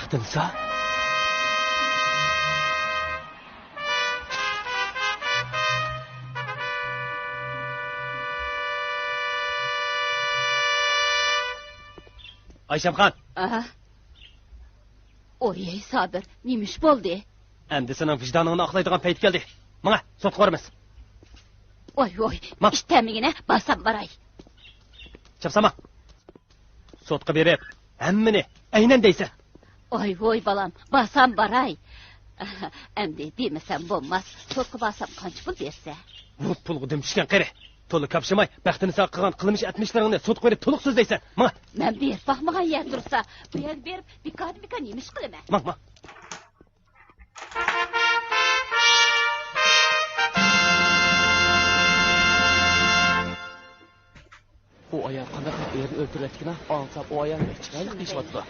Baxtinsa? Ayshamxon. Aha. Oy, Sabir, nemish bo'ldi? Endi sening vijdoningni oqlaydigan payt keldi. Mana, sotga boramiz. Oy, ishtamigina basam baray. Chapsama. Sotga berib, hammani aynan deysa. Oy, balam, basam baray. Endi demasam bo'lmas. Sotga basam qancha pul bersa? Bu pulga dimishgan qari. To'liq kapshimay, baxtini saq qilgan qilmish atmishlaringni sotga berib to'liq so'zlaysan. Mana. Men berib baxmagan yer tursa, bu yer berib bikan nemish qilaman. Mana. O ayol qanday qilib yerni o'ltirayotgan? Ansab o ayolni chiroyli deyapti.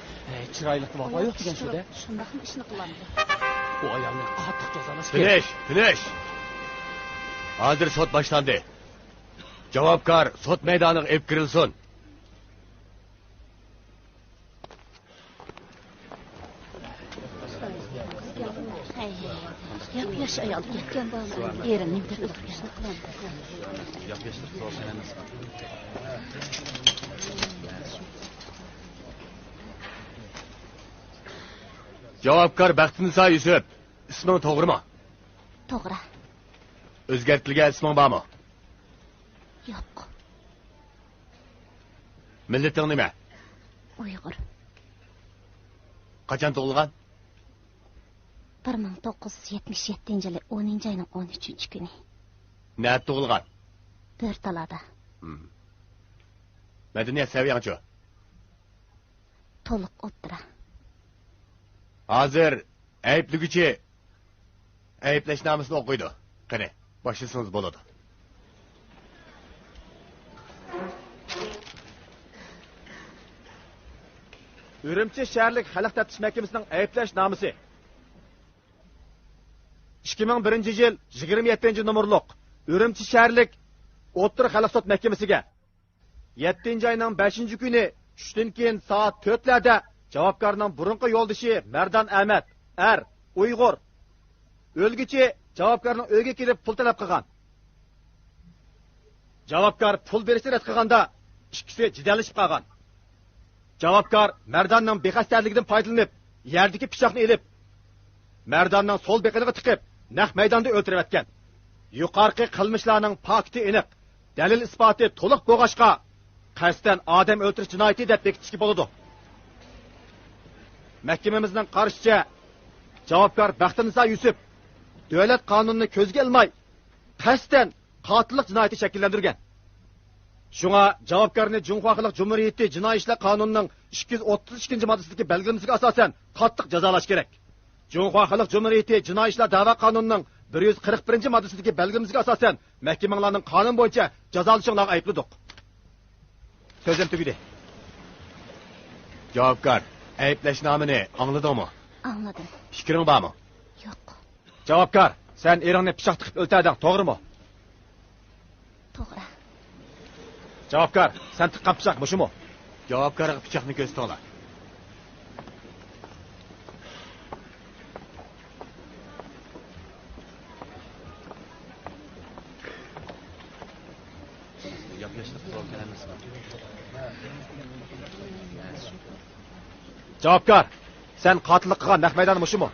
Chiroyli qilib qo'yib degan shu-da. Shundaqmi ishni qilamiz? O ayolni qattiq jazolash kerak. Filish. Hozir sot boshlandi. Javobgar sot maydoniga olib kirilsin. Yosh ayol ketgan bo'lsa, erimning ishni qilamiz. Javobgar Baxtiniso Yusuf. Isming to'g'rimi? To'g'ri. O'zgartirilgan isming bormi? Yo'q. Millating nima? Uyg'ur. Qachon tug'ilgan? 1977-yil 10-oyning 13-kuni. Nima tug'ilgan? To'rtalada. Madaniyat saviyanchi? To'liq o'tira. Hozir ayblugichi ayblashnomasini o'qiydi. Qani, boshlasangiz bo'ladi. Ürümçi şəhərlik Xalq Təftiş Məhkəməsinin ayıblaşnamesi 2001 yıl 27 numurluq Ürümçi şəhərlik O'ttir Xalq Sot Məhkəməsiga 7 ayının 5 günü tushdan keyin soat 4larda javobgarning burunqi yo'ldoshi Mardan Ahmad Uyg'ur o'lguchi javobgarning uyiga kelib pul talab qilgan. Javobgar pul berishni rad qilganda ikkisi jidalashib qolgan. Javobgar Mardanning bexastarligidan foydalanib, yerdagi pichoqni elib, Mardanning so'l beqiniga tiqib, naq maydonda o'ltirib atgan. Yuqorqi qilmishlarning fakti aniq, dalil isboti to'liq bo'lg'achqa qasddan odam o'ldirish jinoyati deb bekitishga bo'ladi. Mahkamamizning qarashicha javobgar Baxtiniso Yusuf davlat qonunini ko'zga ilmay qasddan qotillik jinoyati shakllantirgan. Shunga javobgarni Junxo Xalq Jumhuriyati Jinoiy ishlar qonunining 232-moddasidagi belgilamasiga asosan qattiq jazolash kerak. Junxo Xalq Jumhuriyati Jinoiy ishlar da'vo qonunining 141-moddasidagi belgilamasiga asosan mahkamalarning qonun bo'yicha jazolashinglarga aybladik. So'zim tugadi. Javobgar, ayblashnomani angladingmi? Anladim. Fikring bormi? Yo'q. Javobgar, sen eringni pichoq tiqib o'ltirding, to'g'rimi? To'g'ri. Javobgar, sen tiqqan pichoq mushumi? Javobgarga pichoqni ko'rsatinglar. Javobgar, sen qotillik qilgan naq maydon mushumi?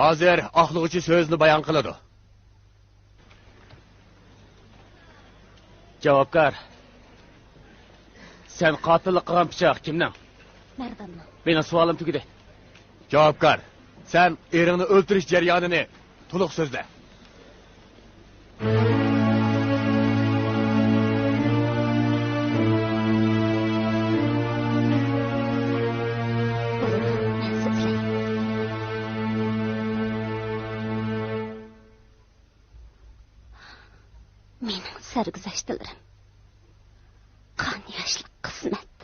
Hozir oqlug'uchi so'zni bayon qiladi. Javobgar. Sen qotillik qilgan pichoq kimning? Mardanning. Mening savolim tugadi. Javobgar, sen eringni o'ldirish jarayonini to'liq so'zla. Mening sarguzashtlarim. Qon yoshli qismat.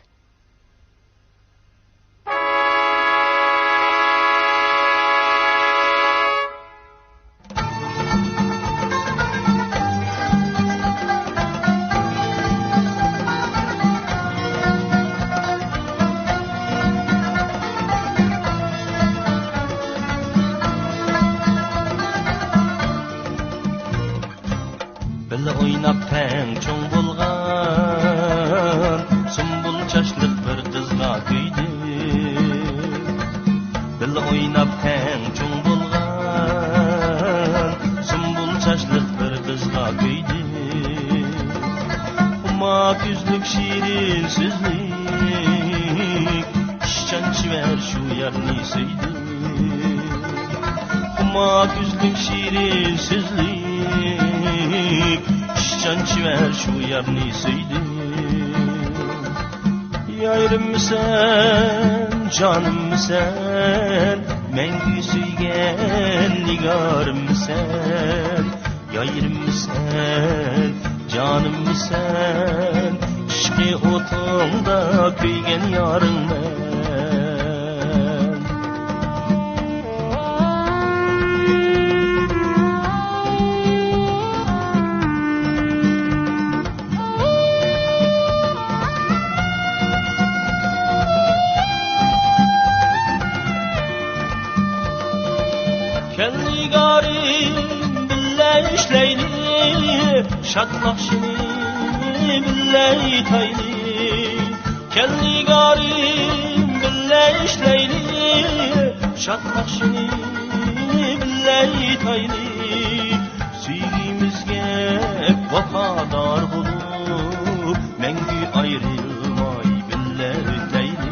çaşlıq bir qızğa kuydi Bil oynab teng chung bo'lgan Sumbul çaşlıq bir qızğa kuydi Humak yüzlük şirin sözlük İşcan çiver şu yarni söydü Humak yüzlük şirin sözlük İşcan çiver şu yarni söydü Yayrım sen, canım sen Mengü söygen nigarım sen Yayrım sen, canım sen İşki otunda köygen yarın ben Kendi garim bille işleyli Şatlak şini bille tayli Kendi garim bille işleyli Şatlak şini bille tayli Süygimizge vafadar bulup Mengü ayrılmay bille ötleyli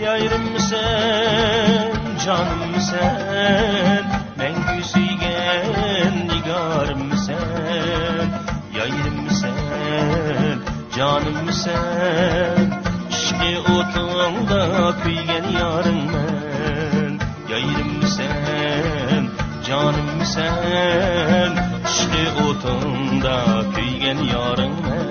Yayrım sen, canım sen Mengü süygen nigarım sen Yayrım sen, canım sen İşki otunda kuygen yarın ben Yayrım sen, canım sen İşki otunda kuygen yarın ben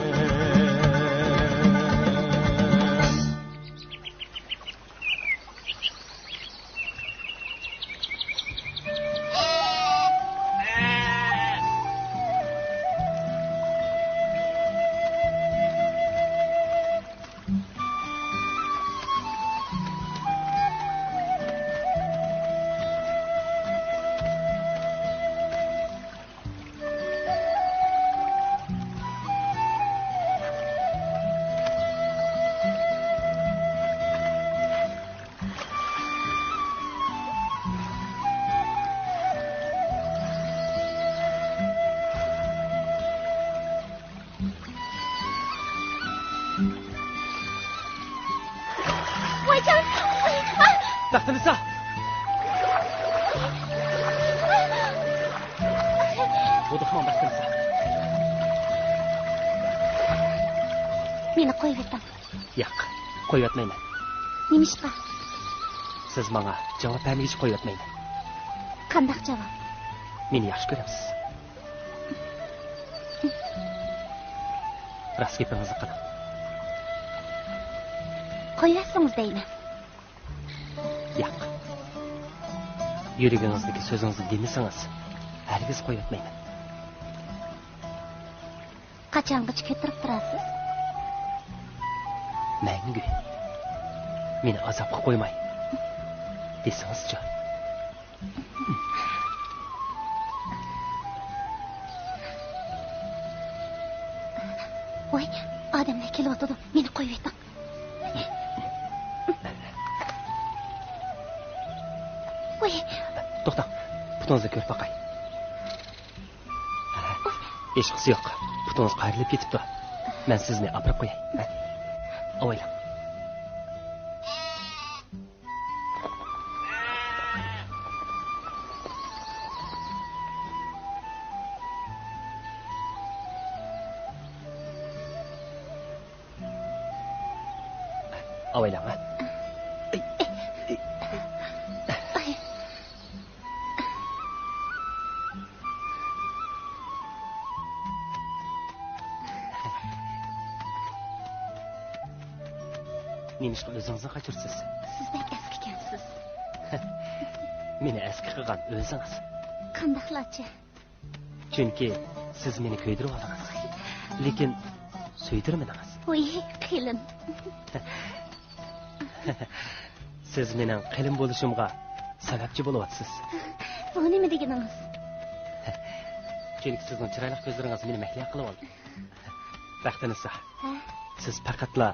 Baxtınızsa. Bu duxman baxtınızsa. Meni qo'yib etim. Yo'q, qo'yib etmayman. Nimishqa? Siz menga javob bermoqchi qo'yib etmayman. Qandaq javob? Meni yaxshi ko'ramsiz. Rost gapingizni qiling. Qo'yasınız deyman. Yo'q. Yuragingizdagi so'zingizni demasangiz, hargiz qo'yib etmayman. Qachongacha ketirib turasiz? Mangu. Meni azobga qo'ymay. Desangiz-chi. Voy, odamlar kelyotdi. Meni qo'yib eting. Voy, To'xtang. Putingizni ko'rib boqay. Hech qisi yo'q. Putingiz qayrilib ketibdi. Men sizni olib qo'yay. Avaylang. Avaylang. Nimishqa o'zingizni qochirsiz? Sizdek eski ekansiz. Meni eski qilgan o'zingiz. Qandaqlarcha? Chunki siz meni kuydirib oldingiz. Lekin suydirmadingiz. Voy, qilin. Siz mening qilin bo'lishimga sababchi bo'lyapsiz. Bu nima deganingiz? Chunki sizning chiroyli ko'zlaringiz meni mahliyo qilib oldi. Baxtingiz sog'. Siz faqatla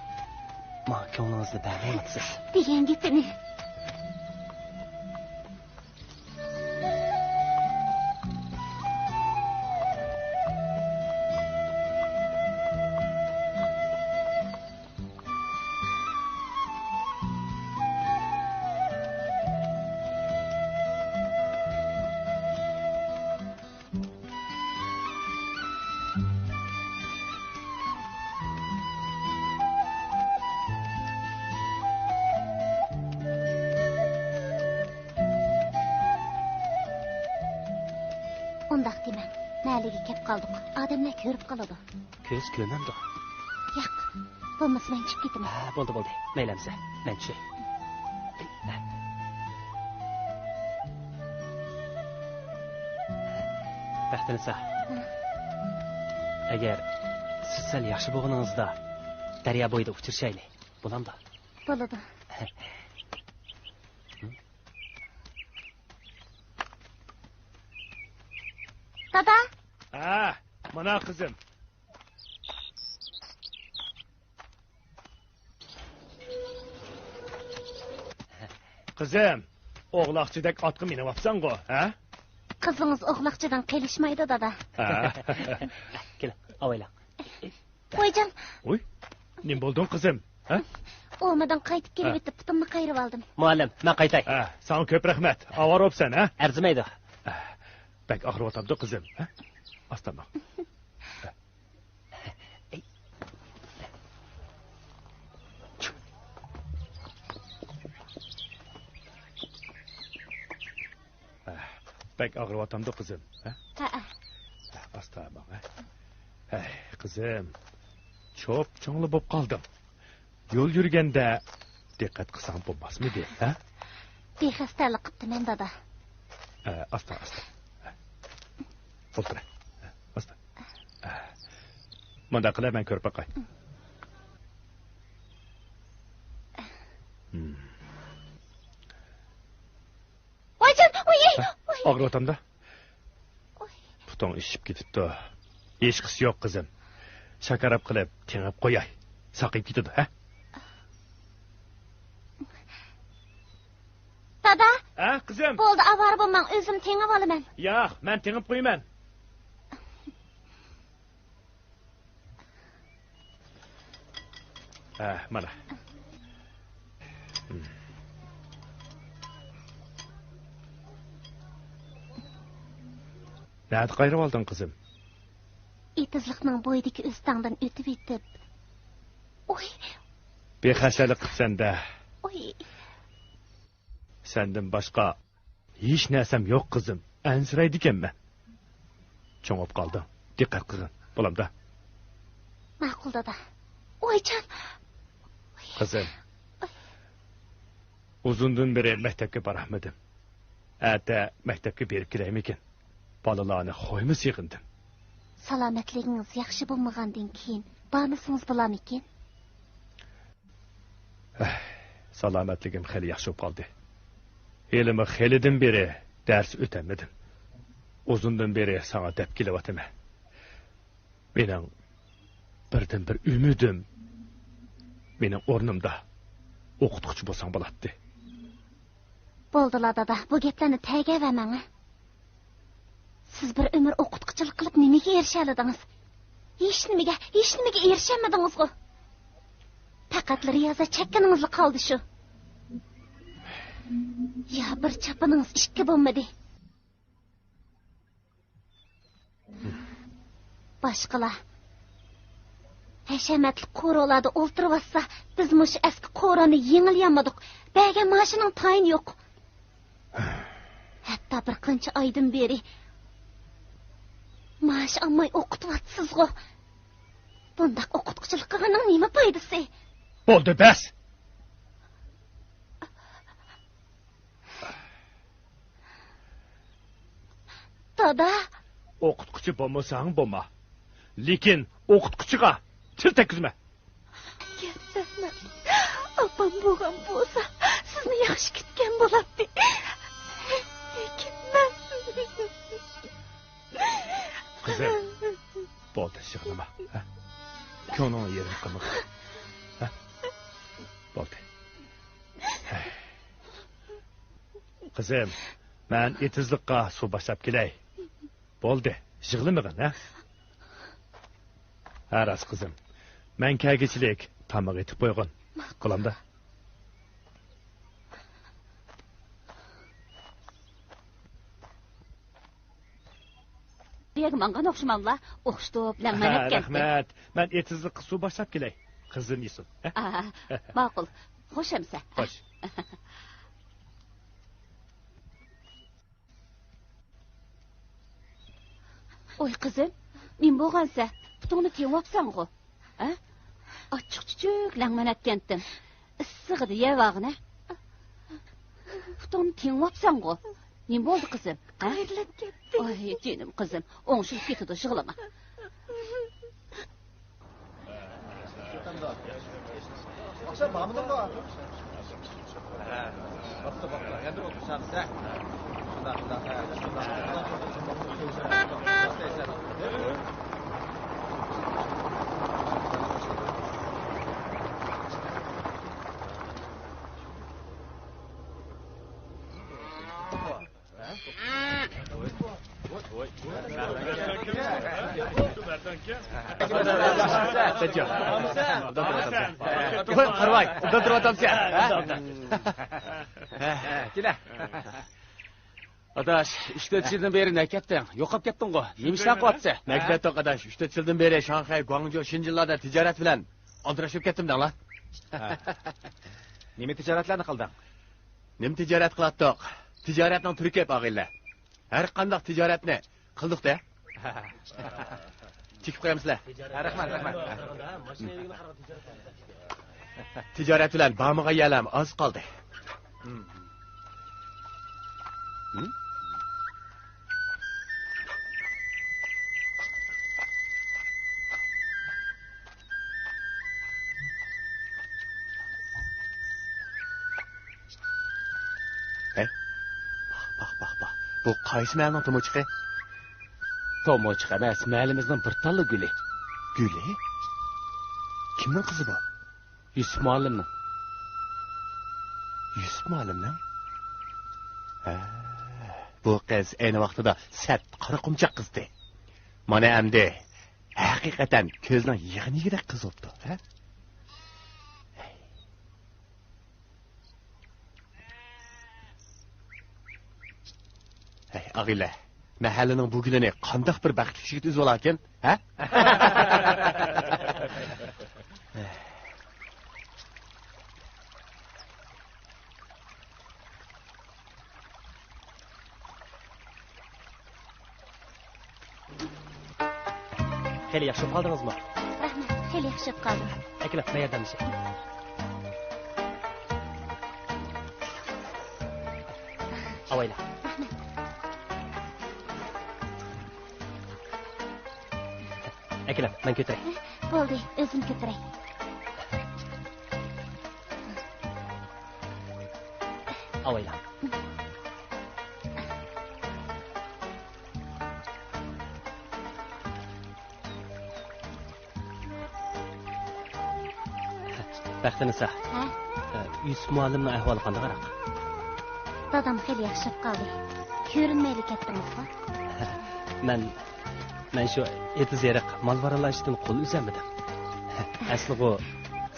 Ma ko'nglingizni bog'layapsiz. degan gapini. Ondaq deməm. Nəliga kep qaldık. Adamlar körüp qaladı. Ko'z ko'rmamdi. Yo'q. Bo'lmasa men chiqib ketaman. Ha, bo'ldi. Maylamsa. Men tushay. Baxtinisa. Agar siz sal yaxshi bo'lganingizda daryo bo'yida uchrashaylik. Bo'lamdi. Bo'ladi. Dada, Ha, mana qizim. Qizim, o'g'loqchidek otga minibapsan-ku, ha? qizingiz o'g'loqchadan qilishmaydi, dada. Kel, avaylang. Voyjon, Uy, nim bo'lding qizim, ha? o'madan qaytib kelib etib putimni qayirib oldim. Muallim, men qaytay. Ha, sana ko'p rahmat. Avvar o'psan, ha? Arzimaydi. Bak og'riyotamdi qizim, ha? Astama. Bak og'riyotamdi qizim, ha? Ha. Astama, ha? Hey, qizim. Cho'p cho'ngli bo'lib qoldim. Yo'l yurganda diqqat qilsam bo'lmasmidi, ha? Bexastalik qilibman, dada. Asta. O'tir. Asta. Manda qilaman ko'rpaqay. Voyjon, uy. Og'riyotamda? Putung ishib ketibdi. Hech qisi yo'q qizim. Shakarab qilib, tengib qo'yay. Saqib ketadi, ha? Dada, Ha, qizim? bo'ldi, avar bo'lmang, o'zim tengib olaman. Yo'q, men tengib qo'yman. Mana. Nada qayırib oldun qizim? Etizliqning bo'yidagi o'stangdan o'tib etib. Oy. Bexasalik qilsan da. Oy. Senden başqa hech narsam yo'q qizim. Ansiraydi ekanman. Cho'ngib qoldim. Diqqat qilgin. Bo'lamda. Ma'qul, dada. Oyjon. Qizim. Uzundan beri maktabga boramadim. Ata maktabga berib kelaymikin. Balalarni qo'ymi sig'indim. Salomatligingiz yaxshi bo'lmagandan keyin bormisingiz bo'lamikin? Salomatligim xeli yaxshi bo'lib qoldi. Elimi xelidan beri dars o'tamadim. Uzundan beri sana deb kelyapman. Mening birdan bir ümidim mening o'rnimda o'qituvchi bo'lsang bo'ladi. Bo'ldilar, dada, bu gaplarni tagavermang. Siz bir umr o'qituvchilik qilib nimaga erishaladingiz? Hech nimaga erishamadingiz-ku. Faqat riyoza chekkaningiz qoldi shu. Ya bir chapiningiz ishga bo'lmadi. Boshqalar hashamatli qo'rolarda o'ltirib olsa, biz mush eski qo'roni yengilyanmadik. Bergan mashining tayini yo'q. Hatto bir qancha oydan beri maash olmay o'qityapsiz-ku. Bundaq o'qituvchilik qilganing nima foydasi? Bo'ldi, bas. Dada, O'qituvchi bo'lmasang bo'lma. Lekin o'qituvchiga til tekkizma. Ketman. Opam bo'lgan bo'lsa, sizni yaxshi kutgan bo'ladi. Lekin men Qizim, bo'ldi, sig'inma. Ko'ngling yerim qilma. Qizim, men etizlikqa suv boshlab kelay. Bo'ldi, yig'lamag'in, ha? Aras qizim. Men kelgichilik tamoq etib qo'ygan. Qo'lamda. Bek menga o'xshamamla, o'xshitib, langmanib ketdi. Rahmat. Men etizlikqa suv boshlab kelay. Qizim yesin, ha? Ma'qul. Xo'shamsa. Xo'sh. Oy qizim, men bo'lgansa, putungni tiyapsan-ku. Ha? Ochiq-chuchuk langmanatgandim. Issig'idi yevag'ini. Putungni tiyapsan-ku. Men bo'ldi qizim? Qayrilib ketdi. Oy, jinim qizim, o'ngshib ketdi, yig'lama. Akşam mamudun mu? Baktı. Endi otursanız ha. Qarvoy, undan turib Kela. Adaş, 3-4 yıldan beri ne kettin? Yo'qolib ketding-ku. Nemişdan qilyapsan? Maktabda adaş, 3-4 yıldan beri Shanghai, Guangzhou, Shenzhenlarda tijorat bilan ontirashib ketdim-da lan. Nima tijoratlarni qilding? Nim tijorat qilatdiq? Tijoratning turi ko'p og'aylar. Har qanday tijoratni qildik-da. Chekib qo'yamizlar. Rahmat. Tijorat bilan bamiga yalam oz qoldi. Bak. Bu qaysi ma'lum tomochiqi? Tomochiq emas, mahallimizning bir talla guli. Guli? Kimning qizi bu? Yusuf muallimning. Yusuf muallimning? Bu qiz ayni vaqtida sat qirqumchoq qizdi. Mana endi haqiqatan ko'zning yig'inigidek qiz bo'libdi, ha? Hey, Agila, mahallaning bu gulini qandoq bir baxtli yigit o'zi bo'larkan, ha? Xeyli yaxshi qoldingizmi? Rahmat, xeyli yaxshi qoldim. Akilab, qayerdamiz? Avayla. Akilab, men ko'taray. Bo'ldi, o'zim ko'taray. Avayla. Baxtinisa. Ha? Yusuf muallimning ahvoli qanday qaraq? Dadam xeyli yaxshi qoldi. Ko'rinmayli ketdingizmi? Men shu etiz yeriq malvaralashdan qo'l uzamadim. Asli bu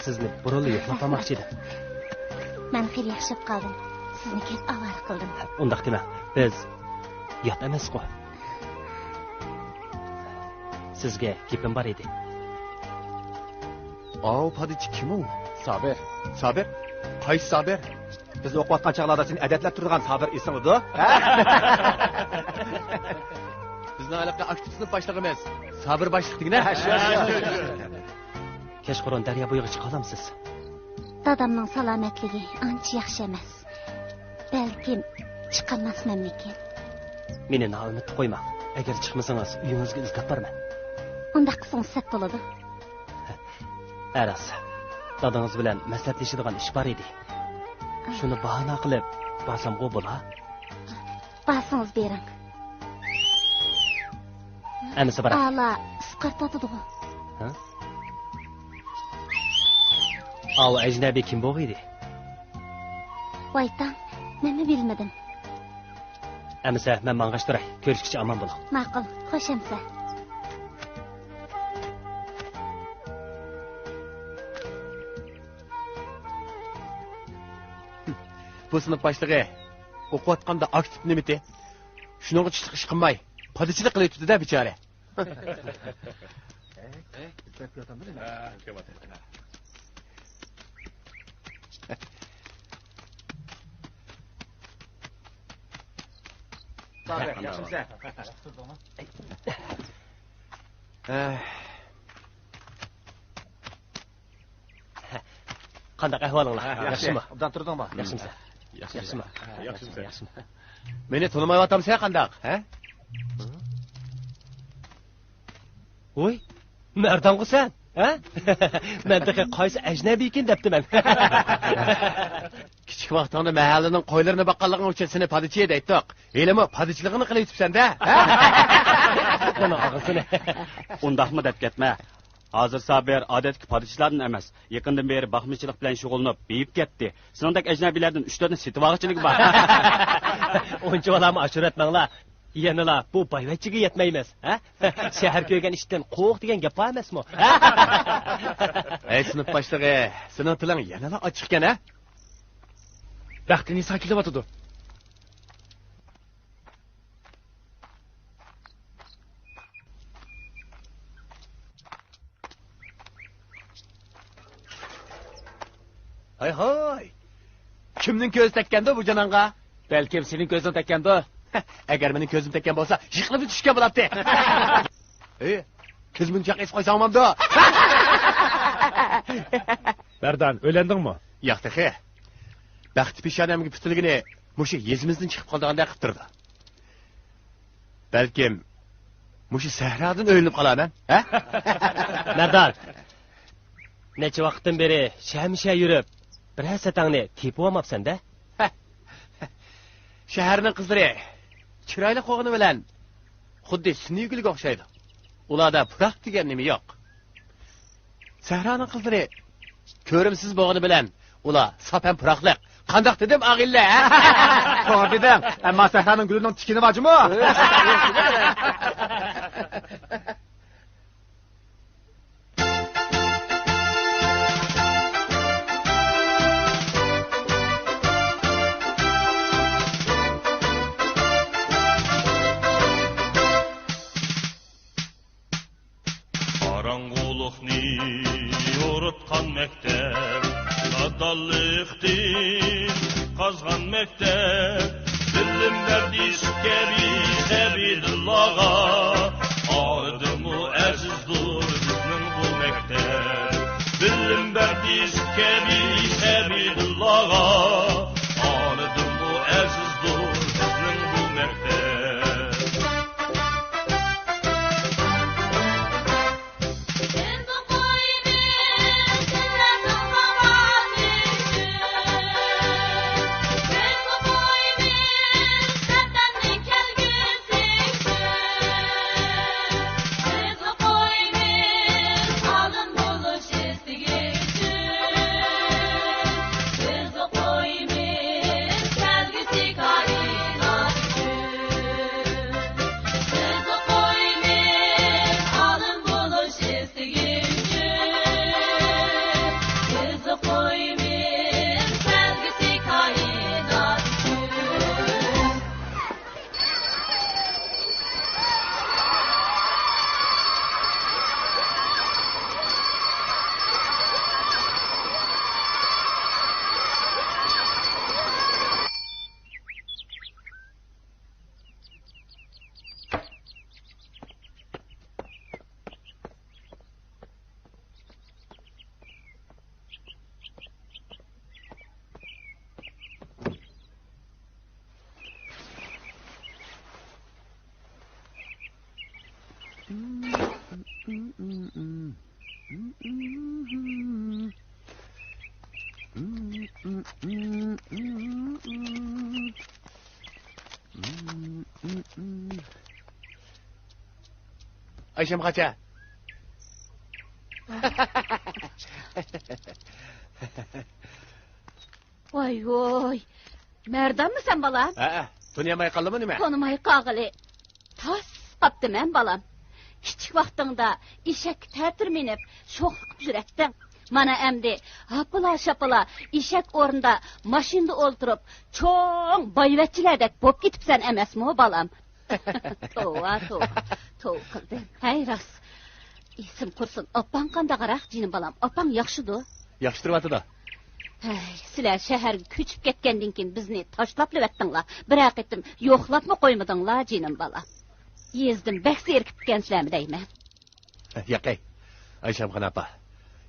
sizni burunli yo'qlab olmoqchi edim. Men xeyli yaxshi qoldim. Sizni ko'p avvar qildim. Undaq dema. Biz yot emas-ku. Sizga gapim bor edi. Padichi kim u? Sabir. Sabir? Qaysi Sabir? Biz o'qiyotgan chaqlarda seni adetlab turgan Sabir esingda? Bizning alaqda aktiv sinf boshlig'imiz Sabir boshliq degina. Kechqurun daryo bo'yiga chiqa olamsiz. Dadamning salomatligi ancha yaxshi emas. Balkim chiqolmasmanmikin. Meni noumid qo'ymang. Agar chiqmasangiz uyingizga izlab borman. Unda qilsangiz sat bo'ladi. Aras, dadangiz bilan maslahatlashadigan ish bor edi. Shuni bahona qilib borsamg'u bo'la. Basingiz bering. Anisi bara. Ala, isqartatdi. Ha? Aw ajnabi kim bo'g'idi? Vaytan, men bilmadim. Әмісі, мен маңғаштырай. Көрішкіші аман болу. Ma'qul, xo'sh emsa. Bu sınıf başlığı o'qiyotganda aktiv nimiti. Shuningga chiqib ish qilmay, podachilik qilyapti da bechora. Qandaq ahvolinglar? Yaxshimi? Obdan turdingmi? Yaxshimisiz? Yaxshimi? Yaxshimi? Meni tonimayaptamsan qandaq, ha? Voy, nerdan sen? Ha? Men de qaysi ajnabiy ekan debdiman. Kichik vaqtingda mahallaning qo'ylarini boqqanliging uchun seni podachi deydik. Elimi podachiligini qilyapsan-da, ha? Nima qilsini? Undaqmı deb ketme. Hazır Sabir adetki padişalardan emas. Yakından beri bakmışçılık bilen şugullanıp beyip ketdi. Sınandaki ecnebilerden 3-4'ün sitivağıçılık var. Onca olamı aşır etmenler. Yanıla bu bayvetçiga yetmeymez. Ha? Şehir köygen işten qoğuk degen gap var emas mı? Ey sınıf başlığı, senin tiling yanıla açıkken ha? Baxtini sakilyapti. Hay hay. Kimning ko'zi tekkanda bu janonga? Balkim sening ko'zing tekkanda. Agar mening ko'zim tekkan bo'lsa, yiqilib tushgan bo'ladi. Ey, ko'zimni chaqib qo'ysamamda. Bardan, o'ylendingmi? Yo'q, taxi. Baxt peshonamga putilgini mushu yezimizdan chiqib qolganda qilib turdi. Balkim mushu sahrodan o'yinib qolaman, ha? Merdan. Necha vaqtdan beri shamsha yurib, bir hasatangni tepib olmabsan-da? Shaharning qizlari chiroyli qo'g'ini bilan xuddi sinigulga o'xshaydi. Ularda puroq degan nima yo'q. Sahroning qizlari ko'rimsiz bo'g'ini bilan ular sopan puroqliq. Qandoq dedim og'illa, ha? To'g'ri dedim. Ammo sahraning gulining tikini majmu. Yo'ritgan mektep, nadallıktın kazgan mektep, bilim verdi şükeri Ebidullah'a, adımı azizdur bizning bu mektep. Bilim verdi şükeri Ebidullah'a, adımı azizdur bizning bu mektep. Ayşem kaça? Voy voy. Merdan mı sen balam? Tanıyamay qaldımı nima? Tanımay qağılı. Tas qaptı mən balam. Kiçik vaxtında işek tərtir minib, şoxluq jüretdin. Mana əmdi, hapıla-şapıla işek orunda maşında oldurup, çoğun bayvetçilerdek bop gitipsen emesmi o balam? Tova, qıldın. Hey ras. İsim kursun, oppan qanda qaraq cinim balam, oppan yaxşıdı. Yaxşıtırıb atıda. Hey, sizler şəhərə küçüp ketkendiň kin bizni taşlap lövetdiňlar. Birak etdim, yoxlapmı qoymadыңlar cinim balam? Yezdim, bəks erkip gençlermi deymen. Yaqay. Ayşam xan apa.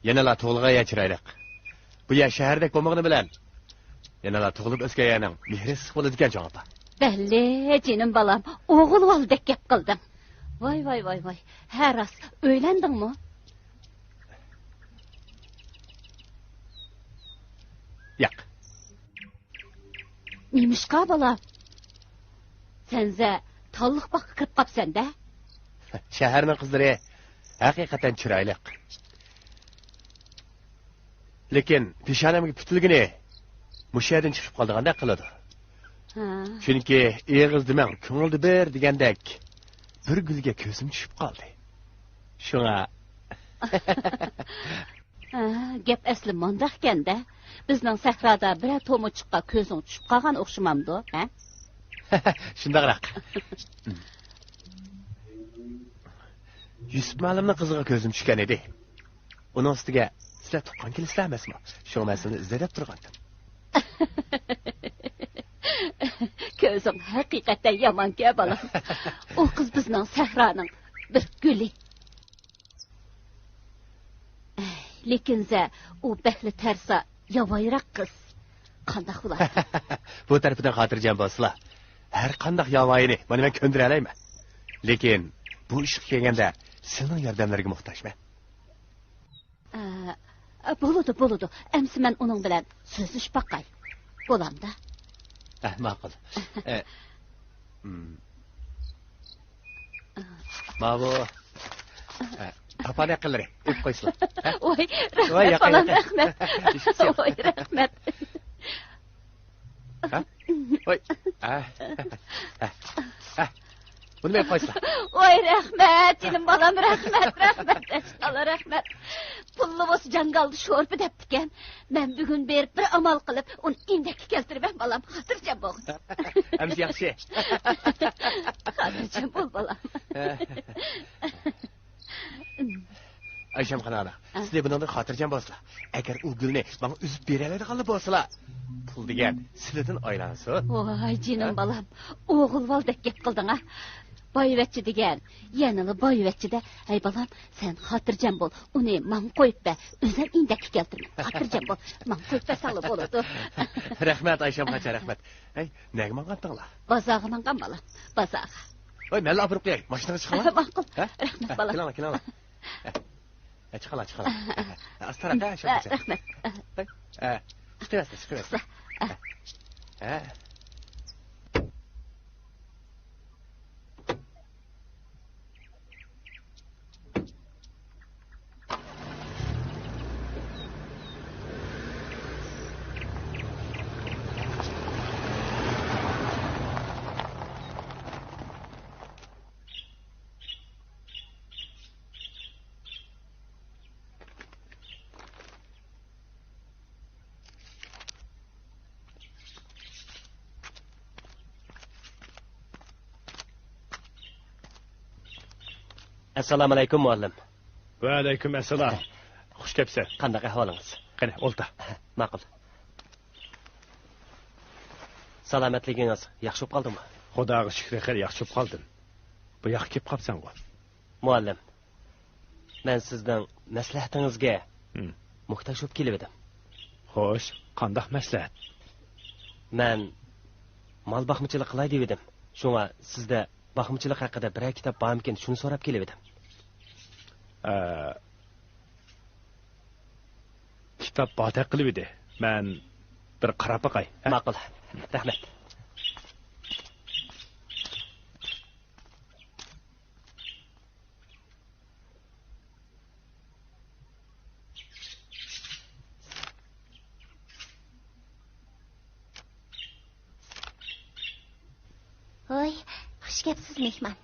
Yanala to'g'liga yachiraylik. Bu ya shahardek bo'lmog'ini bilan. Yanala tug'ilib o'sganning mehri siq bo'ladi ekan jon apa. Belli, cinim balam, oğul valdek gap qilding. Vay. Her ras, öylendin mi? Yo'q. Nimişqa balam? Senze talliq bakı kirib qapsan-da? Shaharning qizlari haqiqatan chiroyli. Lekin peshonamga putilgini mushadan chiqib qoldigandek qiladi. Chunki eg'iz demang, ko'ngilni ber degandek bir gulga ko'zim tushib qoldi. Shunga Gap asli mondaq ekanda. Bizning sahrada bir to'mochiqqa ko'zing tushib qolgan o'xshamamdi, ha? Shundaqroq. Yusuf ma'limning qiziga ko'zim tushgan edi. Uning ustiga sizlar tuqqan kelisizlar emasmi? Shu masalani izlab turgandim. Ko'zing haqiqatan yomon-ku balam. O qiz bizning sahraning bir guli. Lekinza u bahli tarsa yovayroq qiz. Qandaq bo'lar? Bu tarafdan xotirjam bo'lsizlar. Har qandaq yovayini mana men ko'ndira olayman. Lekin bu ish kelganda sening yordamlariga muhtojman. Bo'ladi. Amsi men uning bilan so'zlashib baqay. Bo'lamda. Ma'qul. Mavo. Tapana qilri, ip qo'ysizlar. Voy, Voy, rahmat. yaqin. Voy, rahmat. Ha? Voy. Buni men qo'ysizlar. Voy, rahmat, jinim balam, rahmat. Allah rahmat. Pulli bo'lsa jangalni sho'rpi debdikan. Men bugun berib bir amal qilib, uni indakka keltirib balam, xotirjam bo'l. Amsi yaxshi. Xotirjam bo'l balam. Ayşem xanana, sizlar bundan xotirjam bo'lsizlar. Agar u gulni menga uzib beradigan bo'lsalar, pul degan sizlardan aylansin. Voy, jinim balam, o'g'ilvaldek gap qilding ha. Boyvachchi degan, yanılı boyvachchida, "Ay balam, sen xotirjam bo'l. Uni men qo'yib be, o'zim indakka keltirma. Xotirjam bo'l. Men qo'yib besali bo'ladi." Rahmat Ayşem xancha, rahmat. Ay, nega mangandinglar? Bazog'i mangan balam, bazog'i. Oy, men olib qo'yay. Mashinaga chiqaman. Ma'qul. Rahmat balam. Kelinglar. Chiqalar. Astara, Ayşem xancha. Rahmat. Chiqaversin. Assalomu alaykum muallim. Va alaykum assalom. Xush kelibsiz. Qanday ahvolingiz? Qani, o'lta. Ma'qul. Salomatligingiz yaxshi bo'lib qoldimi? Xudoga shukr, xayr, yaxshi bo'lib qoldim. Bu yoqqa kelib qolibsan-ku. Muallim. Men sizdan maslahatingizga muhtoj bo'lib kelib edim. Xo'sh, qanday maslahat? Men mol boqmichilik qilay deb edim. Shunga sizda boqmichilik haqida bir kitob bormikin, shuni so'rab kelib edim. Kitob bota qilib edi. Men bir qarab boqay. Ma'qul. Rahmat. gapsiz mehmon.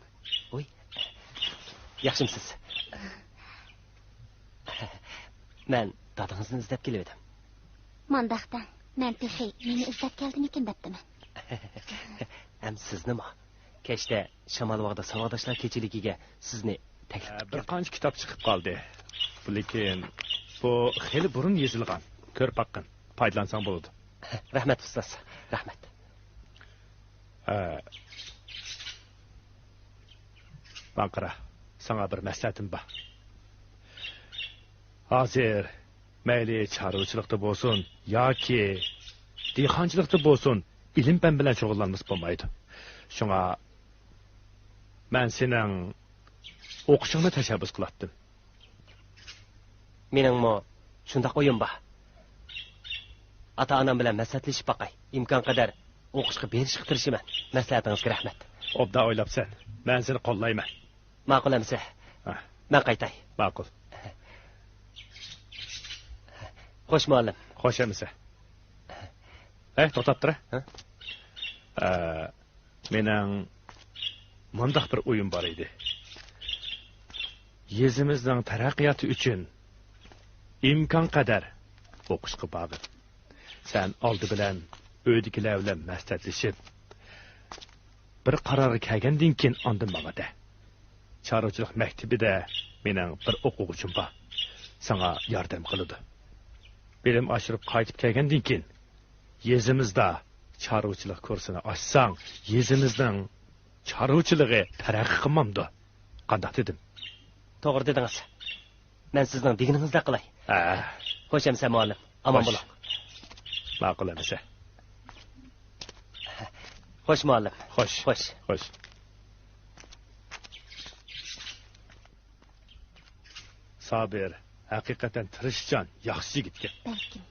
Oy. Yaxshimisiz? Men dadingizni izlab keldim. Mandaqdan men texi meni izlab keldim ekan debdiman. Ham siznimi? Kechda Shamalbog'da savodashlar kechiligiga sizni taklif Bir qancha kitob chiqib qoldi. Lekin bu xeli burun yozilgan. Ko'rib baqqin, foydalansang bo'ladi. Rahmat ustoz, rahmat. Banqara, sana bir maslahatim bor. Hozir mayli chorvachilikda bo'lsin yoki dehqonchilikda bo'lsin, ilm-fan bilan shug'ullanmas bo'lmaydi. Shunga men sening o'qishingni tashabbus qilatdim. Meningmi shunday o'yim bor. Ota-onam bilan maslahatlashib baqay. Imkon qadar o'qishga berishga tirishaman. Maslahatingizga rahmat. Obda o'ylabsan. Men seni qo'llayman. Ma'qul amsa. Men qaytay. Ma'qul. Xo'sh muallim. Xo'sh amsa. To'xtab tur. Mening mundaq bir o'yim bor edi. Yezimizning taraqqiyoti uchun imkon qadar o'qishga borib, sen oldi bilan uydagilar bilan maslahatlashib, bir qarorga kelgandan keyin ondan mamada. Chorvachilik maktabida mening bir o'quvchim bor. Sana yordam qiladi. Bilim oshirib qaytib kelgandan keyin yezimizda chorvachilik kursini ochsang, yezimizning chorvachiligi taraqqiy qilmamdi. Qanday dedim? To'g'ri dedingiz. Men sizning deganingizda qilay. Xo'sh amsa muallim, omon bo'ling. Ma'qul amsa. Xo'sh muallim. Xo'sh. Sabir, haqiqatan tirishchan, yaxshi yigitga. Balkim.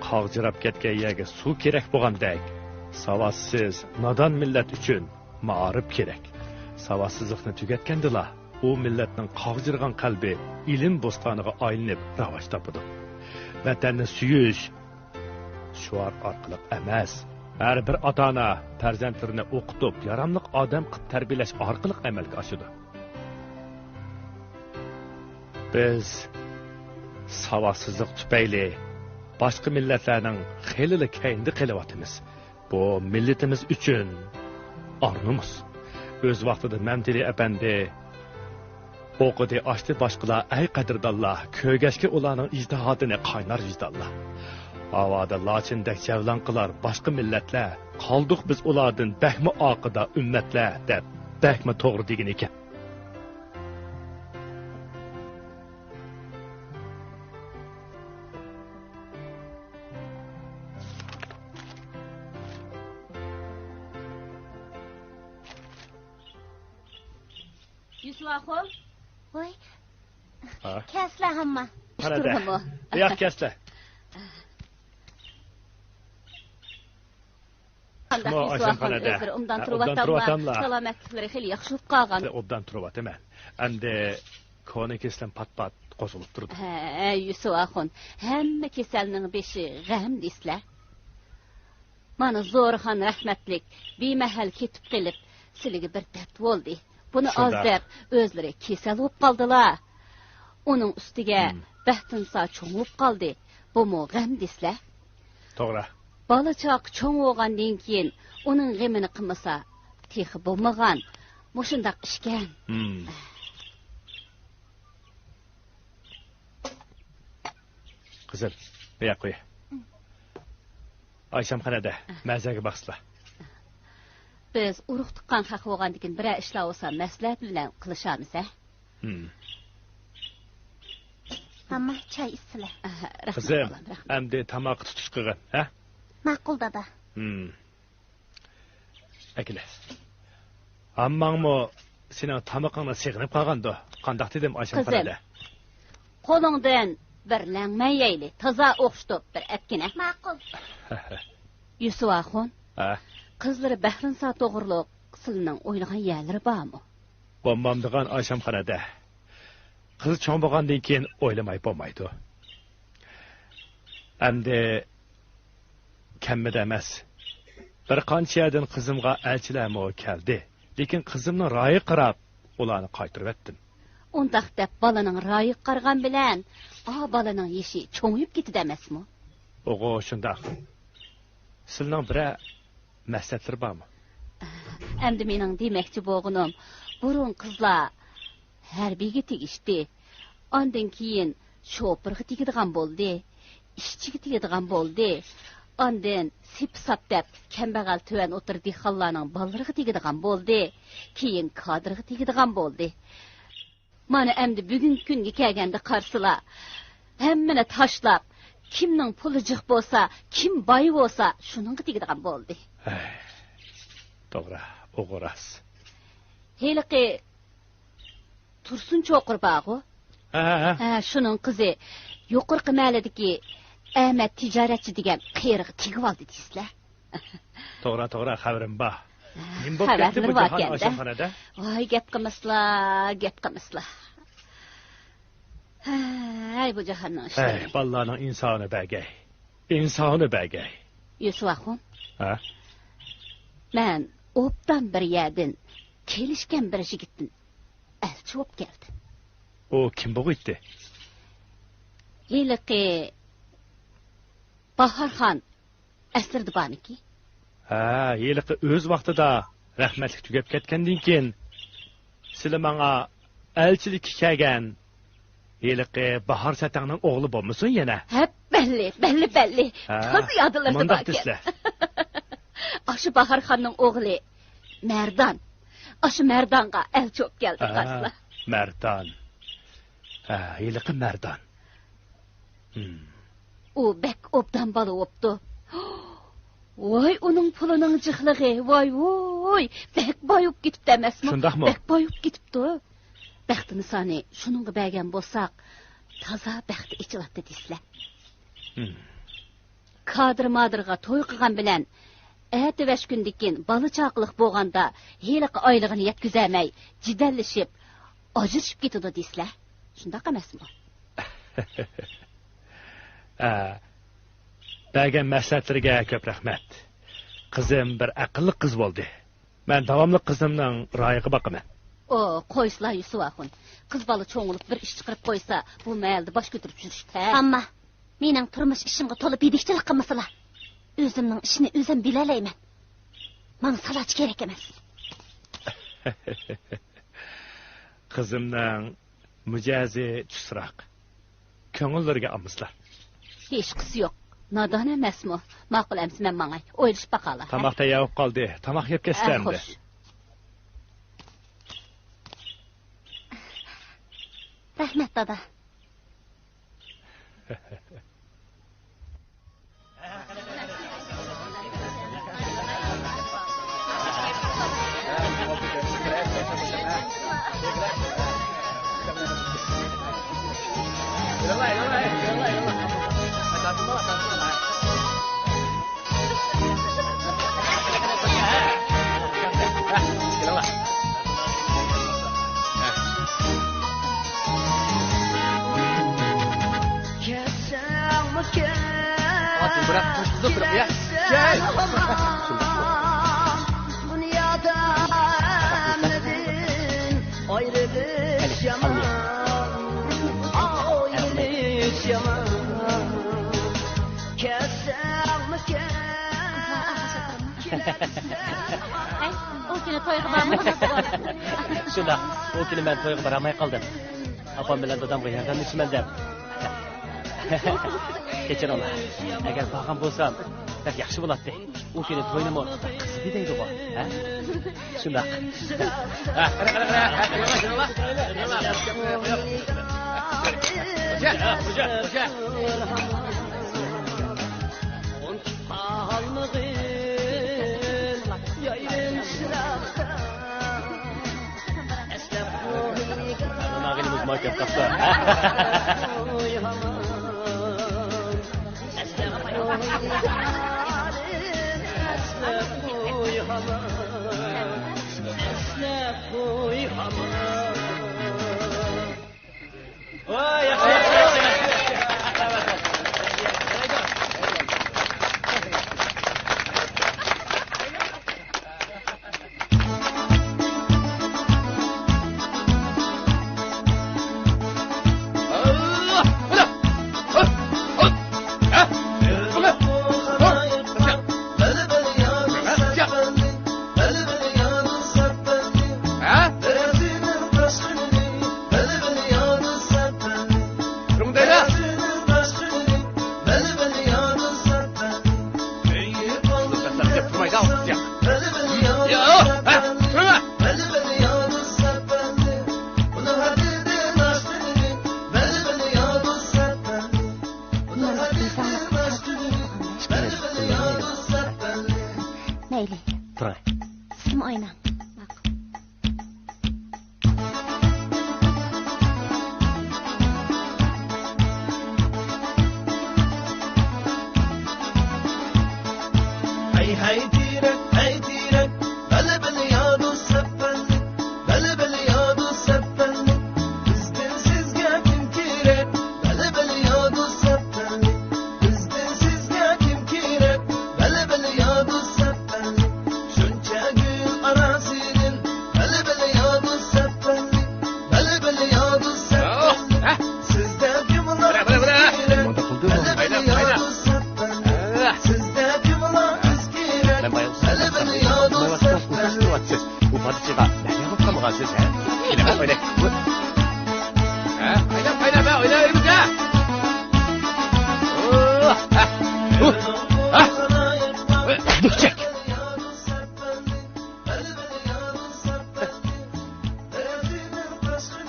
Qog'jirab ketgan yerga suv kerak bo'lgandek, savodsiz, nodon millat uchun ma'rif kerak. Savodsizlikni tugatgandila, u millatning qog'jirgan qalbi ilm bo'stoniga aylanib ravoj topadi. Vatanni suyish shuar orqali emas, har bir ota-ona farzandlarini o'qitib, yaramli odam qilib tarbiyalash orqali amalga oshadi. Biz savodsizlik tufayli boshqa millatlarning xilili kayindi qilyapmiz. Bu millatimiz uchun ornumuz. O'z vaqtida Mamtili apandi o'qidi, ochdi boshqalar ay qadrdonlar, ko'gashga ularning ijtihodini qaynar vijdonlar. Havoda lochindak javlon qilar boshqa millatlar, qoldiq biz ulardan bahmi oqida ummatlar deb bahmi to'g'ri degan ekan. Yusufxon. Voy. Kesla hamma. Qanada? Yo'q, kesla. Yusufxon undan turib salomatliklari xeyli yaxshi bo'lib qolgan. Obdan turibman. Endi koni keslan pat-pat qo'zilib turdi. Yusufxon, hamma kasalning beshi g'am deysizlar. Mana Zo'rxon rahmatlik bemahal ketib qilib, sizlarga bir dard bo'ldi. Buni ozdab o'zlari kasal bo'lib qoldilar. Uning ustiga baxtinsa cho'ngib qoldi. Bu mo g'am deysizlar. To'g'ri. Balachoq cho'ng bo'lgandan keyin uning g'amini qilmasa, texi bo'lmagan. Mushundaq ishkan. Qizim, buya qo'y. Oyshamxonada mazaga baxsizlar. Biz urug' tuqqan haq bo'lgandan bir ishlar olsa maslahat bilan qilishamiz, Hamma choy ichsizlar. Qizim, endi tamoq tutish qilgan, Ma'qul dada. Akila. Ammangmi sening tamoqingni sig'inib qolgandi. Qandoq dedim Oyshamxonada? Qo'lingdan bir langmayayli, toza o'xshitib bir atkina. Ma'qul. Yusufxon. Qizlari Bahrinsa to'g'riliq sizning o'ynagan yerlari bormi? Bo'lmamdigan Oyshamxonada. Qiz cho'ng bo'lgandan keyin o'ylamay bo'lmaydi. Endi Kemmede emas. Bir qancha yerdan qizimga elchilarmi keldi. Lekin qizimni royi qarab, ularni qaytarib etdim. Undaq deb balaning royi qargan bilan, balaning yeshi cho'ngib ketdi emasmi? O'g'o shundaq. Sizning bir maslahatlar bormi? Endi mening demoqchi bo'lganim, burun qizlar harbiyga tegishdi. Ondan keyin shopirga tegadigan bo'ldi, ishchiga tegadigan bo'ldi. Ondan sip-sap deb kambag'al tuvan o'tir dehqonlarning bolalariga tegadigan bo'ldi. Keyin kadrga tegadigan bo'ldi. Mana endi bugungi kunga kelganda qarsılar hammani tashlab, kimning puli jiq bo'lsa, kim boy bo'lsa, shuningga tegadigan bo'ldi. To'g'ri, o'g'ras. Heliqi Tursun cho'qir bog'u. Shuning qizi yuqorqi mahalladagi Ahmad tijoratchi degan qiyriq tegib oldi deysizlar. To'g'ri, xabarim bor. Nim bo'lib ketdi bu jahon oshxonada? Voy, gap qilmaslar. Hay bu jahonning ishlari. Ballarning insoni bagay. Yusuf axun. Ha? Men obdan bir yerdan kelishgan bir yigitdan elchi bo'lib keldi. O kim bo'g'itdi? Heliqi Baharxon asrdi baniki. Heliqi o'z vaqtida rahmatlik tugab ketgandan keyin sizlar menga elchilik kelgan heliqi Bahar Satangning o'g'li bo'lmasin yana? Ha, belli. To'g'ri yodlarida bor ekan. Aşı Baharxonning o'g'li Mardon. Aşı Mardonga elchi bo'lib keldi qarsılar. Mardon. Heliqi Mardon. O bek obdan bola o'pdi. Voy, uning pulining jiqlig'i, voy, bek boyib ketibdi emasmi? Shundaqmi? Bek boyib ketibdi. Baxtini sani shuningga bergan bo'lsak, toza baxti ichilatdi deysizlar. Kadr-madirga to'y qilgan bilan Әтівәш күндіккен балы чақылық болғанда хеліқі айлығын еткізәмәй, жидәлішіп, ажыршып кетуді дейсілі. Шында қамасын бұл? Бәген мәсләтлерге көп рахмет. Қызым бір ақыллы қыз болды. Мен давамлы қызымның райығы бақымын. Қойсыла Yusuf ақын. Қыз балы çoğulup bir iş çıqırып қойса, бұл мәлді баш көтіріп жүрішті. Amma, менің тұрмыш ішімгі толы бедекчілік қылмасыла. Özümün işini özüm bileleymen. Bana salaç gerek emez. Kızımdan mücazi tüsrak. Köngüllerge amızlar. Hiç kızı yok. Nadan emes mi? Makul emsi men bana. Oyluş bakala. Tamakta yavuk kaldı. Tamak yap keslemdi. Hoş. Rahmet dada. Bırak koştu durup ya. Gel. Dünyada emredin ayrılış yaman. Ayrılış yaman. Kesem mi Ay, o günü toyga barmadınız mı? Şunda, o günü ben toyga baramay kaldım. Apam bilen dadamga yardım etişmen deb. Keçen ola. Eğer bağım bolsam, pek yaxşı bolatdı. O günü toynum ortada kızı deydi bu. Şunda. Hoca. Nagini muzmak yaptı.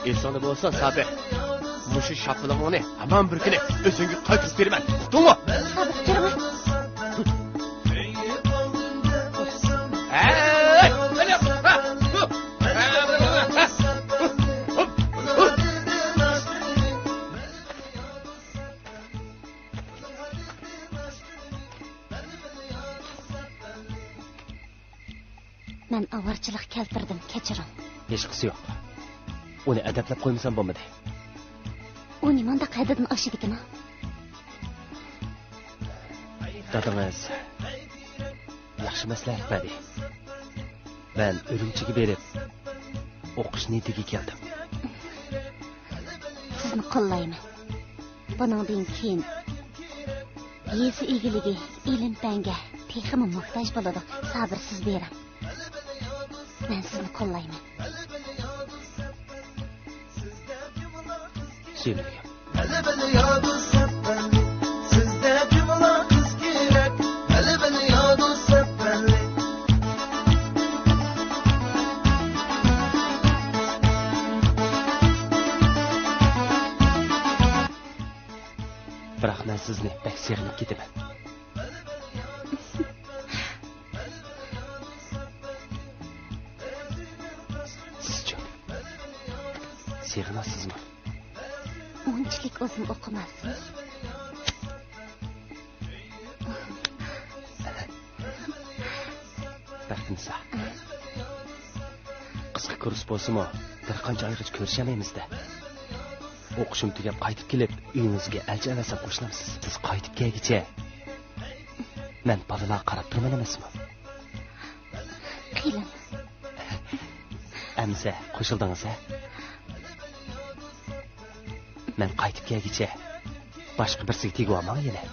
İnsanı bulsan Sabri. Muşu şapılan onu hemen bir kere özünü kayıtıp vermen. Tuttun mu? Sabri durma. Ben avarçılık keltirdim, keçirim. Hech qisi yo'q. Uni adablab qo'ymasam bo'lmadi. U nimanda qaydadan oshidikini? Dadangiz yaxshi maslahat berdi. Men Urumchiga berib o'qish niyatiga keldim. Sizni qo'llayman. Buningdan keyin yesi egiligi, ilm fanga texmi muhtoj bo'ladi. Sabrsiz beram. Men sizni qo'llayman. Sevgilim. Biroq men sizni bak sevib ketaman. Sizchi sevmasizmi? Unchalik o'zim o'qimassiz. Baxtnisa. Qisqa kurs bo'lsa-mu, bir qancha oygacha ko'rishamaymiz-da. O'qishim tugab qaytib kelib, uyingizga elchi alasab qo'shilamiz. Siz qaytib kelgicha men bolalar qarab turman emasmi? Qiyin. Amsa qo'shildingiz-a? Men qaytib kelgicha boshqa birsiga tegib olmang yana.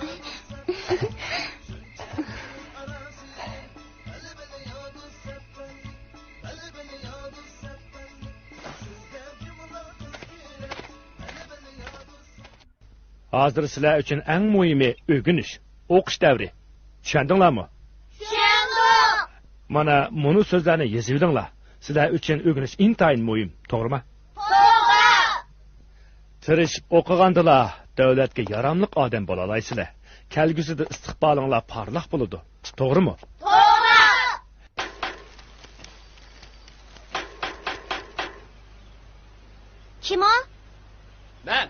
Hozir sizlar uchun eng muhimi o'rganish, o'qish davri. Tushundinglarmi? Tushundim. Mana buni so'zlarni yozib olinglar. Sizlar uchun o'rganish intayin muhim, to'g'rimi? To'g'ri. Tirishib o'qigandilar, davlatga yaramli odam bo'la olasizlar. Kelgusida istiqbolinglar parlaq bo'ladi. To'g'rimi? To'g'ri. Kim o? Ben.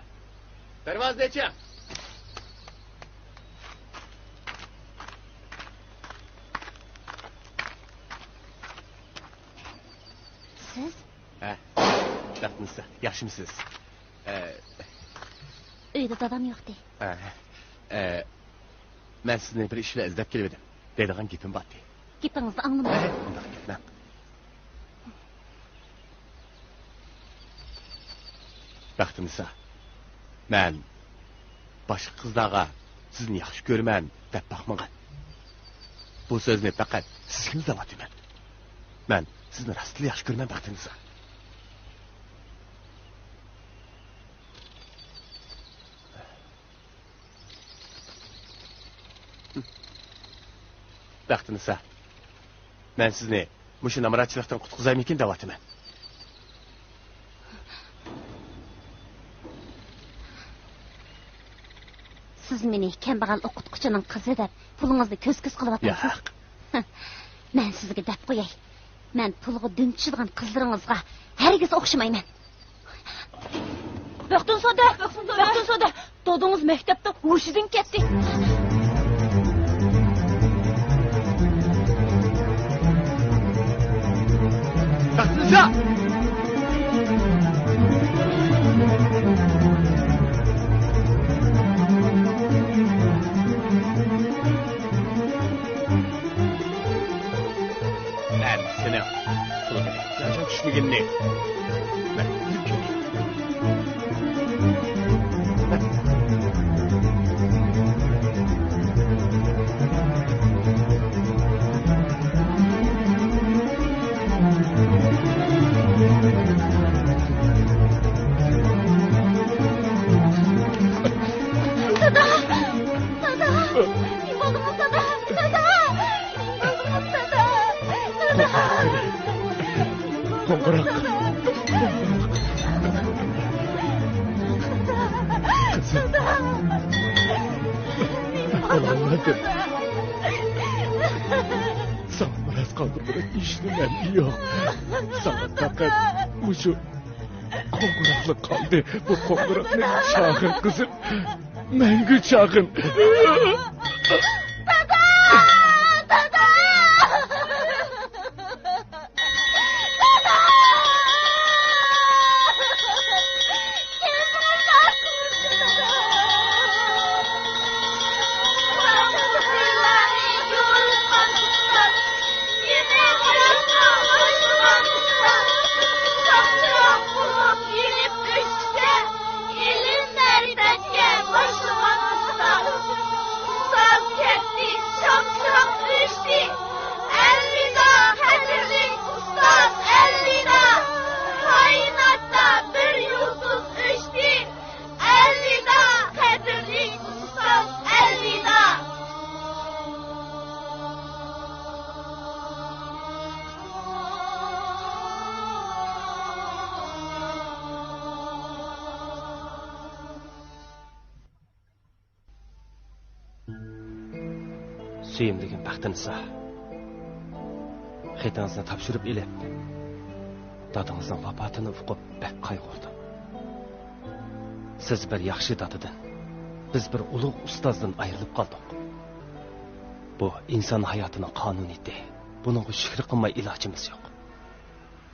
Darvozni oching. Siz? Baxtnisa, yaxshimisiz? Uyda dadam yo'q-de. Men sizni bir ish bilan izlab keldim. Deydigan gapim bor. Gapingizni anglamadim. Undaq gapman. Baxtnisa. Men boshqa qizlarga sizni yaxshi ko'raman deb baxmagan. Bu so'zni faqat sizga izohlatyman. Men sizni rostli yaxshi ko'raman Baxtnisa. Baxtnisa. Men sizni mushu namoratchilikdan qutqizaymikin deyapman. Siz meni kambag'al o'qituvchining qizi deb pulingizni ko'z-ko'z qilyapsiz. Yo'q. Men sizga deb qo'yay. Men pulga dun tushadigan qizlaringizga hargiz o'xshamayman. Baxtun soda. Dodingiz maktabda hushidan ketdi. Baxtiniza! Ben seni kılık yaşam düşmegenini. Ben tüküreyim. Kongurak. Kızım. Olanladım. Sana biraz kaldırmak işlemem yok. Sana fakat şu konguraklık kaldı. Bu kongurak ne çağın kızım. Mengü çağın. Suyimligim baxtiniza. Xetingizni topshirib elib, dadingizning vafatini uqib bak qayg'urdim. Siz bir yaxshi dadidan, biz bir ulug' ustozdan ayrilib qoldik. Bu inson hayotining qonuniyati. Buningga shukr qilmay ilojimiz yo'q.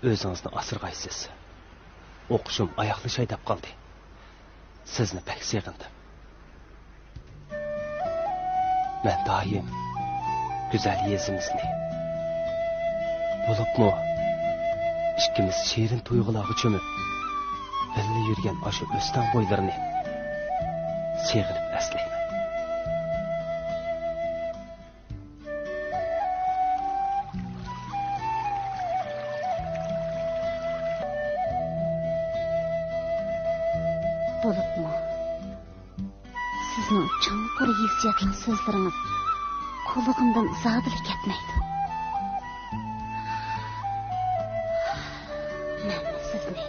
O'zingizni asirg'aysiz. O'qishim oyoqlashay deb qoldi. Sizni bak sevgandim. Men doim güzel yezimizni bo'libmi ikkimiz shirin tuyg'ularga cho'mib birga yurgan o'sha o'stan bo'ylarini seg'inib aslayman. Bo'libmi sizning chonqur hissiyotli so'zlaringiz qulog'imdan zodili ketmaydi. Men sizni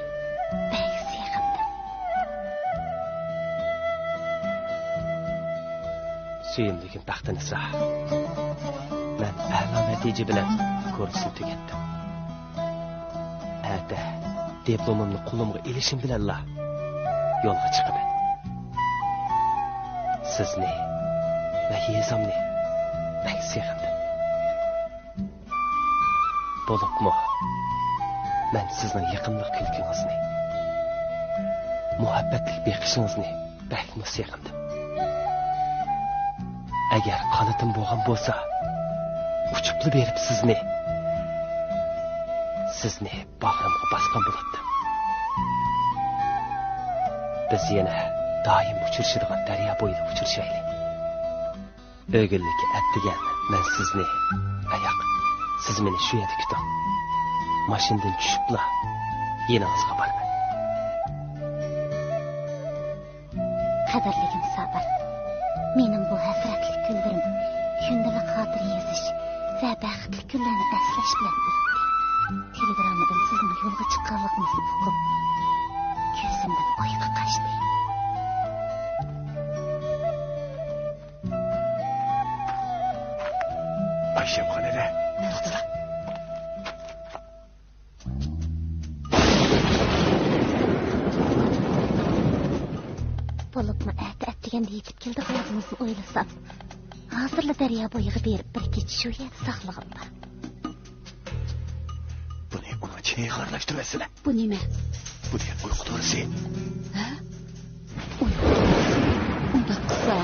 bek sevgandim. Suyimligim baxtiniza. Men a'lo natija bilan kursni tugatdim. Ata diplomimni qo'limga ilishim bilanla yo'lga chiqaman. Sizni va yezamni bak sevgandim. Bo'libmi men sizning yaqinlik kulgingizni, muhabbatli beqishingizni bakmi sevgandim. Agar qanotim bo'lgan bo'lsa, uchibli berib sizni bag'rimga bosgan bo'lardim. Biz yana doim uchrashadigan daryo bo'yida uchrashaylik. O'g'illikka atdigan men sizni ayoq, siz meni shu yerda kuting. Mashinadan tushibla yeningizga borman. Qadrligim Sabir, mening bu hasratli kunlarim kundalik xotir yozish va baxtli kunlarni eslash bilan o'tdi. Telegrammadan sizning yo'lga chiqqanligingizni o'qib, ko'zimdan uyqu qochdi. Aşemxonada. Bo'libmi atdiganda yetib keldi qolganimizni o'ylasam, hozirla daryo bo'yiga berib bir kecha shu yerda saqlag'im bor. Buni çeyğarlaştırmasına. Bu nime? Bu diye uyku doğrusu. Ha? Uyku. Onda kısa.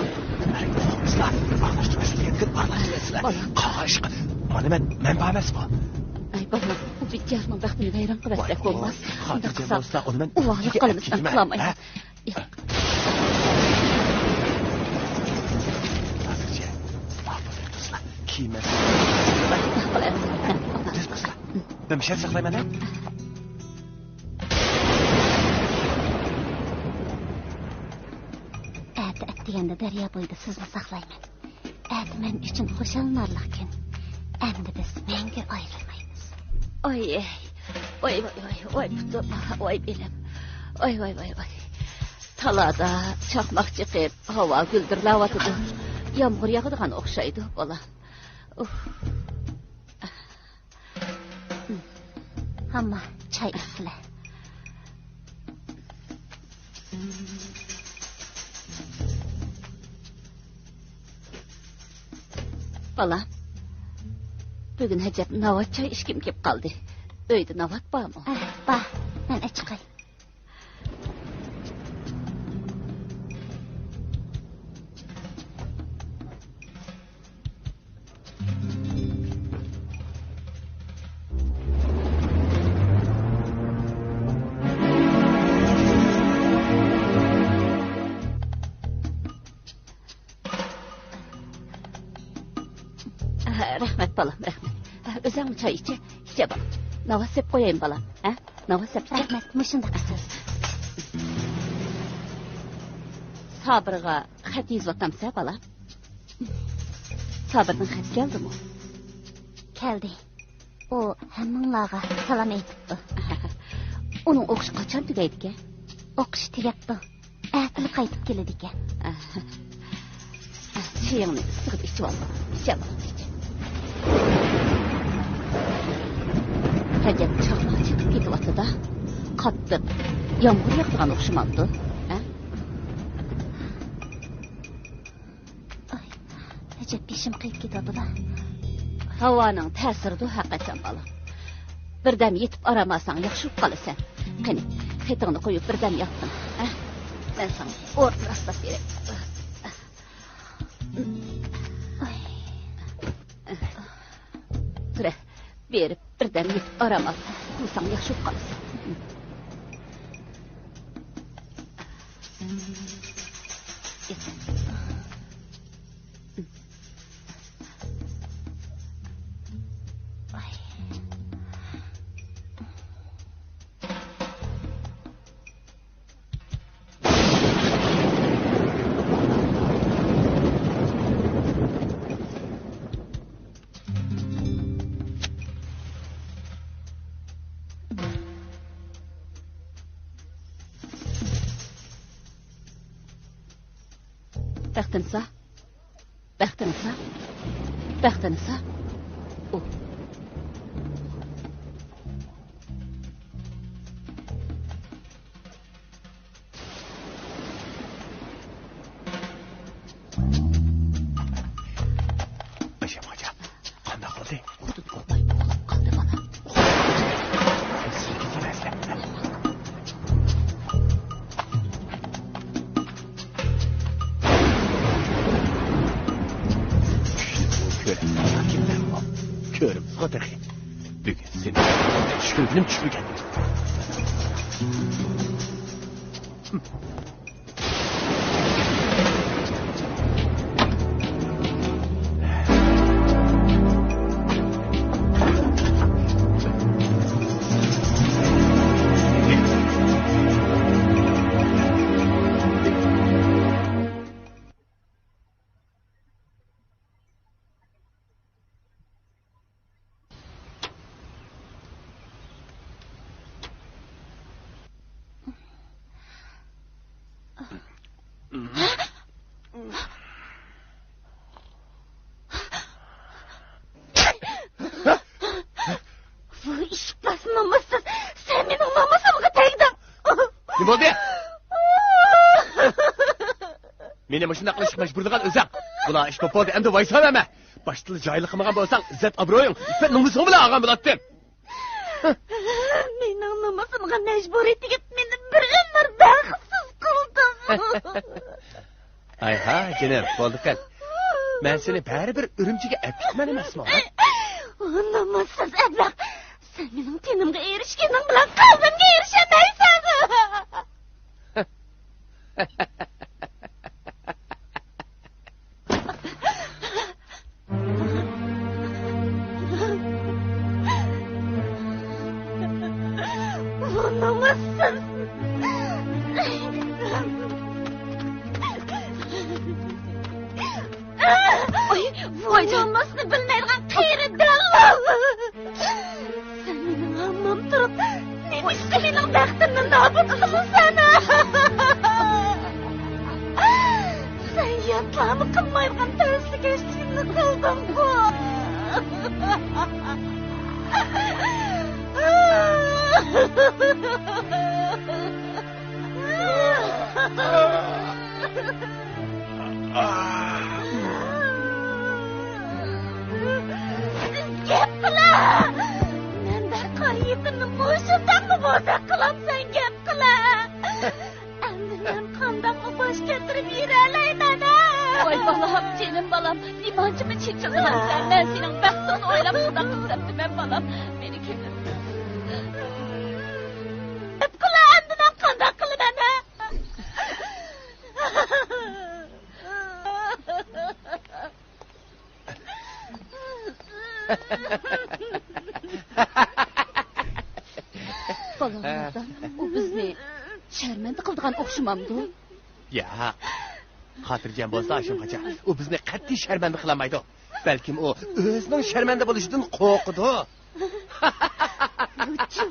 Ağızlar, ağlaştırmasına yetkın ağlaştırmasına. Kaşık. Bana men bağmaz bu. Ay baba, bu bityarının vaxtını vayran qıvasdak olmaz. Onda kısa. Onu men Uvaqlı qalımızdan qılamayız. Kime? Ben bir şey saklayayım ana. Әті әттегенде дәрия бойды сізді сақлаймын. Әті мен үшін қошалынарлықкен. Әмді біз мәңгі айырылмаймыз. Ой, белім. Ой. Talada çakmak çıkıp hava güldürlavatıdı. Yağmur yağıdığan okşaydı bola. Ama çay içtiler. Bola. Bugün hecep navat çay içkim kep kaldı. Öyde navat bağ mı? Bağ. Ben çıkayım. Rahmet balam, rahmet. Özən çay içe, içe balam. Nava sep koyayım balam. Nava sep. Rahmet, mışında kısız. Sabırға xat yazvatamsa balam. Sabırdan xat geldi mi? Geldi. O həmminlağa salam etipti. Onun oqışı qaçan tügeydi ki? Oqışı tügeydi. Ətili qaytıb geledi ki. Çiğini sıqıb içi balam. İçe balam, içe. Həcəb çaqmaq çıxıb gedib atıda. Qatdıq. Yağmur yağdığan oxşumandı. Həcəb beşim qeyb gidadı da. Havanın təsirdi həqiqətən balam. Birdəm yetib aramasan yaxşı qalasan. Qani, xeytini qoyub birdəm yatdın. Mən sana orta rastlap verəm. Tura, berib birdəm yetib aramasan, qoysan yaxşı qalasan. Yesin. Bəxtini sağ. O. Başım hocam, qanda qıldı. Qudun olmay boğulup qaldı bana. Silkiti versen. Körüm, Sadık. Bugün senin şöyle çürügen. Meni başında qilishga majburlagan o'zing. Bular ish bo'ldi, endi voysanama. Boshtil joyli qilmagan bo'lsang, izzat obro'ying, iffat nomusing bilan olgan bo'lardim. Qılmağın məcburiyyəti məni bir ömür bəxtsiz qıldın. Ay ha, canım, bo'ldi qil. Men seni bari bir Urumchiga apitman emasmi? Namussiz ablaq. Sen mening tenimga erishganing bilan qalbimga erishamaysan. Namussiz. Ay, foydalanmasını bilmeydiğin kıyırı dallal. Sen benim hammam durup, ne işte benim bəxtimni nabut kılsana. Sen yatlarını kılmaydiğin tersi geçtiğini kıldın bu. Gep qila! Menda qariyatini mo'shidanmi bozak qilamsan gep qila! Endi men qandaqqa bosh keltirib yuralayman. Voy balam, jenim balam, limonchimi chechib qilamsan? Men sening baxtingni o'ylab xudo qilsam balam, meni kelib. Gep qila, endi men qandaq qilaman? Balamlardan o bizni sharmanda qildigan o'xshamamdi. Ya, xotirjam bo'lsa Ashimxo'ja, u bizni qat'iy sharmanda qilmaydi. Balkim u o'zining sharmanda bo'lishidan qo'rqdi.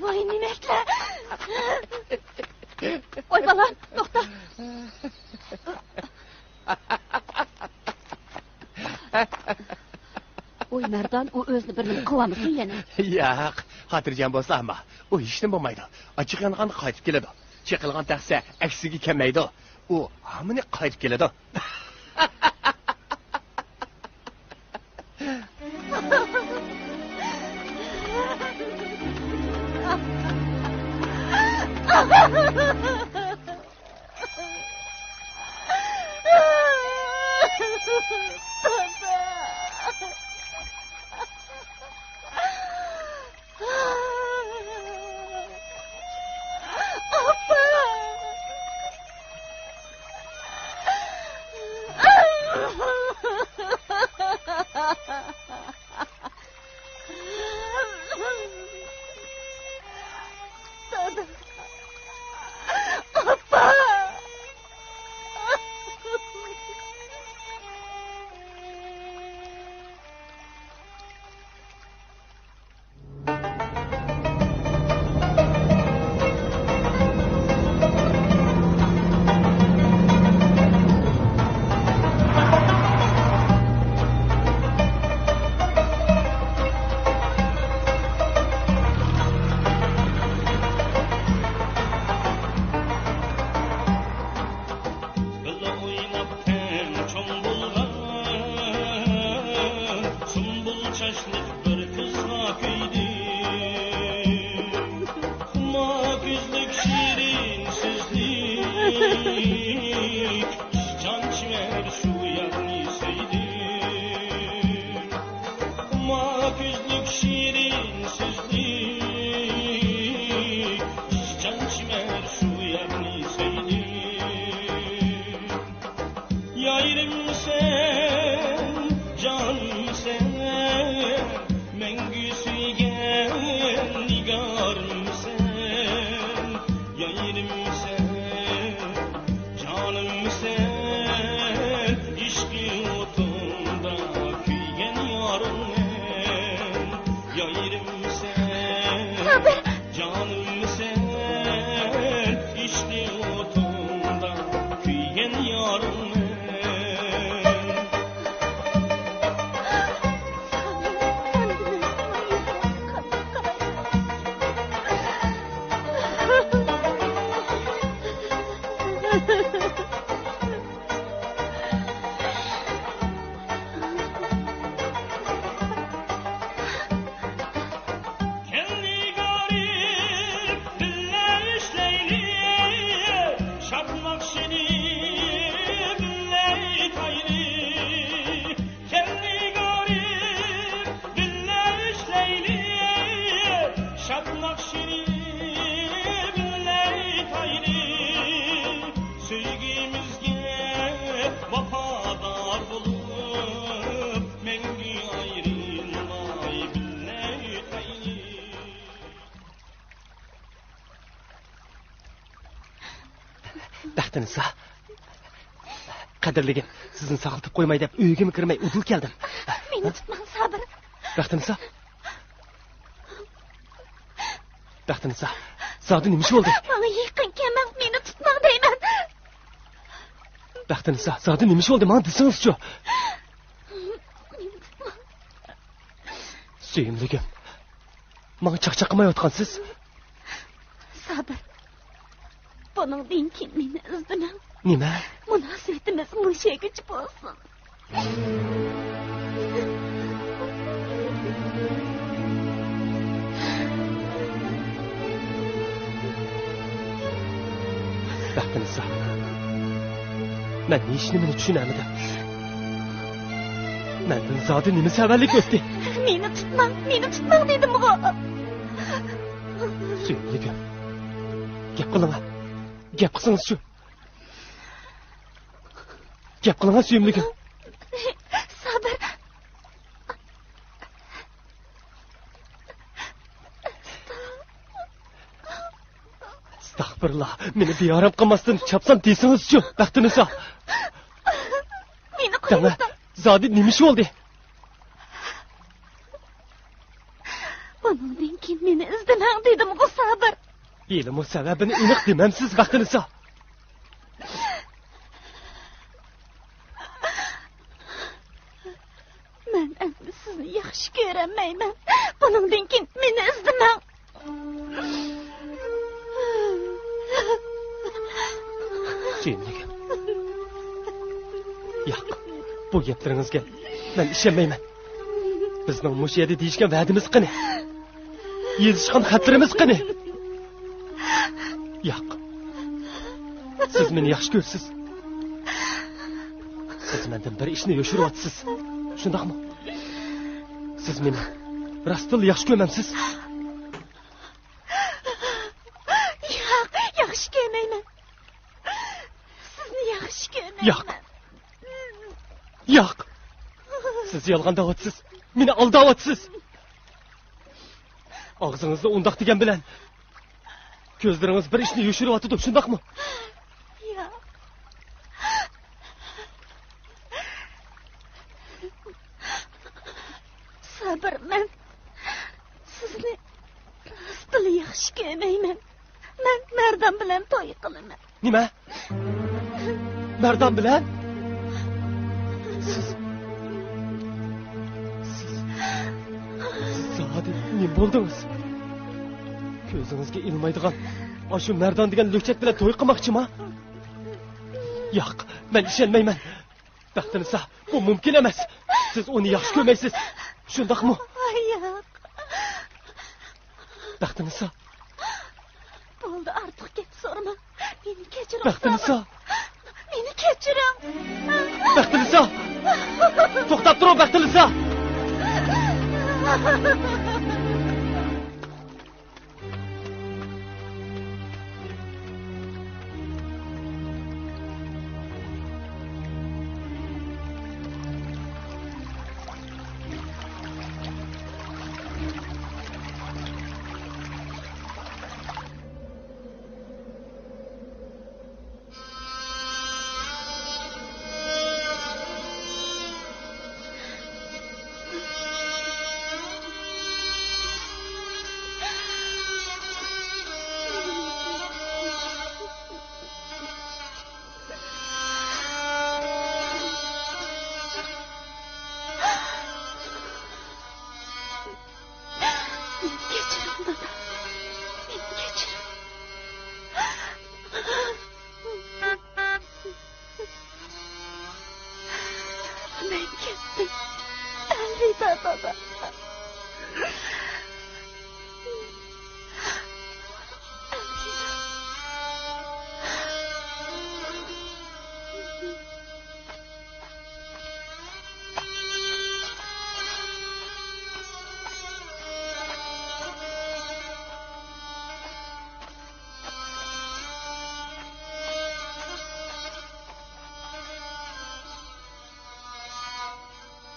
Voy nimaklar. Voy balam, to'xta. Oy Merdan, o o'zini bir nima qilamisin yana. Yo'q, xotirjam bo'lsa hamma. U hech nima bo'lmaydi. Ochiq yangan qaytib keladi. Cheqilgan taqsa aksiga kelmaydi. U hammani qaytib keladi. Baxtınızsa. Qadrligim, sizni saqlatib qo'ymay deb uyga kirmay udil keldim. Meni tutmang, Sabir. Baxtınızsa. Baxtınızsa. Zodi nima ish bo'ldi? Menga yaqin kelmang, meni tutmang deyman. Baxtınızsa, zodi nima ish bo'ldi? Menga desangiz-chi. Suyimligim. Menga chaqchaq qilmayotgansiz. Sabir. Buningdan keyin meni izdiman. Nima? Munosabatimiz mushagicha bo'lsin. Baxtınızsa. Men hech nimani tushunamadim. Mendan zodi nima savallik o'tdi? Meni tutmang dedim-ku. Suyimligim. Gap qiling. Gap qilsangiz-chi. Gap qiling, suyimligim. Sabir. Astagfirullah. Meni beyoram qilmasdan chapsan desangiz-chi. Baxtınızsa. Meni qo'ying. Zodi nima ish bo'ldi? Buningdan keyin meni izdiman dedim-ku, Sabir. Ilm sababini aniq demamsiz Baxtınızsa. Men endi sizni yaxshi ko'ramayman. Buningdan keyin meni izdiman. Suyimligim. Yo'q, bu gaplaringizga men ishonmayman. Bizning mush yerda deyishgan va'damiz qani? Yezishgan xatlarimiz qani? Yo'q. Siz meni yaxshi ko'rsiz. Siz mendan bir ishni yoshiryapsiz. Shundaqmi? Siz meni rostdan yaxshi ko'rmamsiz? Yo'q, yaxshi ko'rmayman. Sizni yaxshi ko'rmayman. Yo'q. Yo'q. Siz yolg'on deyapsiz. Meni aldayapsiz. Og'zingizni undoq degan bilan ko'zlaringiz bir ishni yoshiryapti, shundaqmi? Yo'q. Sabir, men sizni rostdan yaxshi ko'rmayman. Men Mardon bilan to'y qilaman. Nima? Mardon bilan? Siz Zodi nima bo'ldingiz? Ko'zingizga ilmaydigan shu Mardon degan lo'chak bilan to'y qilmoqchimi? Yo'q, men ishonmayman. Baxtınızsa, bu mumkin emas. Siz uni yaxshi ko'rmaysiz. Shundaqmi? Yo'q. Baxtınızsa. Bo'ldi, ortiq gap so'rama. Meni kechiring. Baxtınızsa. Meni kechiring. Baxtınızsa. To'xtab turing, Baxtınızsa.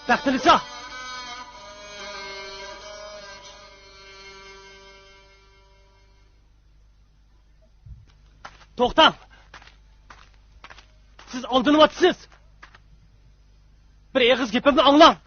Baxtınızsa. To'xtang. Siz aldınıvatsız. Bir ağız gepimni anlar.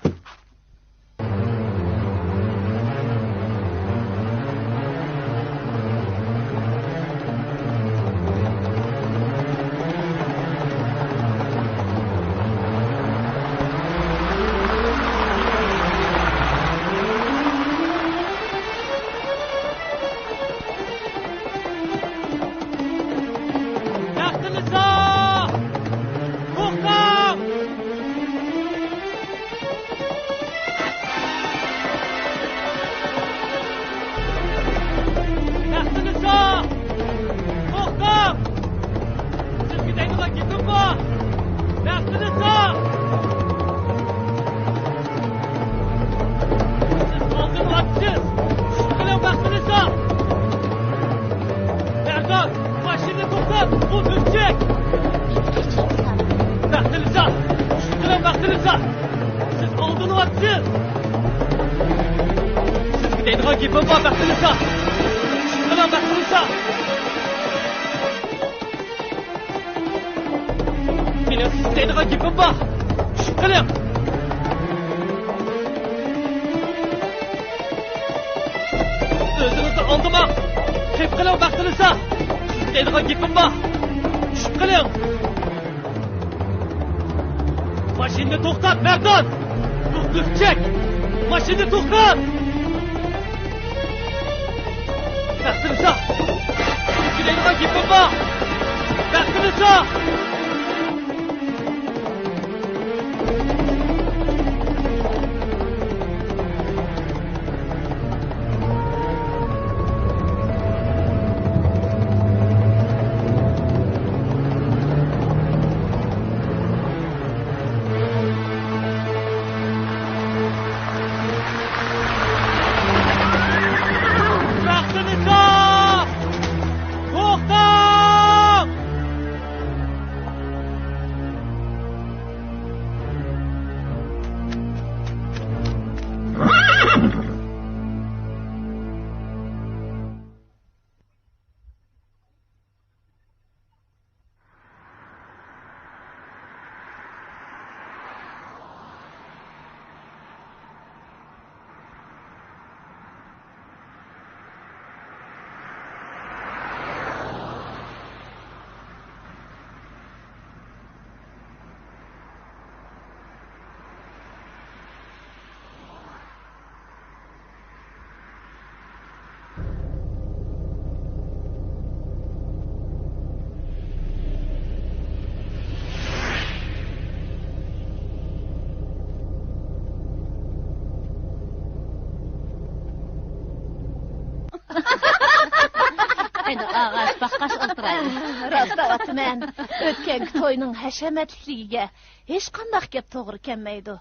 Ağaç bakkaş oturaydı. Rastavatman, ötkenki toyunun haşamatligiga hech qandaq gap to'g'ri kelmaydi.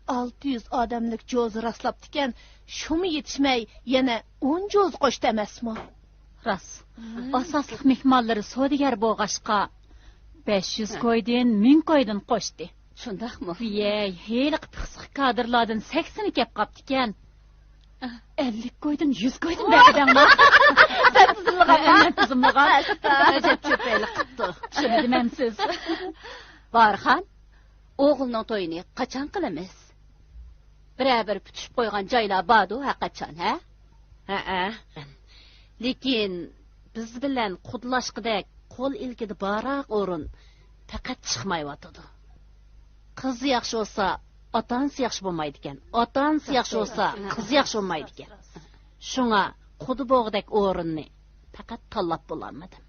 600 odamlik jo'z rastlabdikan, shumi yetishmay yana 10 jo'z qo'shdi emasmi? Ras. Asosliq mehmonlari sodigar bo'lg'ashqa 500 koydin, 1000 koydin qo'shdi. Shundaqmi? Yey, heli qipsiq kadrlardan 80 kep qaptikan. 50 koydin, 100 koydin berganmi? Sen tuzumlagan. Tuzumlagan. Ajab cho'payli qipti. Shuni demamsiz. Barxan, o'g'ilning to'yini qachon qilamiz? Bir putishib qo'ygan joylar bordu, qachon, ha? Ha. Lekin biz bilan qudlashqidek qo'l ilkida baroq o'rin faqat chiqmayotdi. Qiz yaxshi bo'lsa, otasi yaxshi bo'lmaydi ekan. Otasi yaxshi bo'lsa, qiz yaxshi bo'lmaydi ekan. Shunga qudi bo'g'dak o'rinni faqat tanlab bo'lolmadim.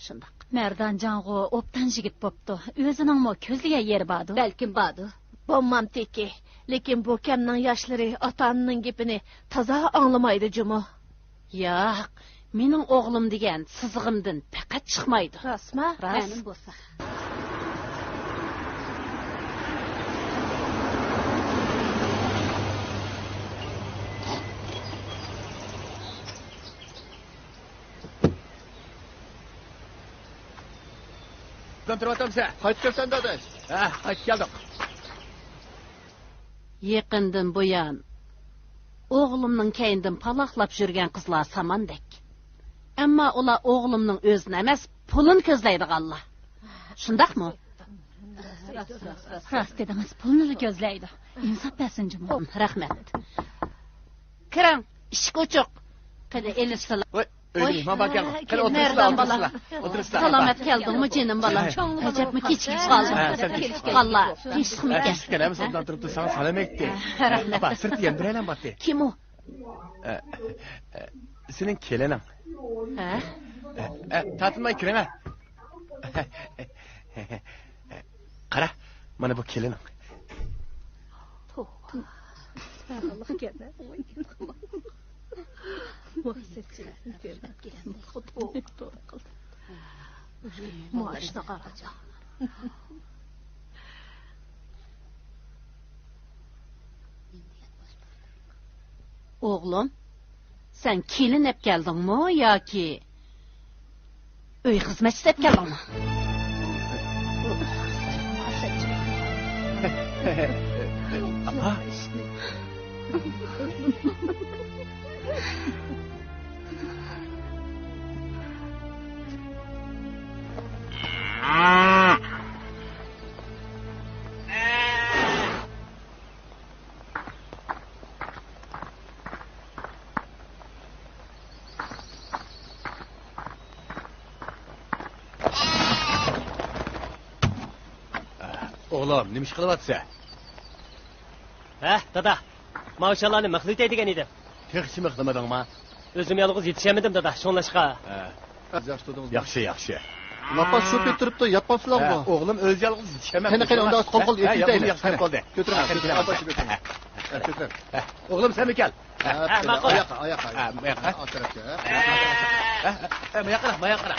Shundaq. Merdanjong'u obdan yigit bo'pti. O'ziningmi ko'ziga yer bordi. Balkim bordi. Bo'lmam teki. Lekin bu kamning yoshlari ota-onaning gapini toza anglamaydi jumo. Yo'q, mening o'g'lim degan sizig'imdan faqat chiqmaydi. Rasma? Rasim bo'lsa. Turvatamsa, qaytib kelsan dadash. Ha, qaytib keldik. Yaqindan buyon o'g'limning keyindan paloqlab yurgan qizlar samandek. Ammo ular o'g'limning o'zini emas, pulini ko'zlaydiganlar. Shundaqmi? Rost dedingiz, pulni ko'zlaydi. Insof bersin jumon. Rahmat. Kiring, ishga ochiq. Qani elishsizlar. O'zing nima bor keldi? Qani o'tirsizlar. Salomat keldingmi, jinim bolam? Ajabmi kechikib qoldim. Valla, kechikmi ekan. Kelamiz, undan turibdi, sana salom aytdi. Rahmat. Apa, sirtgan bir aylan bordi. Kim u? Sening kelining. Ha? Tatmay kiring. Qara, mana bu kelining. Allah keldi. Maaşına qarayacaq. Oğlum, sen kelin hep geldin mi yoki uy xizmatchisi hep geldin mi? Apa? Oğlum, nima ish qilyapsan? Ha, dada. Maşallah mıxlit edigen edim. Texsi mıxlamadingmi? Özüm yalnız yetişemedim dada, şonlaşqa. Yaxshi. Lapas şöp ettiripti, yatpapsizlarmi? O'g'lim o'zi yolg'iz yetishemadi. Qani unda qo'l yetishaylik. Yaxshi qoldi. Ko'tiraman. O'g'lim sen kel. Ma'qul. Oyoqqa. Mayaqara.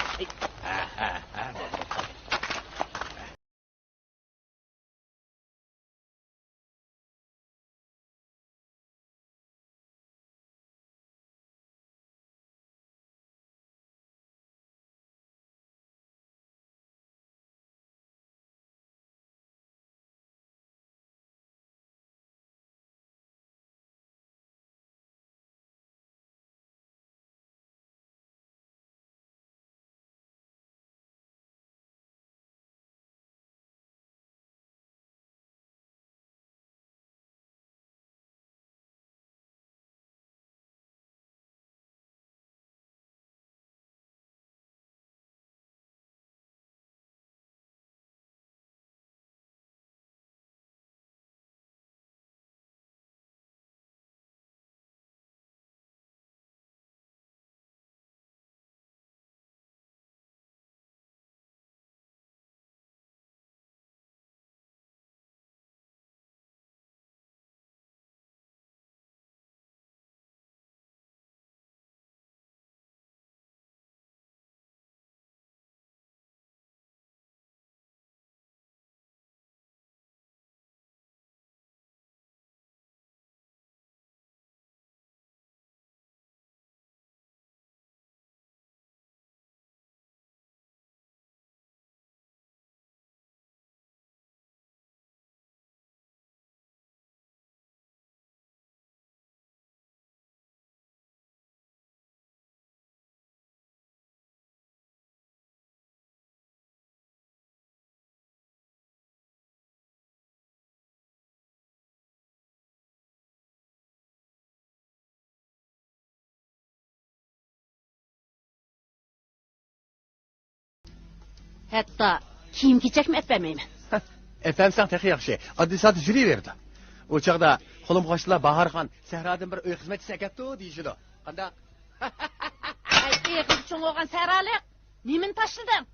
Hatta kiyim-kechak mi etmeymen? Efendim texi yaxshi. Oddiy soat yuraverdi. O chaqda qo'lim qo'shnilar Bahorxon Sahrodan bir uy xizmatchisi akapti deyishdi. Qandaq? Ay, qiz uchun olgan saralik. Nemin tashlading?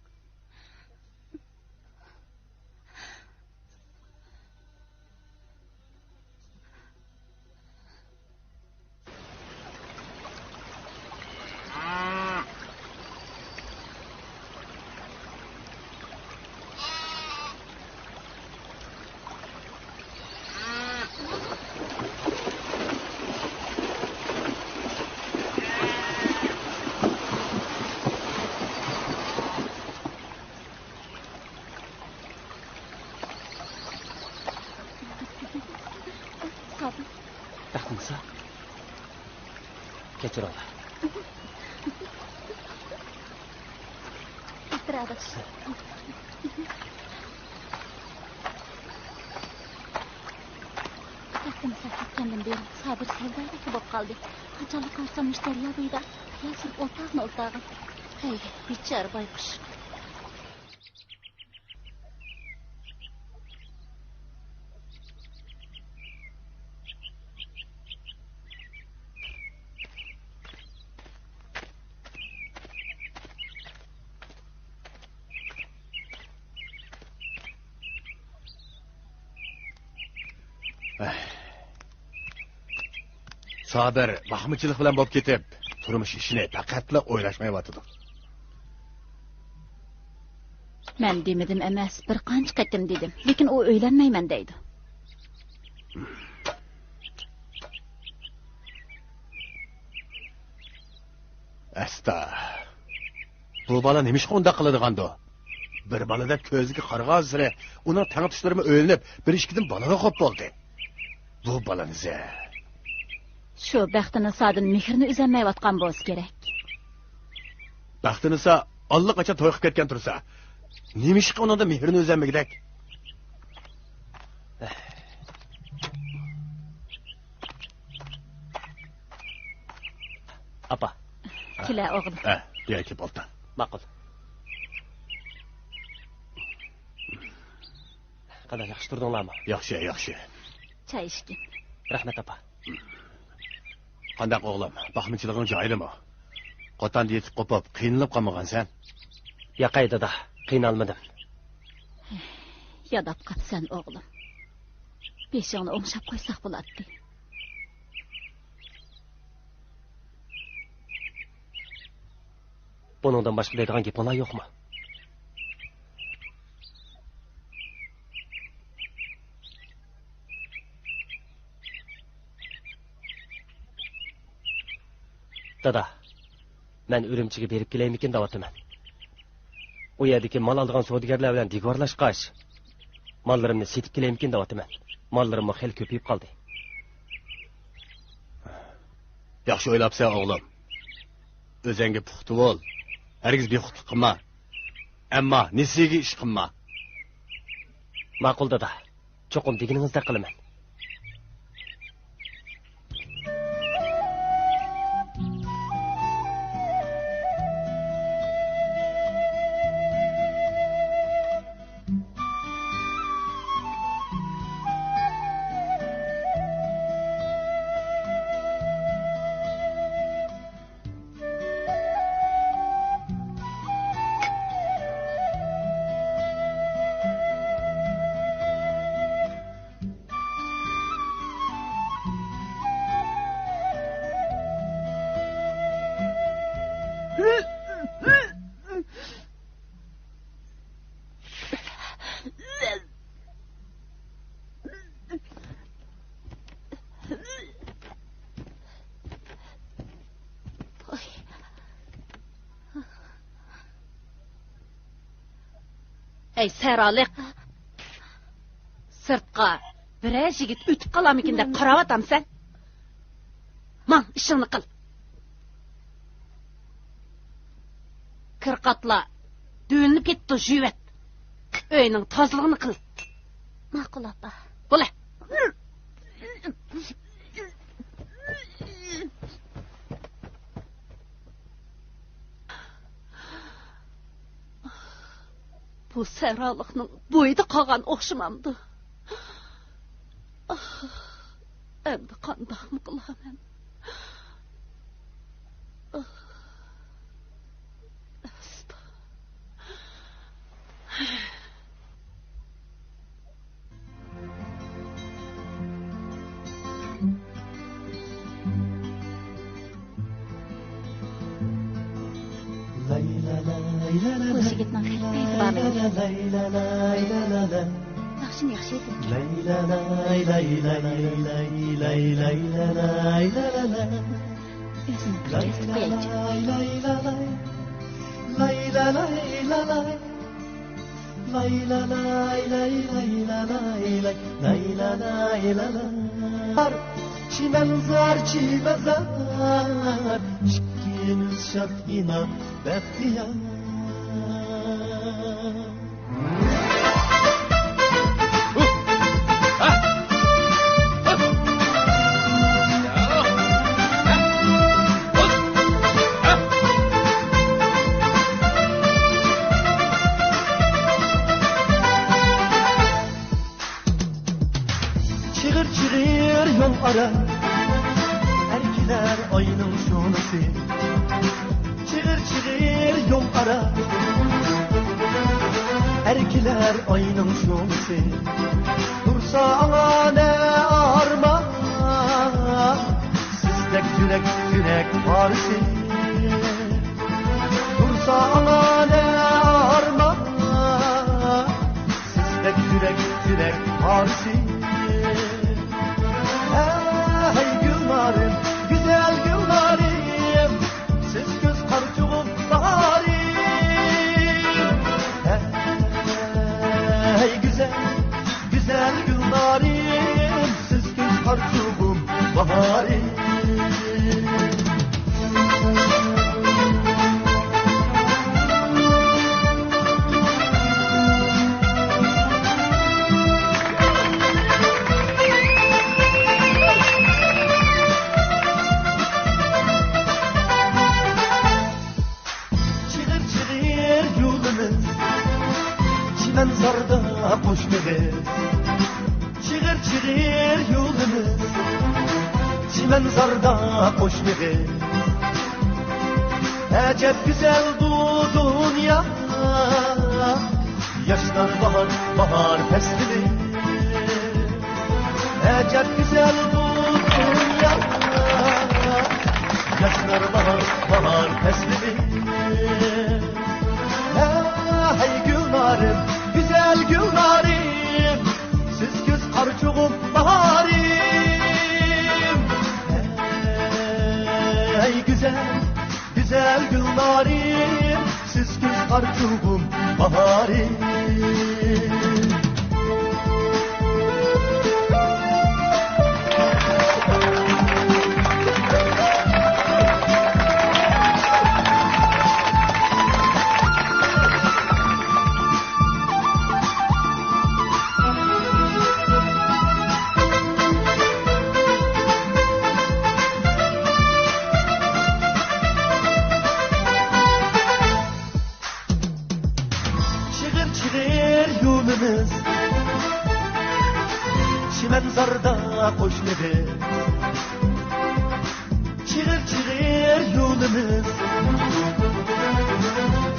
Rahmisa. Kechir ola. Bitiradi. kelgandan beri sabir savdodagi bo'lib qoldi. Qachonlik qarsamish daryo bo'yida yasir o'tag'in. Hey, bichora bayqush. Sabir baxmichilik bilan bo'lib ketib, turmush ishini faqatla o'ylashmayotdi. Men demadim emas, bir qancha qatim dedim, lekin u o'ylanmayman deydi. Asta. Bu bola nima ish unda qiladigan-do? Bir bolada ko'ziga qarag'an sira uning tangtishlari o'ylanib, bir ishkidan bolaga qolib bo'ldi. Bu bolaniz Shu baxtini sadin mehrini uzanmayotgan bo'lsa kerak. Baxtinisa allaqachon to'yib ketgan tursa, nima ish qilganda mehrini uzanmagidek? Apa. Kela o'g'lim. Yo'q, bo'ldi. Ma'qul. Qanday yaxshi turdinglarmi? Yaxshi. Chay ishkin. Rahmat apa. Qanday o'g'lim, baxmichiliging joyidami? Qo'tan yetib qopib, qiynalib qolmagansan? Yo'q, dada, qiynalmadim. Yadab qapsan o'g'lim. Beshingni o'ngshab qo'ysak bo'ladi. Buningdan boshqa deydigan gaplar yo'qmi? Dada, men Urumchiga berib kelaymikin deyapman. U yerdagi mal oldigan savdogarlar bilan digorlashqash. Mallarimni setib kelaymikin deyapman. Mallarim xel ko'payib qoldi. Yaxshi o'ylabsan o'g'lim. O'zingga puxta bo'l. Hargiz bexudlik qilma. Ammo nesiga ish qilma. Ma'qul dada. Cho'qim deginingizda qilaman. Ey saraliq. Sirtqa biror yigit o'tib qolamikin deb qarayotamsan? Man, ishingni qil. Kirqatla dönüp ketdi jüvet. Öyning tozlig'ini qil. Ma'qul opa. Bo'la. Bu saralıqning bo'yida qolgan o'xshamamdi. Endi qandaqmi qilaman? Bu yigitning hech qaysi bormi? Yaxshini yaxshi o'zini kechirib qo'yaychi. Çimenzar çimezar İkimiz şart yine bekleyem Çığır çığır yol ara Erkiler ayının şunası Çığır çığır yol ara Erkiler ayının şunası Dursa ana ne arma Sizdek yürek yürek varsı Dursa ana ne arma Sizdek yürek yürek varsı Hey güllerim, güzel güllerim Siz göz karçuğum baharim Hey güzel, güzel güllerim Siz göz karçuğum baharim Zarda koşmadı Çığır çığır yolumuz Çimen zarda koşmadı Acep güzel bu dünya Yaşlar bahar bahar fesli Acep güzel bu dünya Yaşlar bahar bahar fesli Hey güllerim güzel güllerim Siz göz karçuğum baharim Hey güzel, güzel güllerim Siz göz karçuğum baharim Zarda koşmadı Çığır çığır yolumuz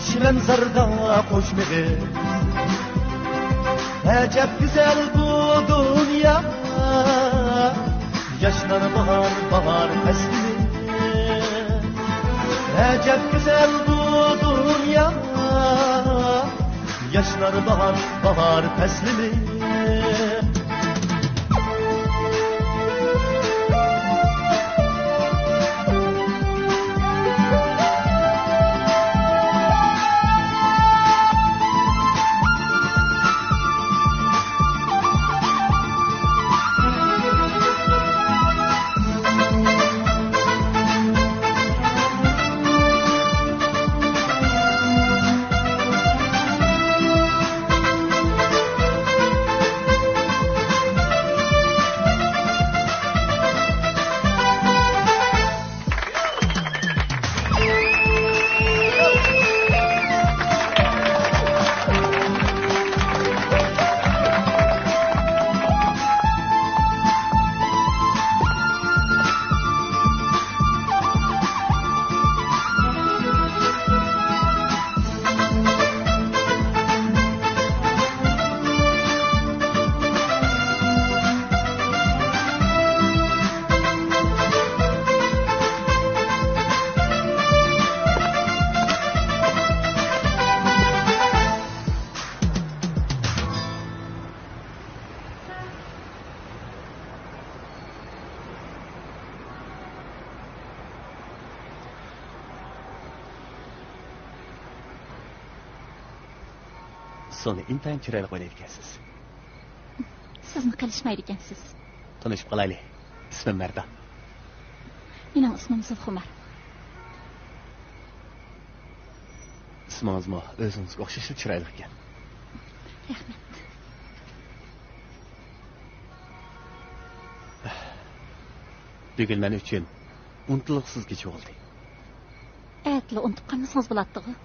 Çimen zarda koşmadı Acep güzel bu dünya Yaşlar bahar bahar fesli Acep güzel bu dünya Yaşlar bahar bahar fesli Sonu intayin chiroyli o'ynaydi ekansiz. Sizni qilishmaydi ekansiz. Tanishib qolaylik. Ismim Mardon. Mening ismim Zulxumar. Ismingizmi o'zingizga o'xshash chiroyli ekan. Rahmat. Bugun men uchun unutilg'isiz kecha bo'ldi. Aytli unutib qolmasangiz bo'ladi-ku.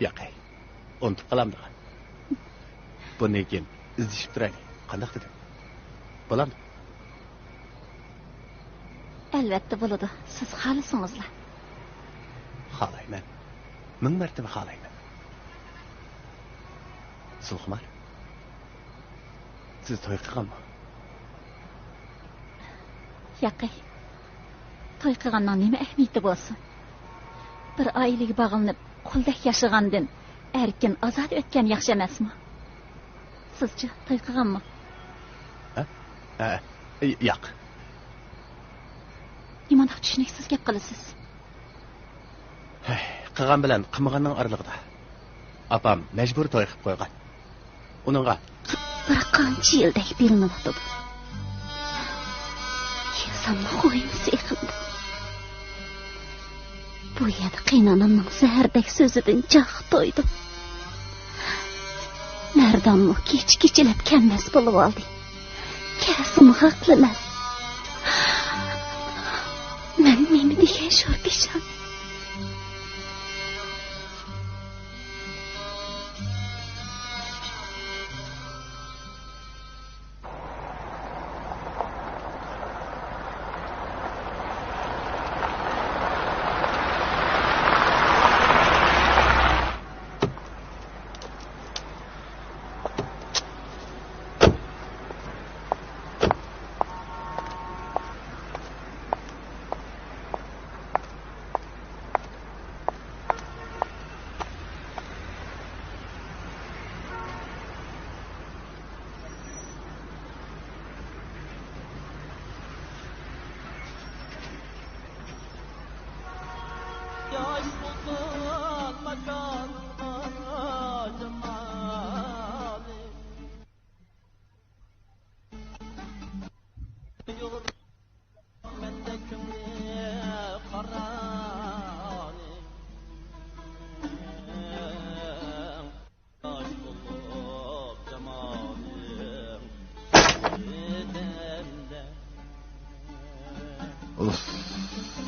Yo'q, unutib qolamdi. Bundan keyin izlashib turaylik. Qanday dedim? Bo'ladimi? Albatta bo'ladi. Siz xohlasingizlar. Xohlayman. Ming martaba xohlayman. Sulxumar. Siz to'y qilganmi? Yaqi. To'y qilganning nima ahamiyati bo'lsin? Bir oilaga bog'lanib, quldek yashagandan erkin ozod o'tgan yaxshi emasmi? Sizchi to'y qilganmi? Yo'q. Nimaga tushuniksiz gap qilasiz? Qilgan bilan qilmaganning oralig'ida. Apam majbur to'y qilib qo'ygan. Uningga bir qancha yildak bilinibdi. Yesam qo'yimsi yiqildi. Bu yerda qiynanamning zahardek so'zidan jaq to'ydim. Nardonmi kech-kechalab kammas bo'lib oldi. Kasim haqliman. Men nima degan sho'rpisham?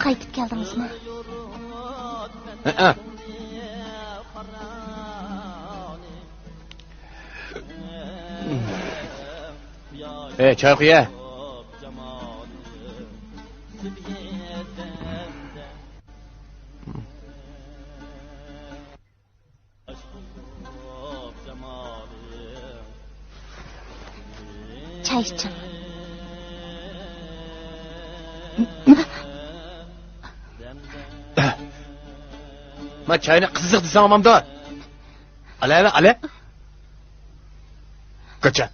Qaytib keldingizmi? Choy qo'ya. Çay içeceğim. Ma çayını kızık desem amamda. Ale. Kaça.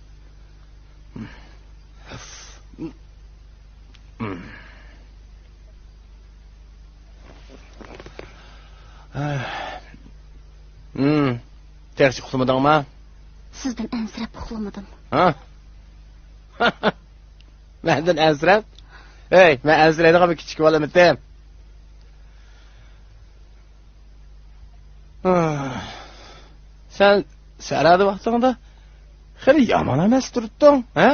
Tersi uxlamadın mı? Sizden ensirep uxlamadım. Ha? Menden ensirep? Hey, ben ensireydiğim bir küçük oğlum ettim. Sen sərədi vaxtında xeyli yaman emas turtdun, ha?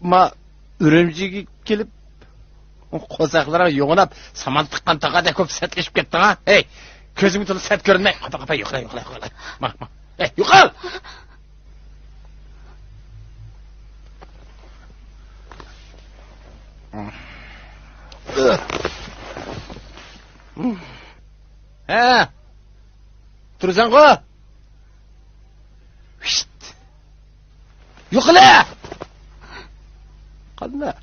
Ma ürümciga kelib qo'saqlarga yo'g'inab saman tiqqan taqada ko'p satlashib ketding, ha? Hey, ko'zing to'la sat ko'rinmay, qapa yo'qla. Ma. Hey, yo'qol. Ha? Tursan qo'y. Şşt. Yo'qla. Qanday?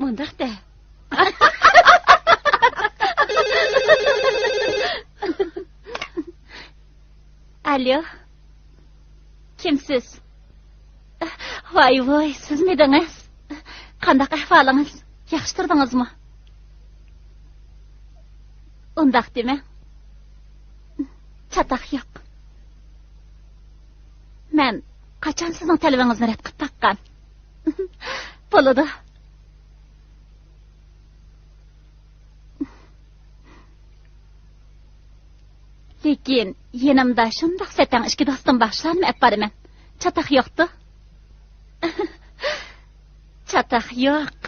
Mundaq da. Alo. Kimsiz? Voy, siz midingiz? Qanday ahvolingiz? Yaxshi turdingizmi? Undaq dema. Chataq yo'q. men qachon sizning talabangizni rad qilib baqqan. Bo'ladi. Lekin yenimda shundoq satang ishki dostim baxshlarni olib boraman. Chataq yo'qdi. Chataq yo'q.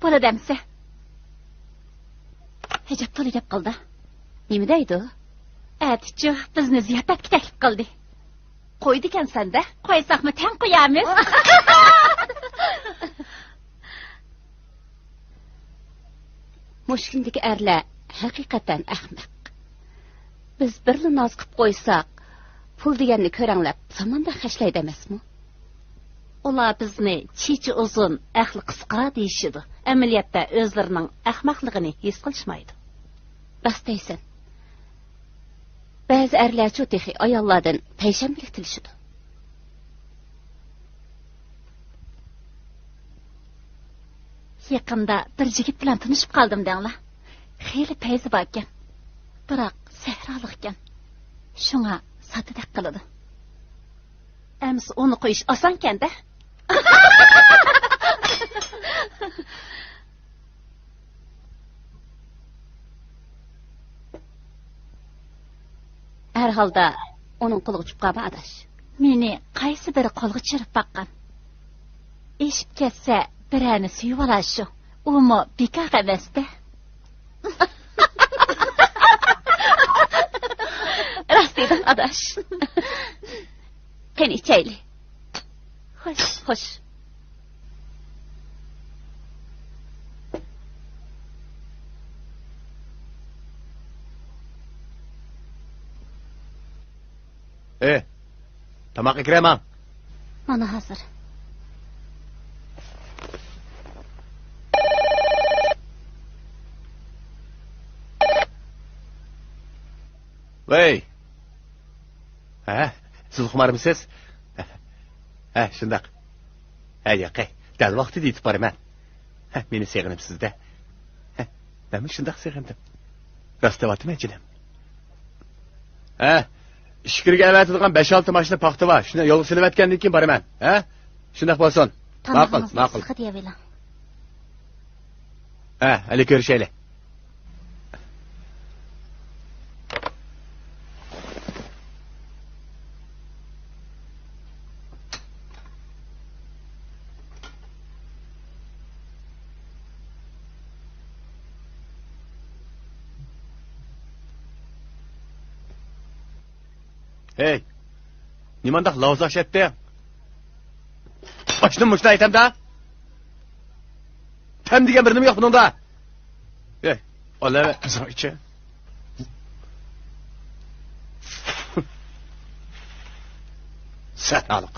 Bo'ladimsa. Hijab to'la deb qildi. Nima deydi? Aytchi, bizni ziyoratga taklif qildi. Qo'ydi ekansan-da. Qo'ysaqmi, tan qo'yamiz. Mushkindagi erlar haqiqatan ahmoq. Biz birli noz qilib qo'ysak, pul deganni ko'ranglab, zamonda xashlaydi emasmi? Ular bizni chechi uzun, aqli qisqa deyishidi. Amaliyotda o'zlarining ahmoqligini his qilishmaydi. Bas deysan. Ba'zi erlar cho'tixi ayollardan payshanbalik tilishidi. Yaqinda bir yigit bilan tanishib qoldim denglar. Xeyli payzi bor ekan. Biroq sahroliq ekan. Shunga satidaq qiladi. Amsi uni qo'yish oson ekan-da. Her halda onun qo'liga tushib qolma adash. Meni qaysi biri qo'lga tushirib baqqan. Eshib ketsa, birani suyib olashi. Umi bekor emas-da. Rost dedim adash. Qani ichayli. Xo'sh. Tamoqqa kiraman. Mana hozir. Voy. Siz uxmarmisiz? Shundaq. Yo'q, dal vaqtida yetib boraman. Meni seg'inibsiz-da. Nima shundaq seg'indim? Rastavotmi jinim? Ishkirga avatadigan 5-6 mashina paxta bor. Shuni yo'lga silayotgandan keyin boraman. Shundaq bo'lsin. Ma'qul. Hali ko'rishaylik. Hey, nimandaq lavzaq shetdi? Başını muşta aytam da? Tam degan bir nima yo'q buningda. Ola zoychi. Sataliq.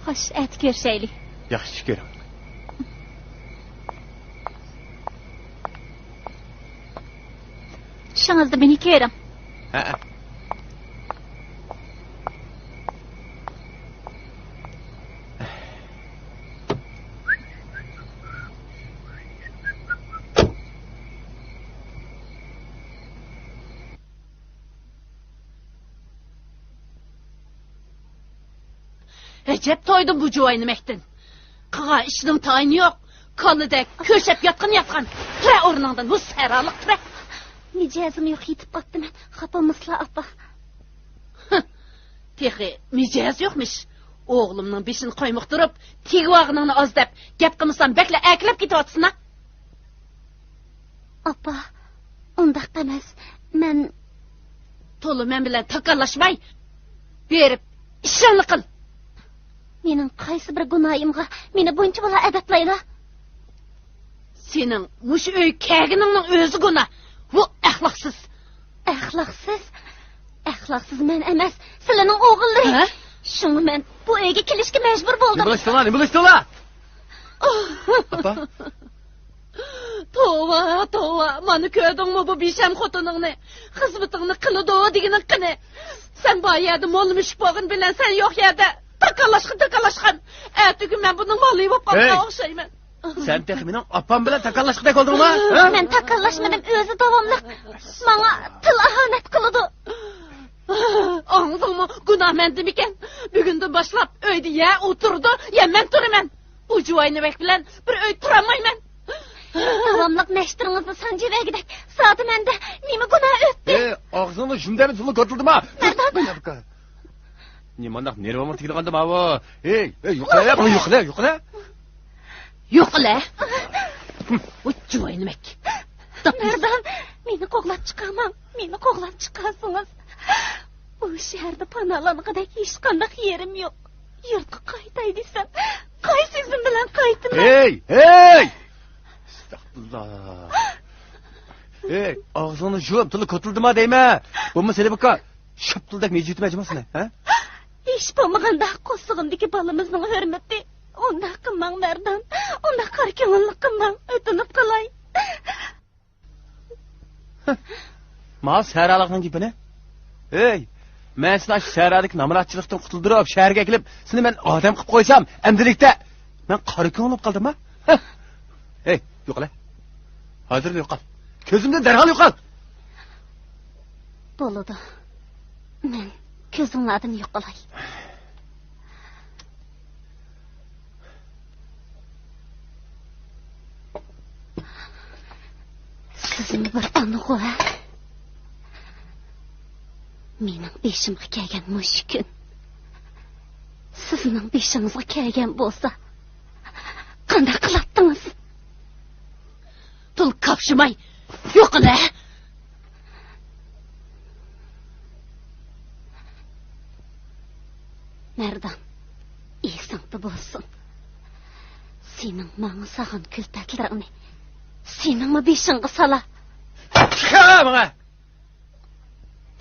Xo'sh, aytib ko'rishaylik. Yaxshi ko'ring. Tushingizda meni ko'ring. Recep toydu bu cuvayını mektin. Kağa işinin tayini yok. Kanıdek köşep yatkan. Tıra ornandan bu seralık tıra. Micazım yok yetip kalktım ben. Xapa mısla apa. Tehi micaz yokmuş. Oğlumның beshini qoymoq turib, tegvog'ingni oz deb, gap qilmasam bakla aklab ketyapsın. Appa, undaq emas. Men to'li men bilan taqqanlashmay berib ishonli qil. Mening qaysi bir gunoyimga meni buncha bola adablayla. Sening mush uy kaginingning o'zi gunoh. Bu axloqsiz. Axloqsiz men emas, sizlarning o'g'illari. Shuni men bu uyga kelishga majbur bo'ldim. Nima bo'lishdi? Appa. Tova, mana ko'rdingmi bu besham xotiningni? Xizmatingni qiladi degini qini. Sen bu yerda mol mushuk bo'lgan bilan sen yo'q yerda taqqanlashgan. Ertaga men buning moliy bo'lib qolgan o'xshayman. Sen tek mening appam bilan taqqanlashqday qoldingmi? Men taqqanlashmadim, o'zi davomli menga til ahonat qiladi. Anladыңmы? Gunoh mendimikan? Bugundan boshlab uyda ya o'tirdi, ya men turaman. Bu juvaynimak bilan bir uy turamayman. Davomliq nashtiringizni sanjivagidek soati menda nima gunoh o'tdi? Og'zingni shunday tili ko'tildimi? Nimandaq nervim tikilganda bu? Yo'qla. Yo'qla. Bu juvaynimak. Merdan, meni qo'g'lab chiqaman. Meni qo'g'lab chiqasınız. Bu shaharda panolanqidek hech qanday yerim yo'q. Yurtga qaytay desam, qaysi izim bilan qaytaman? Hey! Astagfirullah. Ağzını juvab, tili ko'tildimi deyma. Bo'lma seni buqa shaptildek nejitmajmasın, ha? Hech bo'lmaganda qo'sig'imdagi balamizning hurmati. Unda qilmang Merdan. Unda qarko'ngillik qilmang, o'tinib qolay. Ma saralikning gapini? Men seni shaharlik namoratchilikdan qutuldirib, shaharga kelib, seni men odam qilib qo'ysam, amdilikda men qarko'ngilib qoldim-a? Yo'qla. Hozir yo'qol. Ko'zimdan darhol yo'qol. Bo'ladi. Men ko'zinglardan yo'qolay. Sizning bir anig'u. Mening beshimga kelgan mushukun. Sizning beshingizga kelgan bo'lsa, qanday qilardingiz? Tul kapşımay. Yo'qla. Merdan, esingda bo'lsin. Sening menga sag'in kultaklaringni seningmi beshingga sala. Qara.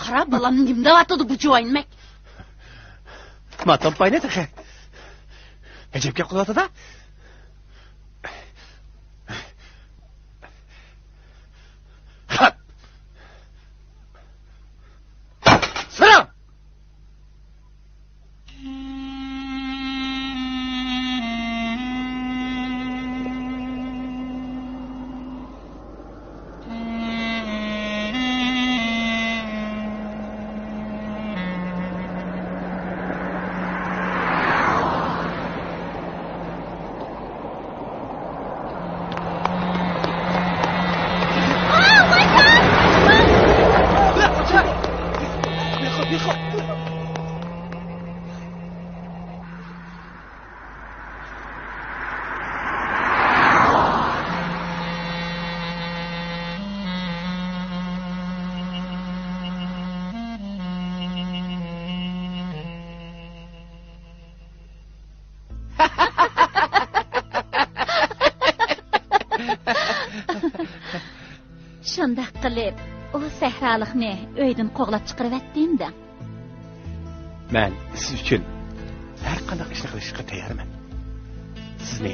Qara balam nimda atadi bu juvaynimak. Matam payne taqa. Ajabga qilyapti-da. Selam. Shunday qilib, o sahrolikni uydan qo'g'lab chiqarib-etdim-da. Men siz uchun har qanday ishni qilishga tayyorman. Sizni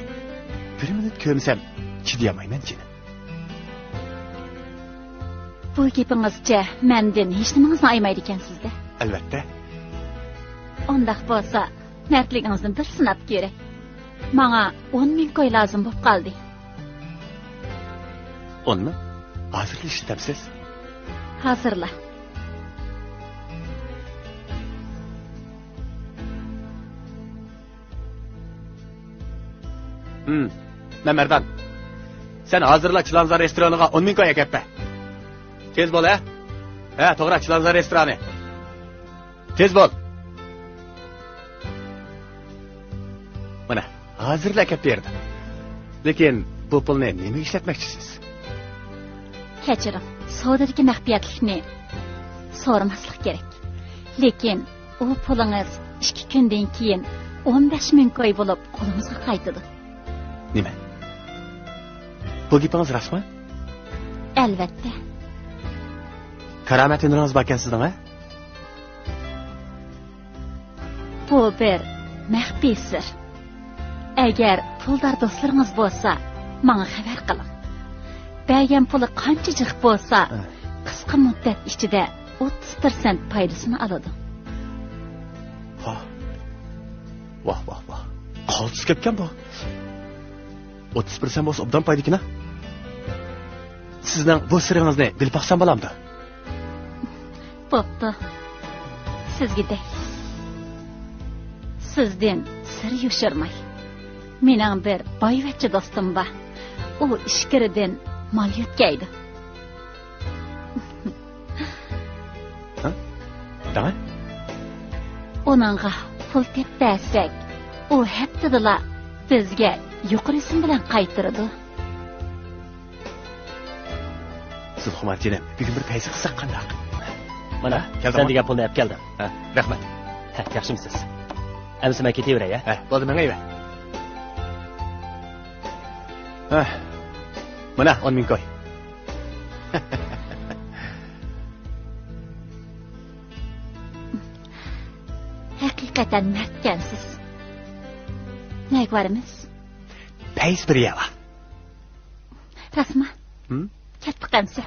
bir minut ko'rsam, chidayolmayman jinim. Bu gapingizcha mendan hech nimangizni aymaydi ekansiz-da. Albatta. Undaq bo'lsa, mardligingizni bir sinab ko'ray. Menga 10 ming qo'y lozim bo'lib qoldi. 10 mi? Hozirli ishlatasiz? Hozirla. Merdan. Sen hozirla Chilanzor restoraniga 10 ming qo'y akappa. Tez bo'l, ha? Ha, to'g'ri, Chilanzor restorani. Tez bo'l. Mana, hozirla kelib berdim. Lekin bu pulni nima ishlatmoqchisiz? Kechiring, savdodagi maxfiyatlikni so'ramaslik kerak. Lekin u pulingiz 2 kundan keyin 15 ming koy bo'lib qo'limizga qaytadi. Nima? Bu gapingiz rostmi? Albatta. Karomatingiz bor ekan sizning, ha? Bu bir maxfiy sir. Agar puldor do'stlaringiz bo'lsa, menga xabar qiling. Bergan puli qancha jiq bo'lsa, qisqa muddat ichida 30% foydasini oladi. Ha. Vah. Qoltis ketgan bu. 30% bo'lsa obdan foydakina. Sizning bu siringizni bilib baqsam bo'lamdi? Bo'pti. Sizga sizdan sir yo'shirmay. Mening bir boyvachcha do'stim bor. U ishkiridan mol yo'tkaydi. Ha? Dama? Onunğa pul tepdasak, u heptidila bizga yuqorisin bilan qaytiradi. Subhanalloh, bugun bir qaysi qilsak qandaq? Mana, sen degan pulni olib keldim. Ha, rahmat. Ha, yaxshimisiz? Amsa men ketaveray, ha? Bo'ldi, menga ayva. Ha. Mana 10 ming koy. Haqiqatan mardkansiz. Nega boramiz? Pays bir yava. Rasma. Katta qamsa.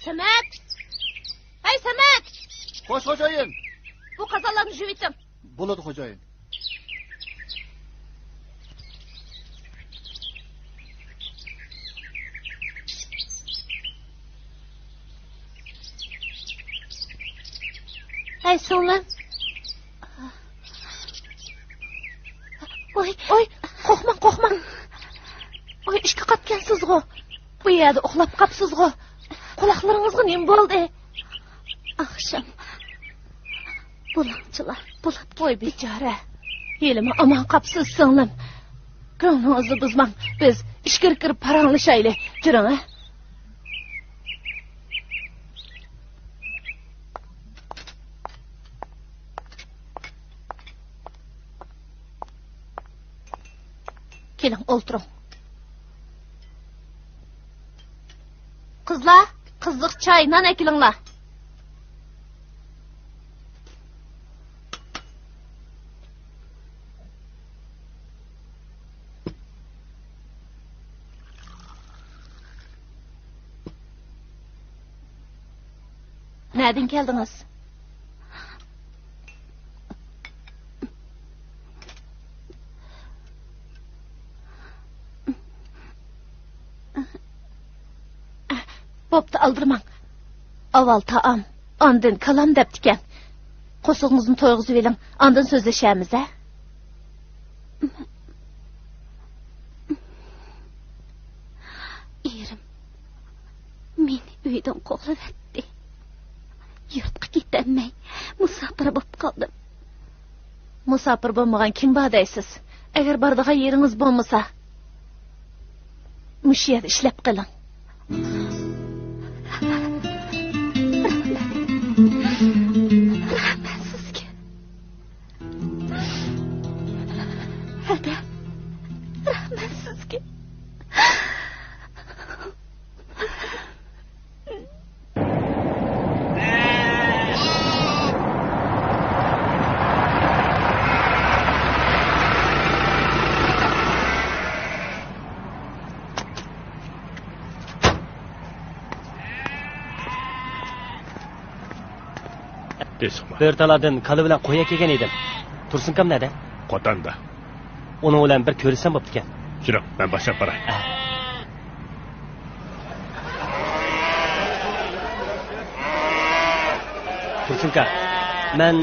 Samat! Hey Samat! Xo'sh, xo'jayin. Bu qazonlarni yuvib etim. Bo'ladi, xo'jayin. Hey So'nglan. Oy, qo'rqma. Oy, ishga qatgansizg'u. Bu yerda uxlab qapsizg'u. Quloqlaringizga nima bo'ldi? Akşam. Bulangchilar, bulat. Voy bechora. Yelimi omon qapsiz singlim. Ko'nglingizni buzmang. Biz ishga kirib paranglashaylik. Juring, ha? Keling, o'ltiring. Qizlar, qiziq choy, non akilinglar. Nereden geldiniz? Bopta aldırmang. Aval taam, andın kalam deptiken. Qo'sug'ingizni to'yg'izib eling, andin so'zlashamiz, ha? Erim meni uydan qo'g'lavatdi. Yurtqa ketolmay musofir bo'lib qoldim. Musofir bo'lmagan kim bor deysiz? Agar bordigan yeringiz bo'lmasa, mush yerda ishlab qiling. Rahmat sizga. Hada. Rahmat sizga. Börtalardan kalı bilan qo'ya kelgan edim. Tursunkam nada? Qotanda. Uning bilan bir ko'rishsam bo'pti ekan. Juring, men boshlab boray. Tursunka, men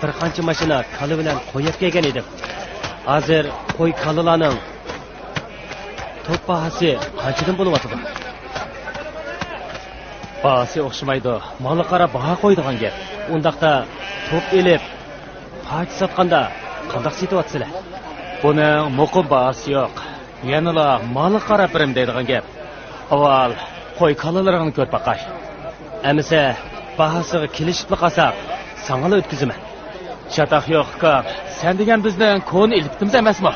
bir qancha mashina kalı bilan qo'yib kelgan edim. Hozir qo'y kalılarning top bahasi qanchadan bo'lyapti? Bahasi o'xshamaydi. Moli qarab baho qo'ydigan gap. Undaqda top elib, pach sotganda qanday situatsiyalar? Buning muqim bahasi yo'q. Yanala moli qarab birim deydigan gap. Avval qo'y kalalarini ko'r baqay. Amisa bahasiga kelishib qolsak, sangala o'tkazaman. Shataq yo'q, uka. Sen degan bizning ko'ni ilibtimiz emasmi?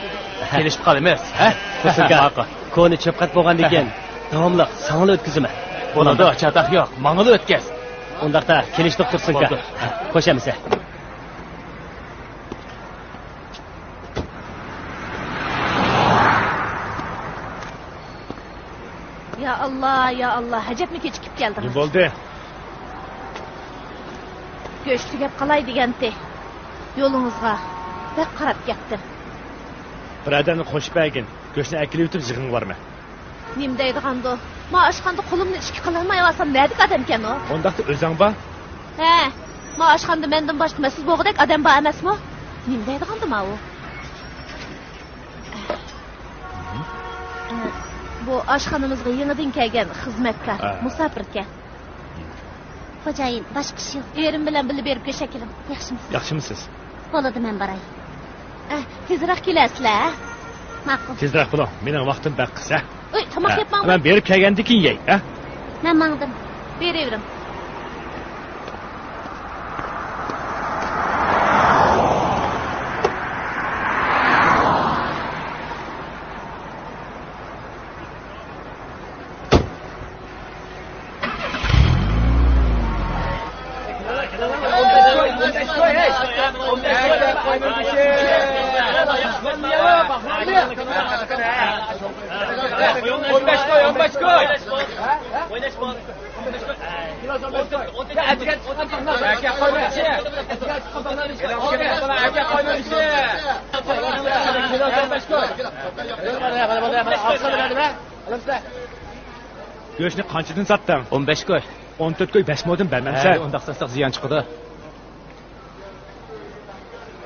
Kelishib qolamiz, ha? Tursunka, ko'ni cho'pqat bo'lgandan keyin davomli sangala o'tkazaman. Bo'ladi, chataq yo'q. Mang'ili o'tkaz. Undaqda kelishdik Tursunka. Qo'shamiz. Ya Allah, hajabni kechikib keldingiz. Ne bo'ldi? Go'sht tugab qalay degandi. Yo'lingizga bak qarab ketdim. Biradani qo'shib bergin. Go'shtni akilib o'tib yig'ing borma. Nim deydigandi? Ma ashqanda qo'limni ishga qilolmay olsam neydik adam ekan o? Ondaqda o'zing bor? He, ma ashqanda mendan boshqa mas'ul bo'g'idek adam bor emasmi? Nim deydigandi ma u? Bu ashxonamizga yangidan kelgan xizmatkor, musofir ekan. Xo'jayin, boshqa ish yo'q. Erim bilan birga berib go'shakilim. Yaxshimisiz? Yaxshimisiz? Bo'ladi, men boray. Tezroq kelasizlar. Ma'qul. Tezroq bo'ling. Mening vaqtim baq qilsa. Oy, tomoq yeyapman. Men berib kelgandan keyin yey, ha? Men mangdim. Beraverim. Go'shtni qanchadan sotding? 15 ko'y. 14 ko'y 5 moddan bermamsan. Undaq satsak ziyon chiqadi.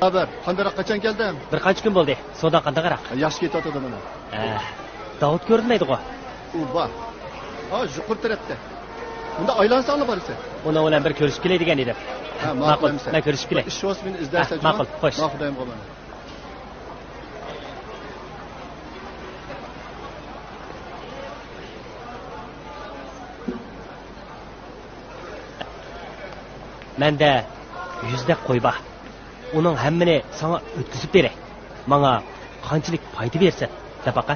Xabar, qandaroq qachon keldim? Bir qancha kun bo'ldi. Savdo qanday qaraq? Yaxshi ketyapti mana. Davut ko'rinmaydi-ku. U bor. Ha, yuqur tarafda. Unda aylansanglar borsa. Uning bilan bir ko'rishib kelay degan edim. Ha, ma'qul. Men ko'rishib kelay. Ish meni izlarsa. Ma'qul, xo'sh. Xudoyim qo'yman. Mende 100 qo'y bor. Uning hammini sana o'tkazib beray. Menga qanchalik foyda bersa, deb baqa.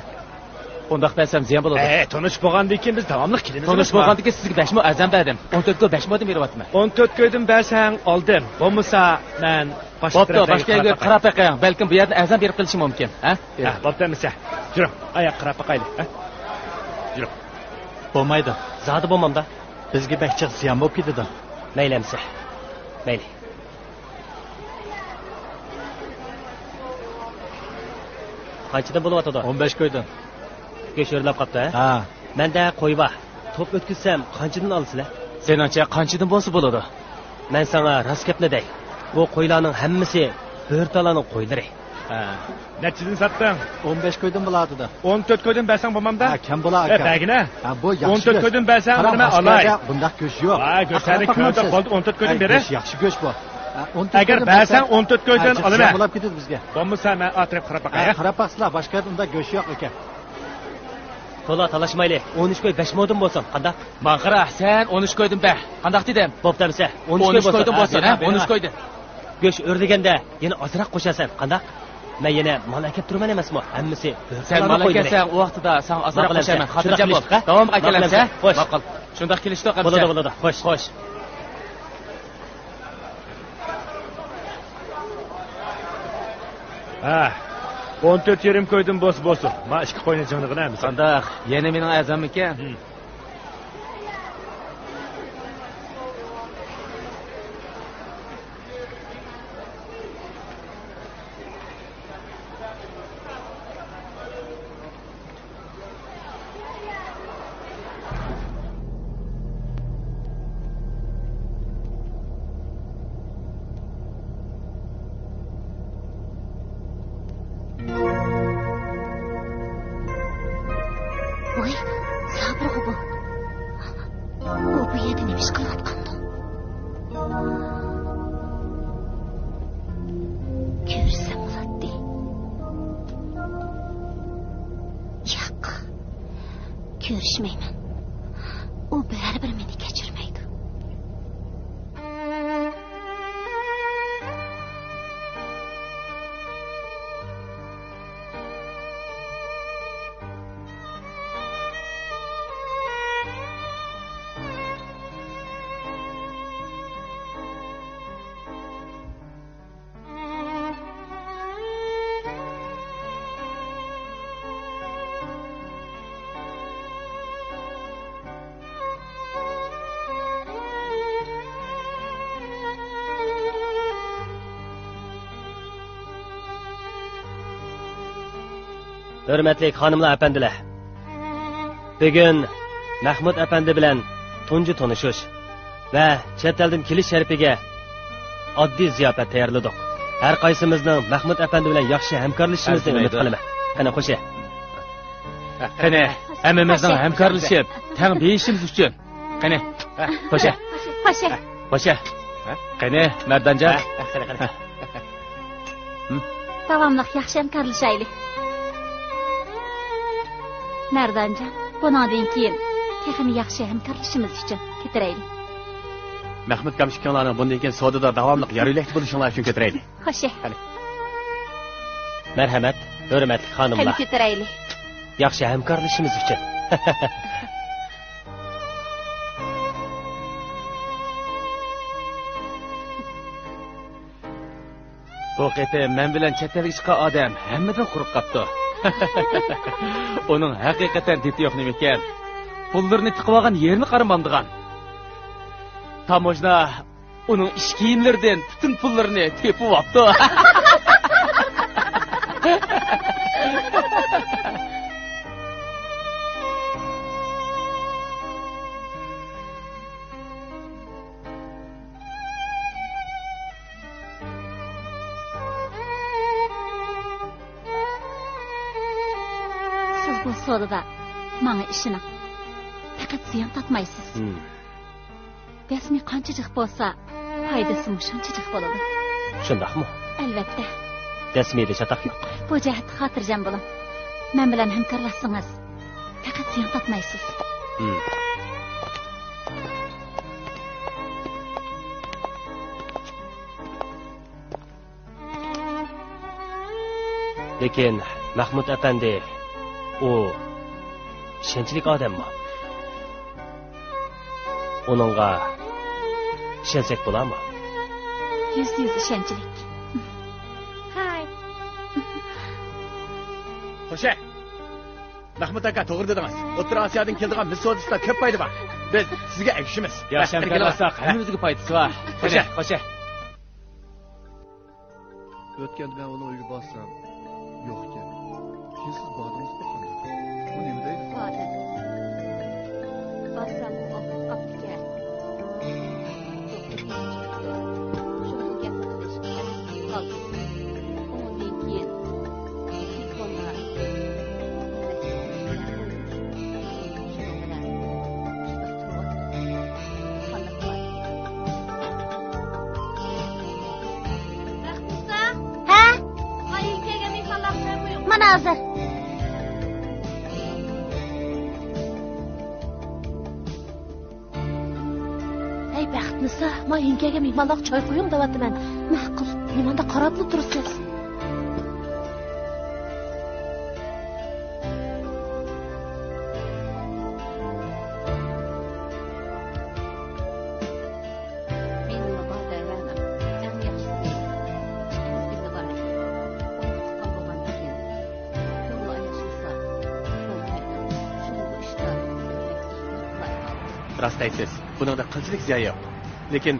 Undaq desem ziyon bo'ladi. Tonish bo'lgandan keyin biz davomli kelamiz. Tonish bo'lgandan keyin sizga 5 ming azam berdim. 14 ga 5 ming beryapman. 14 ko'ydim bersang oldim. Bo'lmasa men boshqa yerga qarab baqayman. Balkim bu yerda azam berib qilishim mumkin, ha? Bo'ptimisa. Yuring, oyoq qarab baqaylik, ha? Yuring. Bo'lmaydi. Zodi bo'lmamda. Bizga bakchiq ziyon bo'lib ketadi. Maylamsa. Mayli. Qanchadan bo'lyapti? 15 qo'ydim. Go'shorlab qopti, ha? Menda qo'y bor. Top o'tkazsam qanchadan olasizlar? Seningcha qanchadan bo'lsa bo'ladi? Men sana rost gapni dey. Bu qo'ylarning hammasi bo'rtalarning qo'ylari. Nechidan satding? 15 qo'ydim bo'ladi-da. 14 qo'ydim bersang bo'lmamda? Ha, kam bo'lar aka. Bagina? Ha, bu yaxshi. 14 qo'ydim bersang nima olay? Bundaq go'sht yo'q. Ha, go'shtni ko'rda qoldi 14 qo'ydim beri. Yaxshi go'sht bu. Agar bersang 14 qo'ydim olaman. Bo'lib ketadi bizga. Bo'lmasa men atrab qarab baqay. Qarab baqsizlar, boshqa yerda unda go'sht yo'q ekan. To'la talashmayli. 13 qo'y 5 modin bo'lsin. Qandaq? Men qara, sen 13 qo'ydim be. Qandaq dedim? Bo'ptimsa, 13 qo'ydim bo'lsin, ha? 13 qo'ydim. Go'sht o'rdiganda yana ozroq qo'shasan. Qandaq? Men yana mol akab turman emasmi? Hammasi sen mol akasan, u vaqtida sen ozroq qo'shaman. Xotirjam bo'l. Davom akalamsa? Ma'qul. Shunda kelishdi qamcha. Bo'ladi. Xo'sh. Ha. 14 yerim ko'ydim bo'lsin. Men 2 qo'yni jonig'inamiz. Qandaq? Yana mening azam ekan. Ko'rishmayman. U baribir meni kechirmaydi. Hurmatli xonimlar, apandilar. Bugun Mahmud apandi bilan tunji tanishish va chet eldan kelish sharifiga oddiy ziyofat tayyorladik. Har qaysimizning Mahmud apandi bilan yaxshi hamkorlashishimizni umid qilaman. Qani qo'sha. Qani, hammamizning hamkorlashib, tang beyishimiz uchun. Qani, qo'sha. Qo'sha. Qani, Mardanjon. Davomli yaxshi hamkorlashaylik. Mardanjon, bundan keyin texni yaxshi hamkorlashimiz uchun ketiraylik. Mahmud kamshiklarning bundan keyin savdoda davomli yariylik bo'lishinglar uchun ketiraylik. Xo'sh. Marhamat, hurmatli xonimlar. Qani ketiraylik. Yaxshi hamkorlashimiz uchun. Bu qetim men bilan chet elga chiqqan odam hammadan quruq qapti. Uning haqiqatan diti yo'q nima ekan? Pullarni tiqib olgan yerini qaramamdigan. Tamojna uning ish kiyimlaridan butun pullarini tepib olibdi. Bu sodada bana işini fakat ziyan tatmaysiz. Besmi qanchacık bolsa, faydası şunchacık boladı. Shundaqmi? Albatta. Dasmiyda chataq yo'q. Bu jihatda xotirjam bo'ling. Men bilan hamkorlashsangiz, faqat ziyon tatmaysiz. Lekin Mahmud apandi u ishonchlik odammi? Uningga ishonsak bo'ladimi? Yüz ishonchlik. Hay. Xo'sh. Mahmud aka to'g'ri dedingiz. O'rta Osiyodan keladigan mis sodisida ko'p foyda bor. Biz sizga ergishimiz. Yaxshi hamkorlashsak, hammamizga foydasi bor. Xo'sh. O'tganda men uni uyga bossam, yo'q ekan. Keyin siz bordingiz qanday? Bu nima deydi? Borsam u ovqat qoptiga. Shuni gap qilish qoldi. Undan keyin telefonlar. Mana hozir. Ey baxtnisa, men yengaga mehmonlar choy qo'ying deyapman. Ma'qul, nimanda qarab turibsiz? Rost aytasiz. Buningda qilchilik ziyon yo'q. Lekin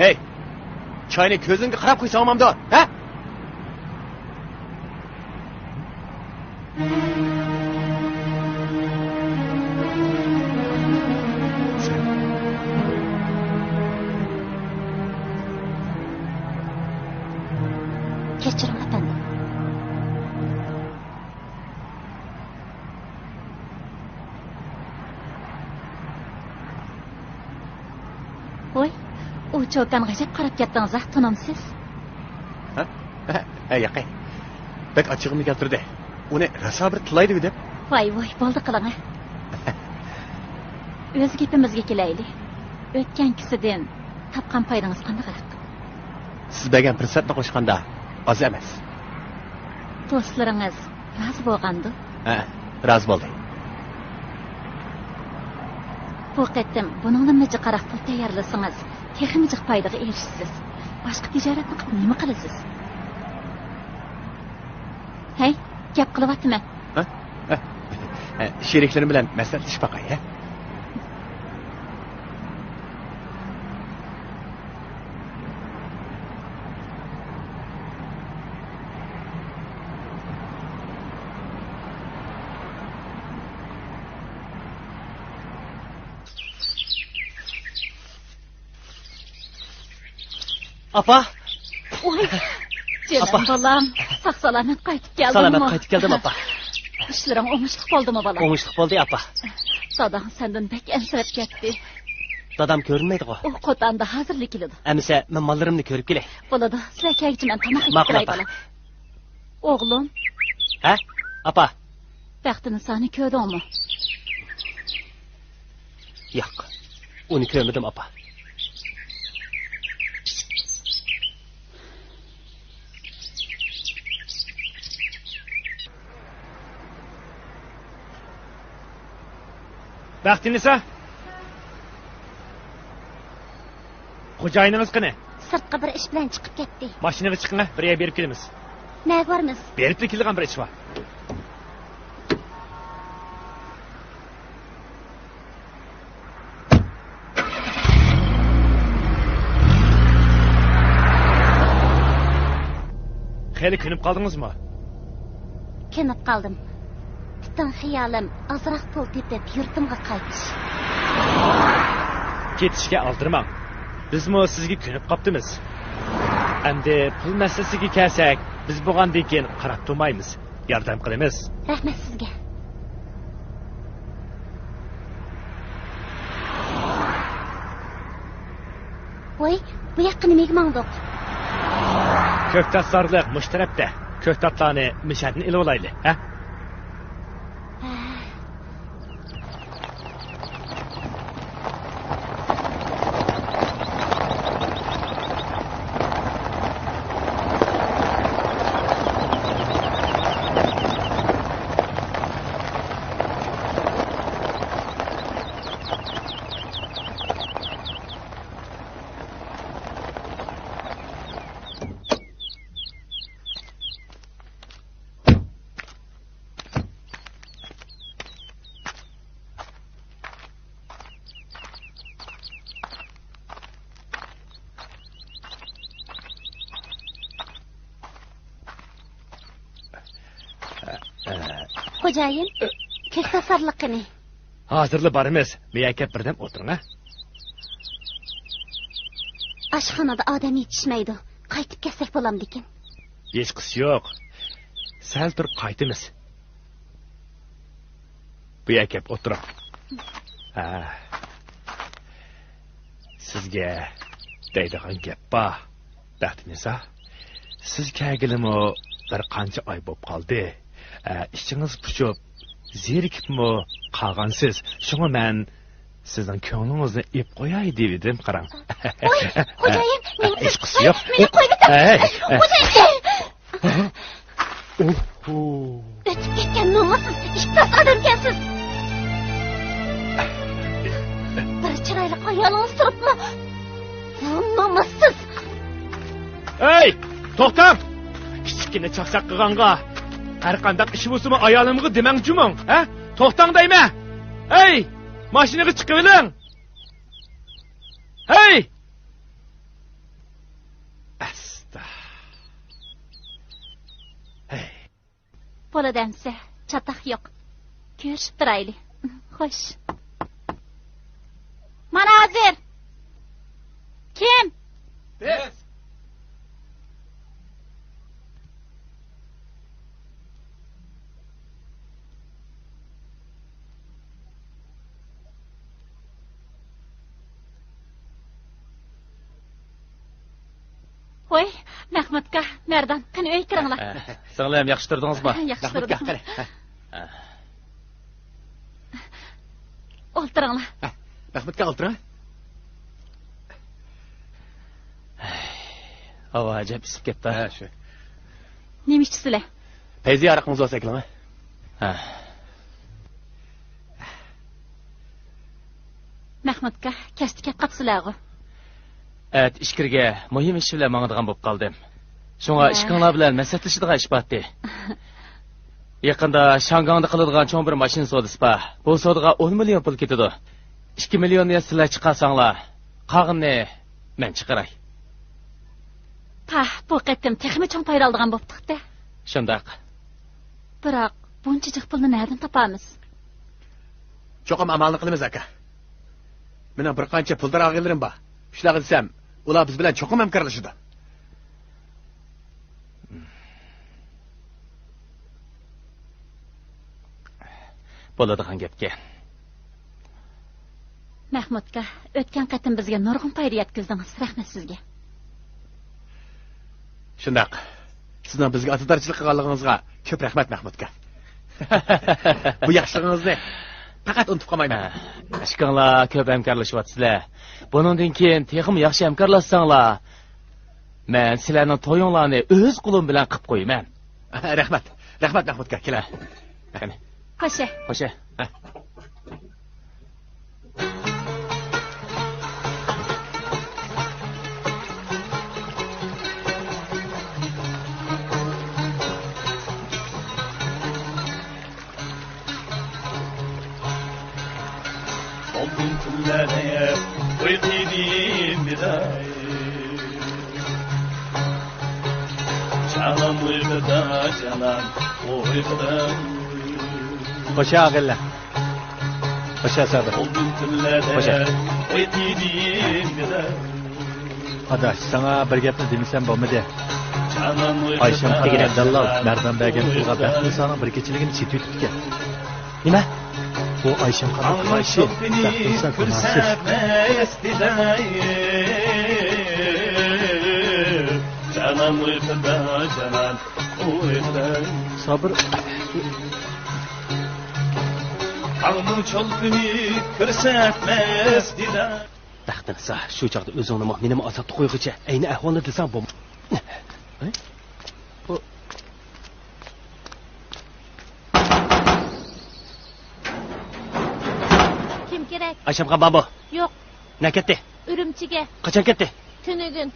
Hey! Choyni ko'zingga qarab qo'ysam mamdor, ha? Kechiring efendim. Oy, u cho'kan g'ajab qarab ketdingiz, tunamsiz. Ha? Yaqay. Bak ochig'imni keltirdi. Uni raso bir tilaydi deb. Voy, bo'ldi qiling. O'z gapimizga kelayli. O'tgan kisidan topgan foydangiz qanday? Siz bergan fursatni qo'shganda oz emas. Do'stlaringiz rozi bo'lgandi? Rozi bo'ldi. Bu qatim buningni mijiq qaraq pul tayyorlasangiz, texnik foydaga erishasiz. Boshqa tijoratni qilib nima qilasiz? Hey, gap qilyapman. Sheriklarim bilan maslahatlashib boqay, ha? Apa? Oy, canım balam, sağ-salamet qaytib keldin mi? Salamet qaytib keldim, apa. İşlerin oңushliq bo'ldimi, balam? Oңushliq bo'ldi, apa. Dadam senden pek ensirab ketdi. Dadam ko'rinmaydi-ku. O qotanda hozirlik keladi. Amisa, men mollarimni ko'rib kelay. Bo'ladi, sizlar kaygichi men tamoq yeb kiray, balam. O'g'lim. Ha? Apa? Baxtini sani ko'rdingmi? Yo'q. Uni ko'rmadim, apa. Baxtinisa? Xo'jayiningiz qani? Sirtqa bir ish bilan chiqib ketdi. Mashinaga chiqing, birga berib kelamiz. Nega bormiz? Berib kelgan bir ish bor. Xeyli ko'nib qoldingizmi? Ko'nib qoldim. Butun xiyolim ozroq pul tepib yurtimga qaytish. Ketishga oldirmang. Bizmi sizga ko'nib qopdimiz. Endi pul masalasiga kelsak, biz bo'lgandan keyin qarab turmaymiz. yordam qilamiz. Rahmat sizga. Voy, bu yoqqa nimaga mangdiq? Ko'ktatsarliq mushtarabda. Ko'ktatlarni mishadni ilib olayli, ha? Xo'jayin, ko'ktasarliqini. Hozirli boramiz. Miyakab birdan o'tiring, ha? Oshxonada odam yetishmaydi. Qaytib kelsak bo'lamdikin. Hech qis yo'q. Sal turib qaytamiz. Miyakab o'tiring. Ha. Sizga deydigan gap bor. Baxtingiz-a? Siz kelgilimi bir qancha oy bo'lib qoldi. İşiniz puchib, zerikibmi qolgansiz. Shunga men sizning ko'nglingizni ep qo'yay dedim, qarang. Voy, xo'jayin, men hech qisi yo'q. Meni qo'yib Xo'jayin. O'tib ketgan nomusiz, ishtas odamkansiz. Bir chiroyli qo'yalingiz turibmi? Nomussiz. Hey, to'xtab! Kichkina chaqchaq qilganga har qanday ish bo'lsa ayolimga demangchi-ming, ha? To'xtang deyma. Hey, mashinaga chiqib oling. Hey! Asta. Hey. Bo'ladamsa, chataq yo'q. Ko'rishib turayli. Xo'sh. Mana hozir. Kim? Biz. Voy, Mahmudga, Merdan, qani uy kiringlar. Sizlar ham yaxshi turdingizmi? Yaxshi turdik. O'ltiringlar. Mahmudga o'ltiring. Havo ajab isib ketdi. Ha, shu. Nima ichsizlar? Payzi araqingiz olsa keling. Ha. Mahmudga kasbga qatısizlar-ku. Evet, ishkirga muhim ish bilan mangadigan bo'lib qoldim. Shunga ishqinglar bilan maslahatlashadigan ish bordi. Yaqinda Shangongda qiladigan cho'ng bir mashina savdosi bor. Bu savdoga 10 million pul ketadi. 2 millionni sizlar chiqarsanglar, qolganini men chiqaray. Bu qatim texmi cho'ng payr oldigan bo'libdi-da. Shundoq. Biroq buncha jiq pulni nerdan topamiz? Cho'qim amalni qilamiz aka. Mena bir qancha pul darog'ilarim bor. Shular desam, ular biz bilan cho'qim hamkorlashadi. Bo'ladigan gapga. Mahmudga o'tgan qatim bizga nurg'un payr yetkazdingiz. Rahmat sizga. Shundoq. Sizning bizga atadorchilik qilganligingizga ko'p rahmat Mahmudga. Bu yaxshiligingizni faqat unutib qolmayman. Ishqinglar ko'p hamkorlashyapsizlar. Buningdan keyin texmi yaxshi hamkorlashsanglar, men sizlarning to'yinglarni o'z qo'lim bilan qilib qo'yaman. Rahmat. Rahmat Mahmudga. Keling. Qani. Xo'sh. Xo'sh. Hoşça ağırlar. Hoşça sabır. Hoşça. Adaş, sana bir gapni demisem bo'lmadi. Ayşem degan dallal Mardon bergan pulga Baxtinisoning bir kechiligini chetib o'tibdi. Nima? Bu Ayşem qanday qilmoqchi? Baxtiniso Sabır. Alnın çolpini kırsatmaz dida. Baxtiniso, shu chaqda o'zingni menimi azobga qo'yg'icha, ayni ahvolni desam bu. Kim kerak? Ayshamxon babo. Yo'q, Na ketdi? Urumchiga. Qachon ketdi? Tunugun.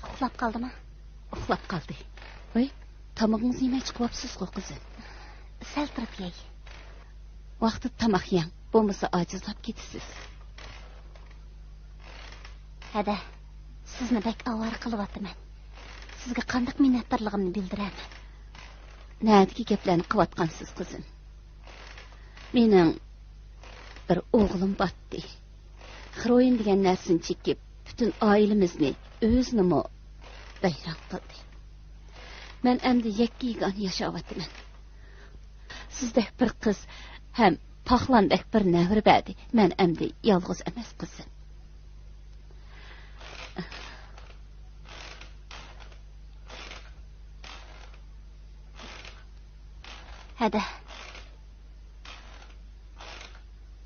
Uxlab qoldimi? Uxlab qoldi. Voy, tamog'ingizni yemay chiqyapsiz-ku qizim. Sal turib yey. Vaqti tamoq yeng, bo'lmasa ojizlab ketasiz. Hada, sizni bak avvar qilyapman. Sizga qanday minnatdorligimni bildiraman. Nədiki gaplarni qilayotgansiz qizim. Mening bir o'g'lim batdi. Xroin degan narsani chekib, butun oilamizni o'zinimi bayroq qildi. Men endi yakkigan yashayapman. Sizdek bir qiz ham paxlandek bir navri badi. Men endi yolg'iz emas qizim. Hada.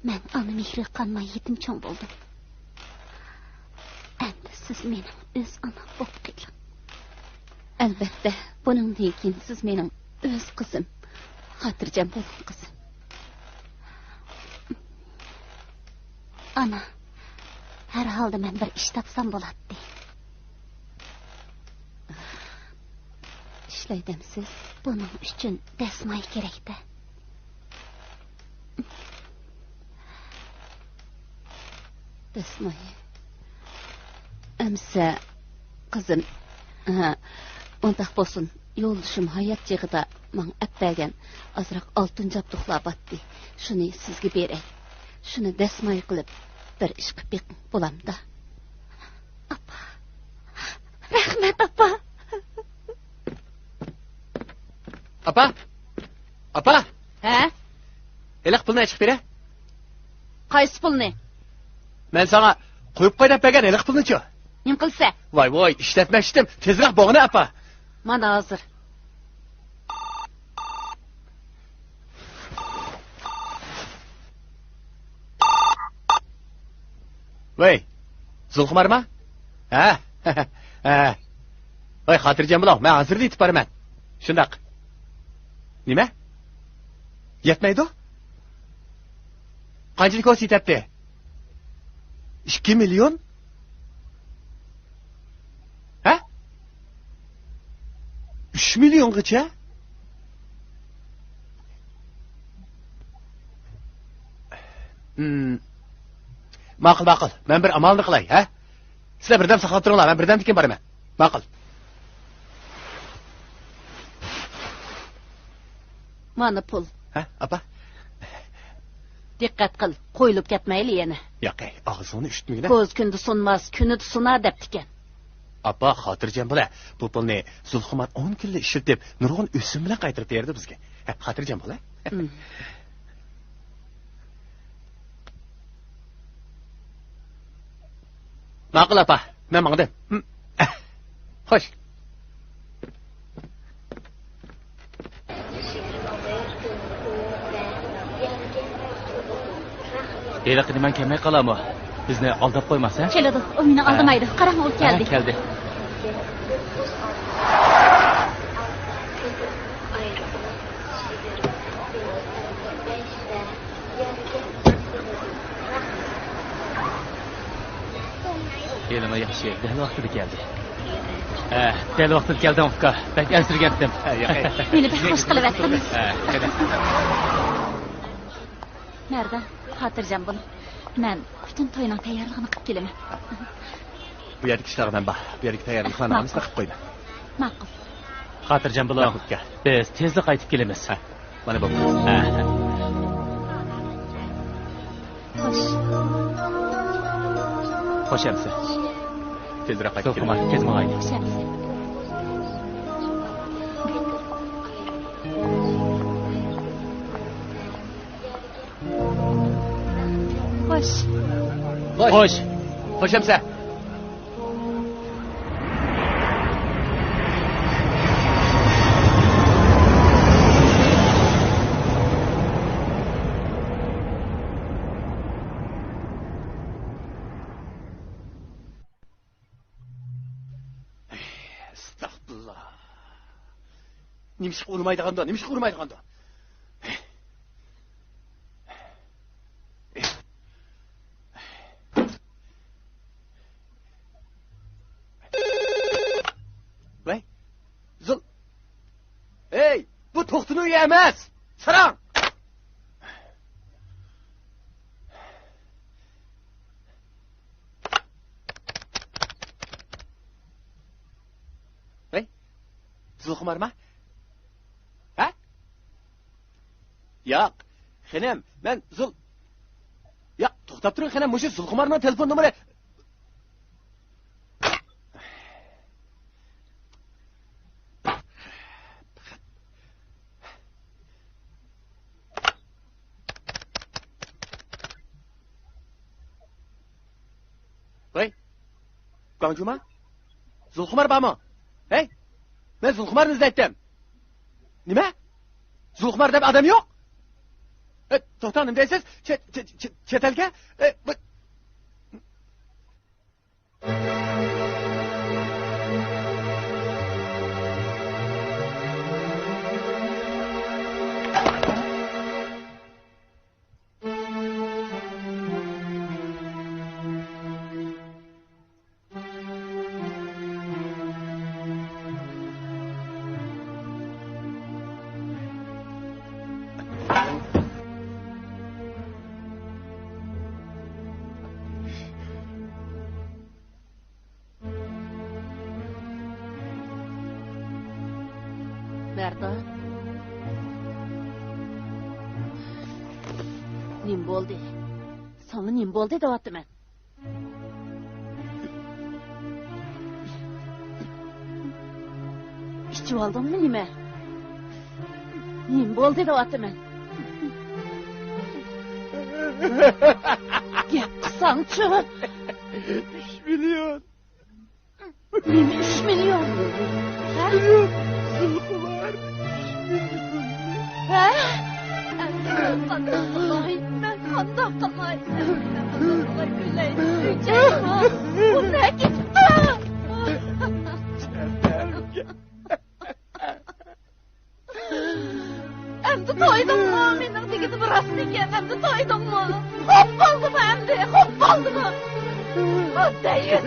Men ana mehri qanmay yetim cho'ng bo'ldim. Endi siz mening o'z onam bo'lib qiling. Albatta, buningdan keyin siz mening o'z qizim. Xotirjam bo'ling qizim. Ana, har holda men bir ish topsam bo'ladi. Ishlaydimsiz? Buning uchun dasmoy kerak-da. Dasmoy. Amsa qizim, undaq bo'lsin. yo'ldoshim hayot chig'ida men appagan azroq oltin jabduqlar batdi. Shuni sizga beray. Shuni dasmoy qilib bir ish qilib beqing bo'lamda. Appa. Rahmat appa. Apa? Apa? Ha? Eliq pulni chiqib bera. Qaysi pulni? Men sana qo'yib qo'ydab bergan eliq pulni-chi? Nim qilsa? Voy, ishlatmashdim. Tezroq bog'ini apa. Mana hozir. Voy, Zulxumarma? Ha? Ha. Voy, xotirjam bo'ling. Men hozirda yetib boraman. Shundaq. Nima? Yetmaydi? Qanchalik ko'rsatdi? 2 million? Ha? 3 milliongacha? Ma'qul. Men bir amalni qilay, ha? Sizlar birdam saqlab turinglar, men birdam tikin boraman. Ma'qul. Mana pul. Ha, apa? Diqqat qil, qo'yilib ketmayli yana. Yo'q, og'zini eshitmagin. Ko'z kundi sunmas, kuni sunar debdikan. Apa, xotirjam bo'la. Bu pulni Zulxumar 10 kunlik ishlatib, nurg'un o'sim bilan qaytarib berdi bizga. Xotirjam bo'la. Ma'qul apa, men mangdim. Xo'sh. Eliq niman kelmay qolarmi? Bizni aldab qo'ymasa? Keladi, u meni aldamaydi. Qarang, u keldi. Keldi. Kelma yaxshi, dal vaqtida keldi. Dal vaqtida keldim uka. Bak ansirgandim. Meni bir xush qilyaptiniz. Nerede? Xotirjam bo'ling. Men butun to'yning tayyorlig'ini qilib kelaman. Bu yerga ishlarim bor. Bu yerga tayyorliklarni qilib qo'ydim. Ma'qul. Xotirjam bo'ling. Biz tezda qaytib kelamiz. Mana bu. Xo'sh. Xo'shamsa. Tezroq qaytib kelaman. Kezmag'ayli. Xo'shamsa. Xo'sh. Xo'shamsa. Astagfirullah. Nimishqa urmaydiganda. Hey, bu to'xtini uyi emas. Sarang. Hey, Zulxumarma? Ha? Yo'q, xanam, men Yo'q, to'xtab turing, xanam, o'sha Zulxumarning telefon nomeri. Ganjuma? Zulxumar bormi? Hey? Men Zulxumarni izlayaptim. Nima? Zulxumar deb odam yo'q? To'xta, nima deysiz? Chet elga? Merdan. Nim bo'ldi? Sana nim bo'ldi deyapman. İçib aldыңmı nima? Nim bo'ldi deyapman. Gap qilsangchi. 3 milyon. Nima 3 milyon? Ha? Zülkular. Ha? Qandoq qilay? Men qandoq qilay? Bu ne ketdi? Endi to'ydingmi? Mening degidim rost ekan. Endi to'ydingmi? Xo'p bo'ldimi endi? Xo'p bo'ldimi? Oddayin.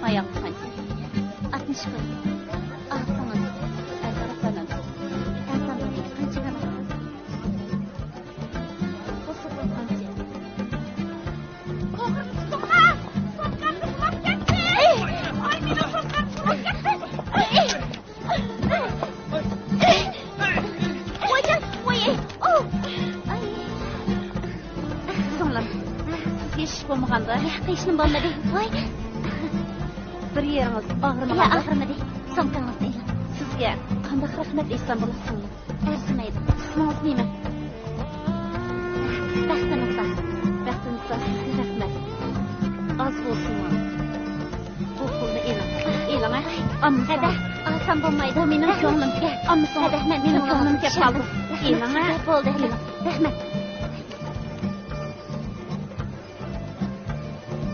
Ayağım kaçtı. 60 koy. Ağzına. Taraflarına. Taraflarına. Kaçı kadar. O sıfır kaçı. Kokun tutma. Sokkan tutmak gitti. Ay benim sokkan tutmak gitti. Oy. Oh. Ay. Sonlar. Siz geçiş bulmağanda. Geçişim bulmadı. Ay. Bir yerimiz ağrımaganda. Ya ağrımadı. Somkangizni eling. Sizga qanday rahmat aytsam bo'lasizmi? Arzimaydi. Ismingiz nima? Baxtingiz. Baxtingiz. Rahmat. Az bo'lsinmi? Bu pulni eling. Eling. Amma hada olsam bo'lmaydi. Bu mening ko'nglimga. Amma hada mening ko'nglimga qoldi. Eling. Bo'ldi. Rahmat.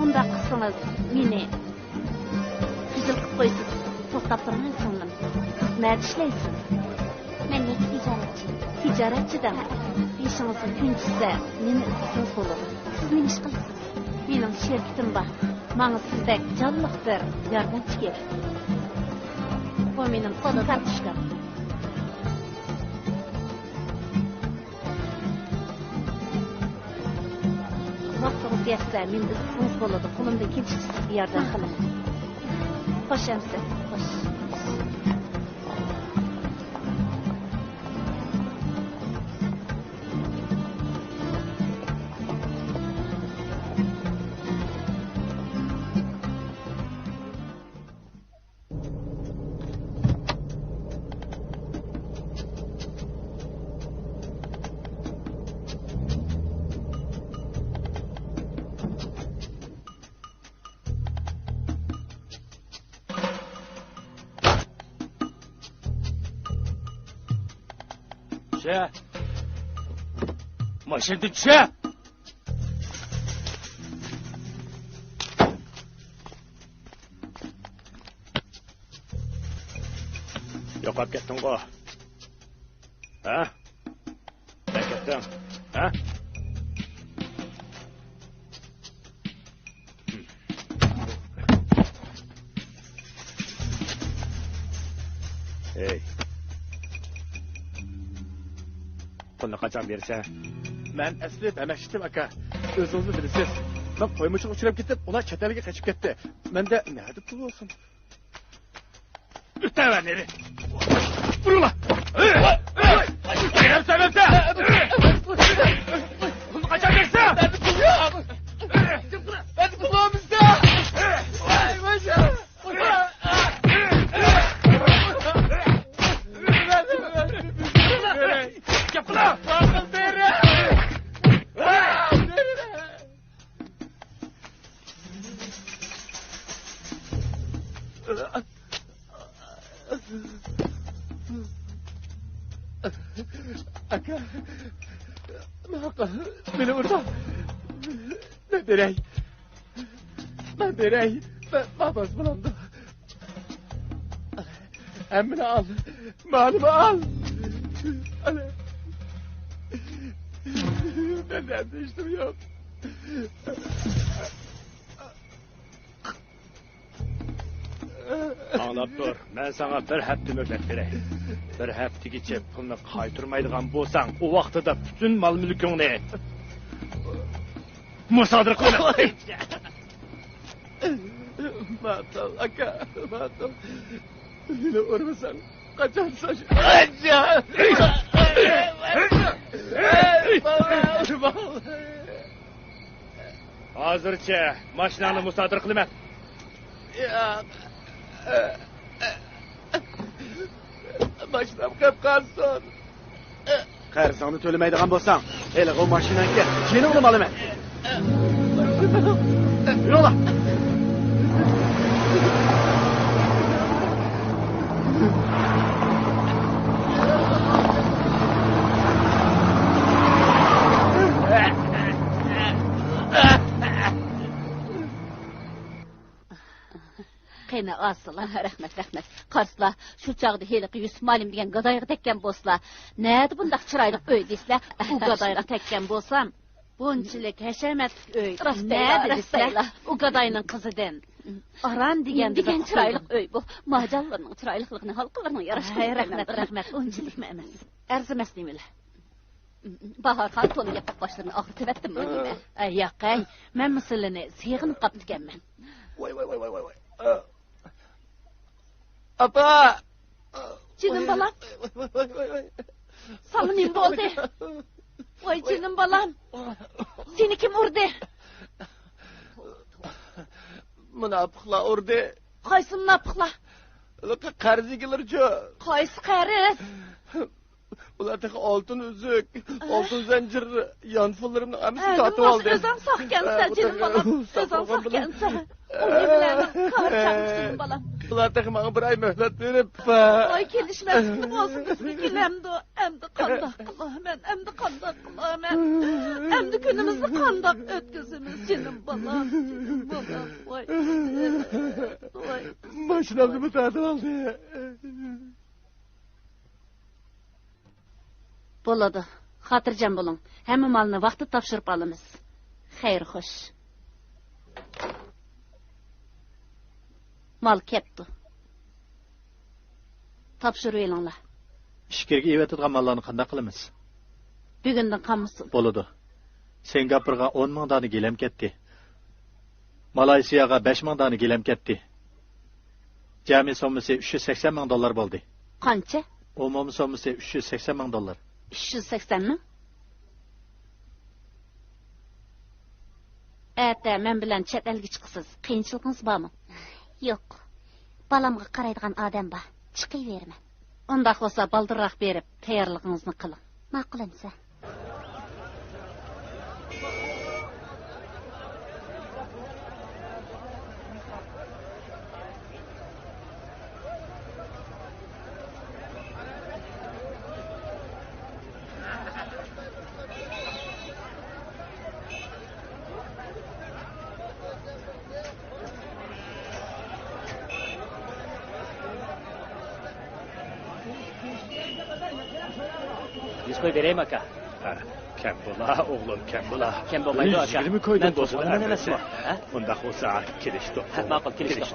Unda qilsangiz meni güzel kız koysun. Toktap durmayın sanırım. Kız nerede işleysin? Ben de ticaretçi. Ticaretçi de mi? İşinizin güncüse neni ısınız olur. Siz ne iş kılısınız? Benim şirketim var. Bana sizdek canlıq bir yardımcı gerek. O benim kartuşkam. Vaktiniz yetse, men de ısınız boladı. Kulumda kimse bir yardım kılın. Hoş emsi. Hoş. Maşinada tusha. Yo'qolib ketding-ku. Ha? Nega ketding? Ha? Hey. Pulni qachon bersan? Men aslida amakchitim aka. O'zingizni bilasiz. Men qo'ymachiga uchrab ketib, ular chet elga qochib ketdi. Menda nima pul bo'lsin? O'tava neri? Burula. Berib sababda. Pulni qachon bersan? Ben kulağımızda. Vay maşa. Yapla. Aka. Maka. Beni burada. Derey. Ben derey. Ben babas bulandı. Emmini al. Malımı al. Benden düştüm yok. Anlap dur. Ben sana bir hafta möhlet vereyim. Bir hafta geçip pulunu kaytırmaydıgan bolsan, o vaqtida bütün mal mülkünü musadir qilib. Matal aka, matal. Beni vurmasan kaçan saç. Aca! Hozircha mashinani musadir qilaman. Yo'q. Mashinam qapqarson. Qarzonni to'lamaydigan bo'lsang, hali o mashinangga seni olib olaman. Yo'la. Qeyna asıla, rahmet. Qarsıla, şu çağda heliqi Yusuf Malim degen gadayğı tekken bolsa, näde bundaq çıraylık öy deysler? Bu gadayğı tekken bolsam, bunçilik haşametlik öy. Näde deysler? O gadayının kızıdan. Aran degen çıraylık öy bu. Majallarının çıraylıqlığını halqalarının yaraşqı. Rahmet. Bunçilik mi emas? Erzimes demeli. Bahar xan tonu yapaq başlarını ağrıtıp etdim mi? Yoq, men misilini sığınıp qaptı dikenmen. Vay. Apa! Canım balam. Sana ne oldu? Vay canım balam. Seni kim vurdu? Münafıklar orada. Qaysı münafıklar? Qarzigilarca. Qaysı qarız? Ulardaki altın üzük, altın zincir, yanfıllarını hepsi tatlı oldu. Özüm sakkensen canım balam. Özüm sakkensen. Onu bilen karşımışsın balam. Ulardaki bana bir ay mühlet verip. Ay kelişmez kim olsun kısmı kilemdi o. Emdi kandak kılamen, emdi kandak kılamen. Emdi günümüzü kandak ötküzümüz canım balam. Canım balam. Vay. Maşinamda mı tatlı oldu? Boladı. Xatırcam bolun. Həmin malını vaxtı tapşırıp alımız. Xeyr xoş. Mal kepti. Tapşırı elanlar. İşkerge evetadigan mallarni qanday qilamiz? Bugundan qamısın. Bo'ladi. Singapurga 10 ming dona gilam ketdi. Malayziyaga 5 ming dona gilam ketdi. Jami sommasi $380 ming bo'ldi. Qancha? Umumiy sommasi $380 ming. 380 mi? Ata, men bilan chet elga chiqsiz. Qiyinchiligingiz bormi? Yo'q. Balamga qaraydigan odam bor. Chiqaverman. Undaq bo'lsa baldirroq berib, tayyorligingizni qiling. Ma'qulansa. Koy vereyim aka. Kem bula oğlum, kem bula. Kem bulmaydı aka. 120 koydun bozulur. Ben emesmi? Bunda olsa kiriştik. Maqul, kiriştik.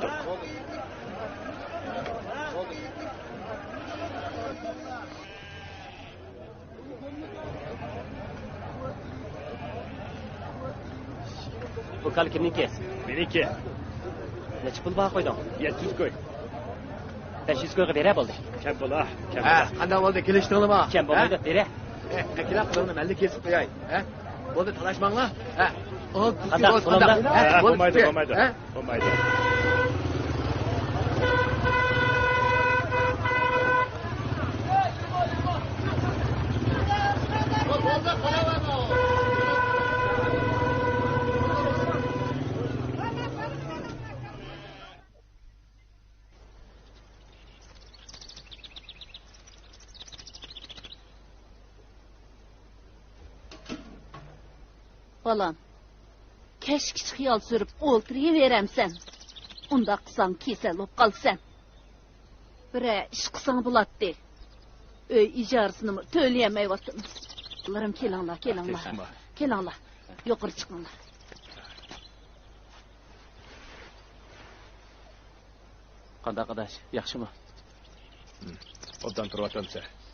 Bu kal kimniki? Beniki. Neçe pul bağa koydun? 700 koy. 500 koyga bere buldu. Kem bula. Qanday bo'ldi? Kelishdingmi? Kem bo'lmaydi, bere. Akilab qilini malli kesib qo'yay. Bo'ldi, talashmanglar. Bo'lmaydi. Balam, keşkiş xiyal sürüp o'ltiraveremsan. Unda qilsang kasal bo'lib qolsan. Bire ish qilsang bo'ladi. Uy ijarasini to'layolmayapmiz. Ularım kelinglar. Kelinglar. Yuqori chiqinglar. Qanday qadash, yaxshimi? Obdan turib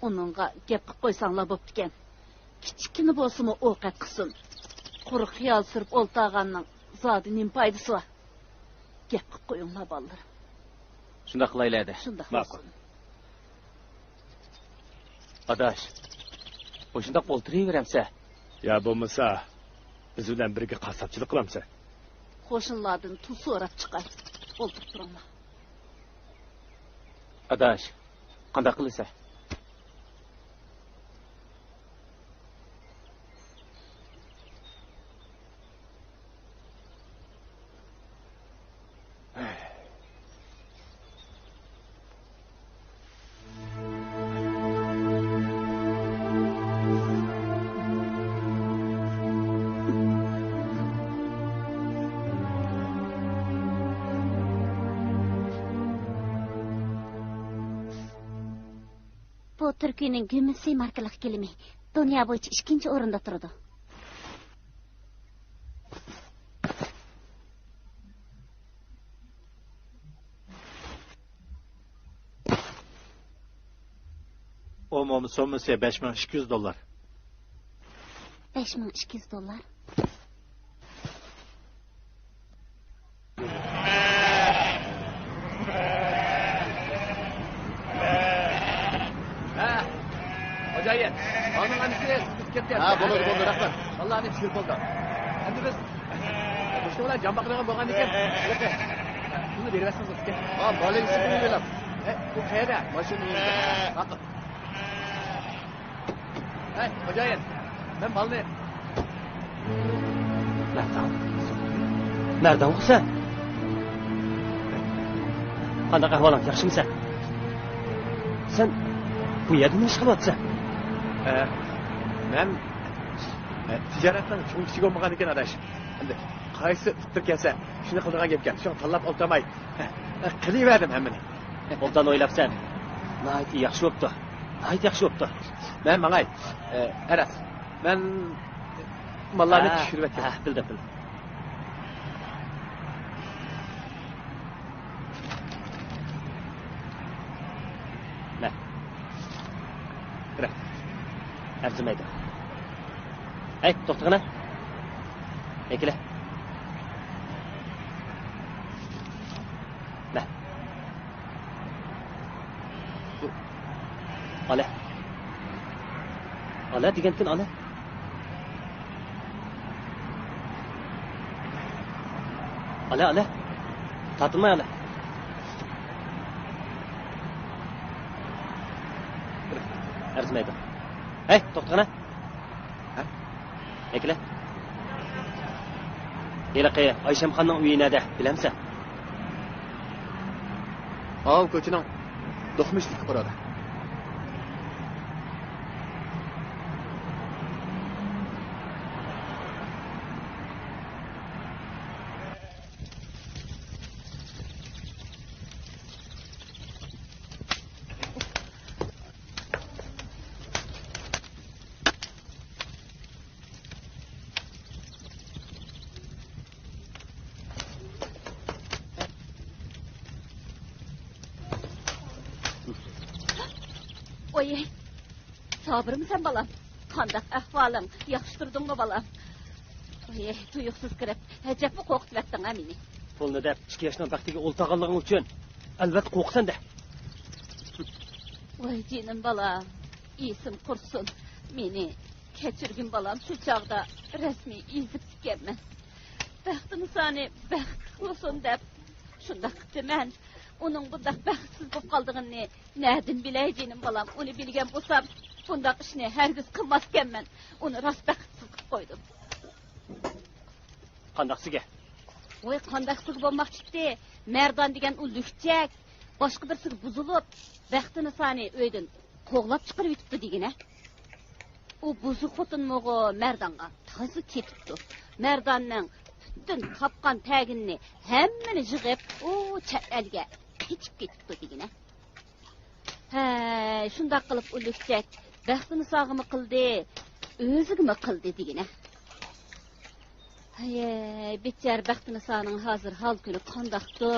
Onunğa gap qilib qo'ysanglar bo'pti ekan. Kichkina bo'lsa-mu o'qat qilsin. Quruq xiyol surib o'ltag'anning zodi nim foydasi bor. Gap qilib qo'yinglar bolalar. Shunda qilaylar. Shunda. Ma'qul. Adash. O'shunda o'ltiraveramsa, ya bo'lmasa, biz bilan birga qassobchilik qilamsa. Qo'shinlardan tuz so'rab chiqay. O'ltirib turinglar. Adash, qanday qilsa? Bu Turkiyaning Gümüşsi markalik kelimi dunyo bo'yicha 2-o'rinda turadi. Umumiy so'mmasi $5200. $5200. Hocayin, onun annesi ketdi. Ha, bo'ladi, rahmat. Allohning shukr bo'ldi. Endi biz o'sha bilan jambaqlagan bo'lgan ekan. Buni berasizmi bizga? Ha, bolangizni pulini beramiz. Bu qayerda? Mashina yerida. Vaqt. Hey, hocayin. Men balni. Nereden o'qisan? Qanday ahvoling, yaxshimisan? Sen bu yerda nima ish qilyapsan? Men tijoratdan cho'ngchiga olmagan ekan adash. Endi qaysi fitir kelsa, shuni qiladigan gap ekan. Shuni tanlab oltamay. Qilaverdim hammani. Obdan o'ylabsan. Nayt yaxshi bo'pti. Nayt yaxshi bo'pti. Men mangay. Aras. Men mallarni tushirib etdim. Ha, bildim. Ne? Bırak. Arzimaydi. Hey, to'xtag'ina. Ekile. Ne? Ala. Ala degankin ala. Ala. Tatılmay ala. Arzimaydi. Hey, to'xtag'ina. Ha? Ekile. Yelaqi Ayshamxonning uyinada, bilamsan? Ov ko'chining do'xmishligi quradi. Oy, sabırmısın balam? Qandaq ahvaling? Yaxshi turdingmi balam? Oy, tuyuqsiz kirib, hajabni qo'qitib yotding a meni. Pulni deb 2 yoshdan vaqtiga o'ltag'anliging uchun albatta qo'rqsan-da. Voy jinim balam, esim qursin. Meni kechirgin balam, shu chog'da rasmiy ezib ketganman. Baxtini sani baxt qilsin deb shunda qildim. Onun bundaq baxtsiz bo'lib qoldig'ini na'din bilay jinim balam. Uni bilgan bo'lsam, bundaq ishni hargiz qilmasganman. Uni rost baxtsiz qilib qo'ydim. Qandaqsiga? Voy, qandaqsiga bo'lmoqchi? Merdan degan u lufchak, boshqa birsiga buzilib, baxtini sani uydan qo'g'lab chiqarib yutibdi degina. U buzuq xotin mo'g'o Merdanga tazi ketibdi. Merdanning Düttün tapqan təginni həmmini jığıb, o çəəlgə keçib ketdi degine. Hə, şundaq qılıb ulukcak, bəxtini sağımı qıldı, özügümü qıldı degine. Hey, biçar bəxtini sağının hazır hal günü qandaqdı.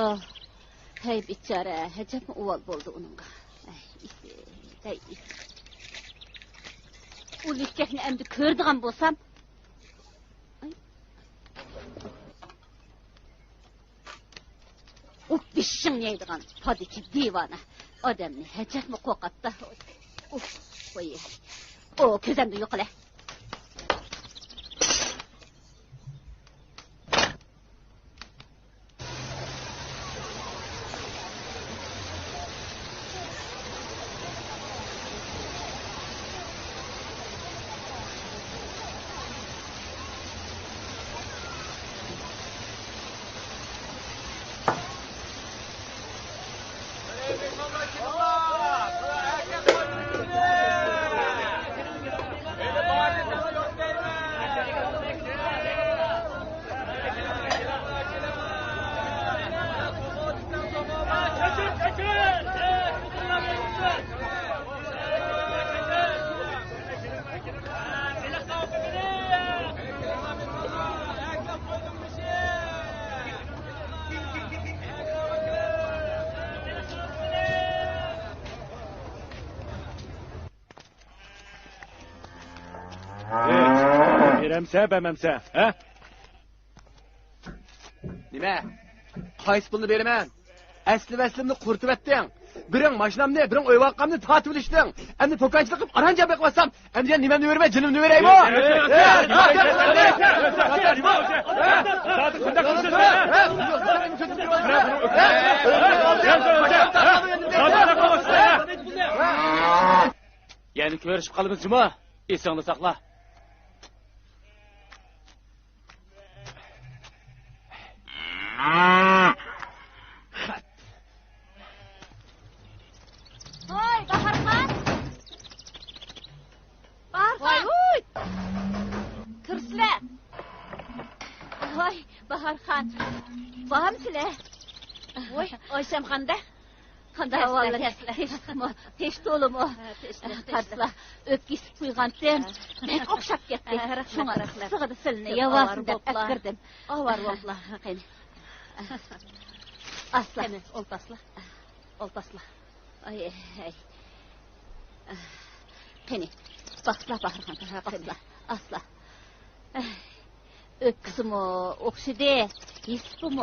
Hey, biçara, həcəb mi uval boldu onunğa. Hey, ulukcakni əmdi kördüğən bolsam, o bişin neydiğen padiki divana. Adamni hecek mi kokatta? Oy. O közemde yok hele. Beremse bememse, ha? Nime? Qaysi pulni beraman? Asli vaslimni qurtib etding. Biring mashinamni, biring o'yvoqqamni tatib ilishding. Endi to'kanchilik qilib aranjab qilasam, endi nimamni bermay, jinimni beraymi? Yani ko'rishib qolibmizmi? Esingni saqla. Hoy, Baharxon. Baharxon. Voy. Kirsizlar. Voy, Baharxon. Bormsizlar? Voy, Oysam qanda? Qanda avvallar. Tesh to'limi? Qarsizlar. O'tkisib qo'ygandim. Men o'xshab ketdi. Shunga sig'idi silni yavasin deb akirdim. Avar voqla. Qani. Asla. Oltasla. Ay. Qani. Basla Baharxon. Basla. Asla. Ötkisimi o'xshidi. Yesibimi?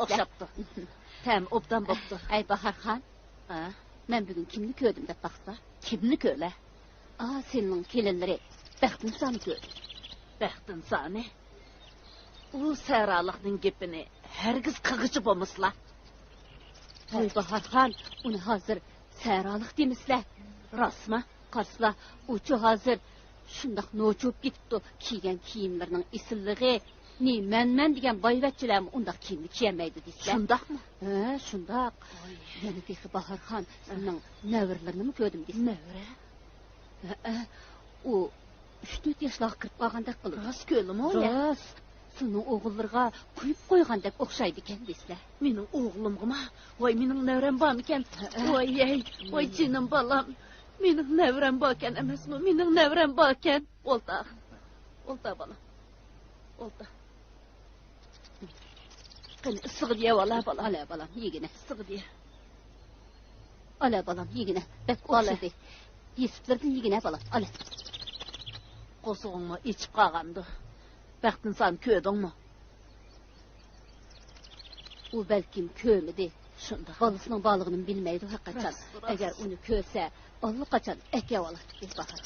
O'xshabdi. Tam obdan bo'pti. Ay Baharxon. Men bugun kimni ko'rdim deb baqsa? Kimni ko'rla? Sening kelinlari Baxtinsonni ko'rdim. Baxtinsonni? U saralıqning gepini hergiz qig'ichi bo'lmaslar. Ay Baharxon, uni hozir saraliq demislar. Rostmi? Qarsizlar, uchu hozir shundoq nocho'p ketibdi. Kiygan kiyimlarining isilligi, men degan boyvachchilarmi undaq kiyimni kiymaydi deysizlar. Shundoqmi? Ha, shundoq. Yana deydi Baharxon, sening navrlarini ko'rdim deysizlar. Navra? U 3-4 yoshlarga kirib qolgandek qilib. Rost ko'rdim o ya. Rost. Sening o'g'illarga quyib qo'ygandek o'xshaydi ekan deysizlar. Mening o'g'limg'imi? Voy, mening navram bormi ekan? Voy, jinim bolam. Mening navram bor ekan emasmi? Mening navram bor ekan. Olta bolam. Olta. Qani sig'ib ye ola bolam, yegina sig'ib ye. Ola bolam, yegina. Bak o'xshadi. Yesiblardan yegina bolam. Ola. Qo'sug'ingni ichib qolgandi. Baxtinsonni ko'rdingmi? U balkim ko'rmidi. Shunda bolasining borlig'ini bilmaydi haqiqatan. Agar uni ko'rsa, allaqachon aka oladi Bahar.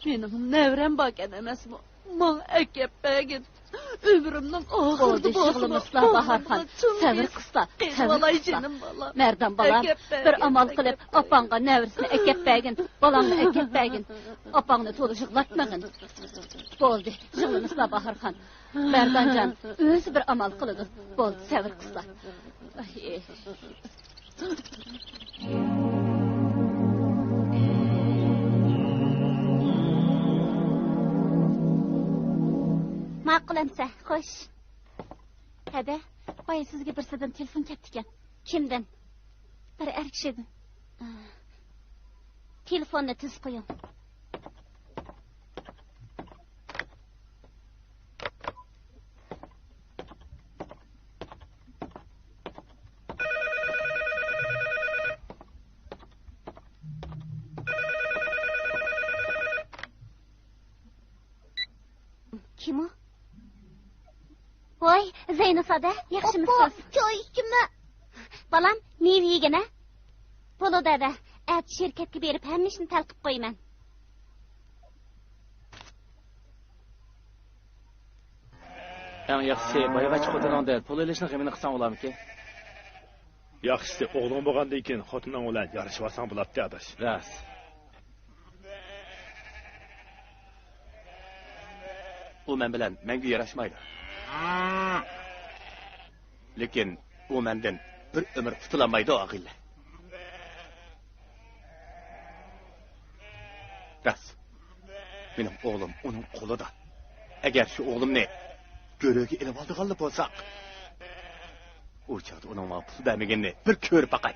Mening navram bor ekan emasmi? Men aka bagin. Ömrümden oxirdi bo'lsa Baharxon. Sabr qilsa, valay jinim bolam. Merdan bolam, bir amal qilib opangga navrisini akapbagin, bolangni akapbagin. Opangni to'liq yig'latmagin. Bo'ldi, yig'lamaslar Baharxon. Merdanjon o'zi bir amal qiladi. Bo'ldi, sabr qilsa. Ma'qulamsa, xo'sh. Hadi, boya sizga bir sadan telefon ketdi ekan. Kimdan? Bir er kishidan. Telefonni tez qo'ying. Kim o? Voy, Zeynosoda, yaxshimisiz? Choy ichimi? Balam, meva yegin, a? Bo'ladi. At shirkatga berib hamma ishni talqib qo'yaman. Eng yaxshisi, boyag'achi xotiningda pul olishni g'amini qilsang bo'larmiki? Yaxshisi, o'g'lim bo'lgandan keyin xotining bilan yarashib olsang bo'ladi, adash. Ras. U men bilan menga yarashmaydi. Lekin u mendan bir umr qutulamaydi, og'illa. Ras. Mening o'g'lim uning qo'lida. Agar shu o'g'limni göröge ilib oldiganlik bo'lsak, u chaqda uning pul bermaganini bir ko'rib baqay.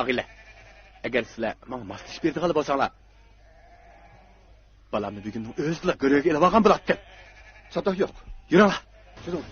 Ag'ila, agar sizlar menga maslahat berdigan bo'lsanglar, balamni bugunning o'zida göröge ilib olgan bo'ladi. Satoq yo'q. Yuringlar. Yuring.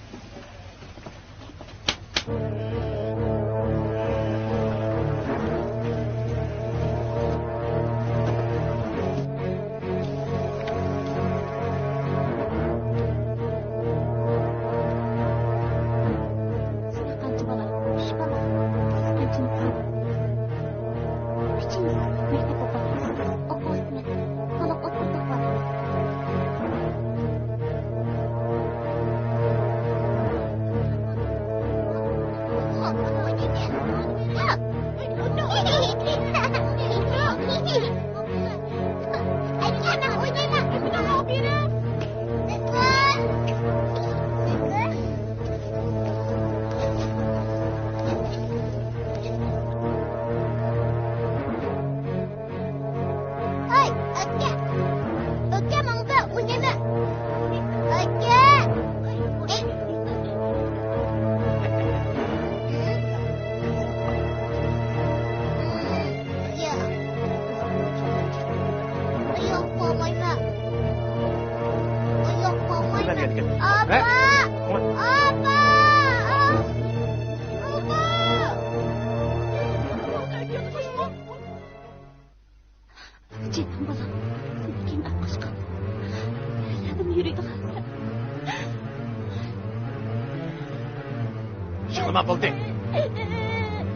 Nima bo'ldi?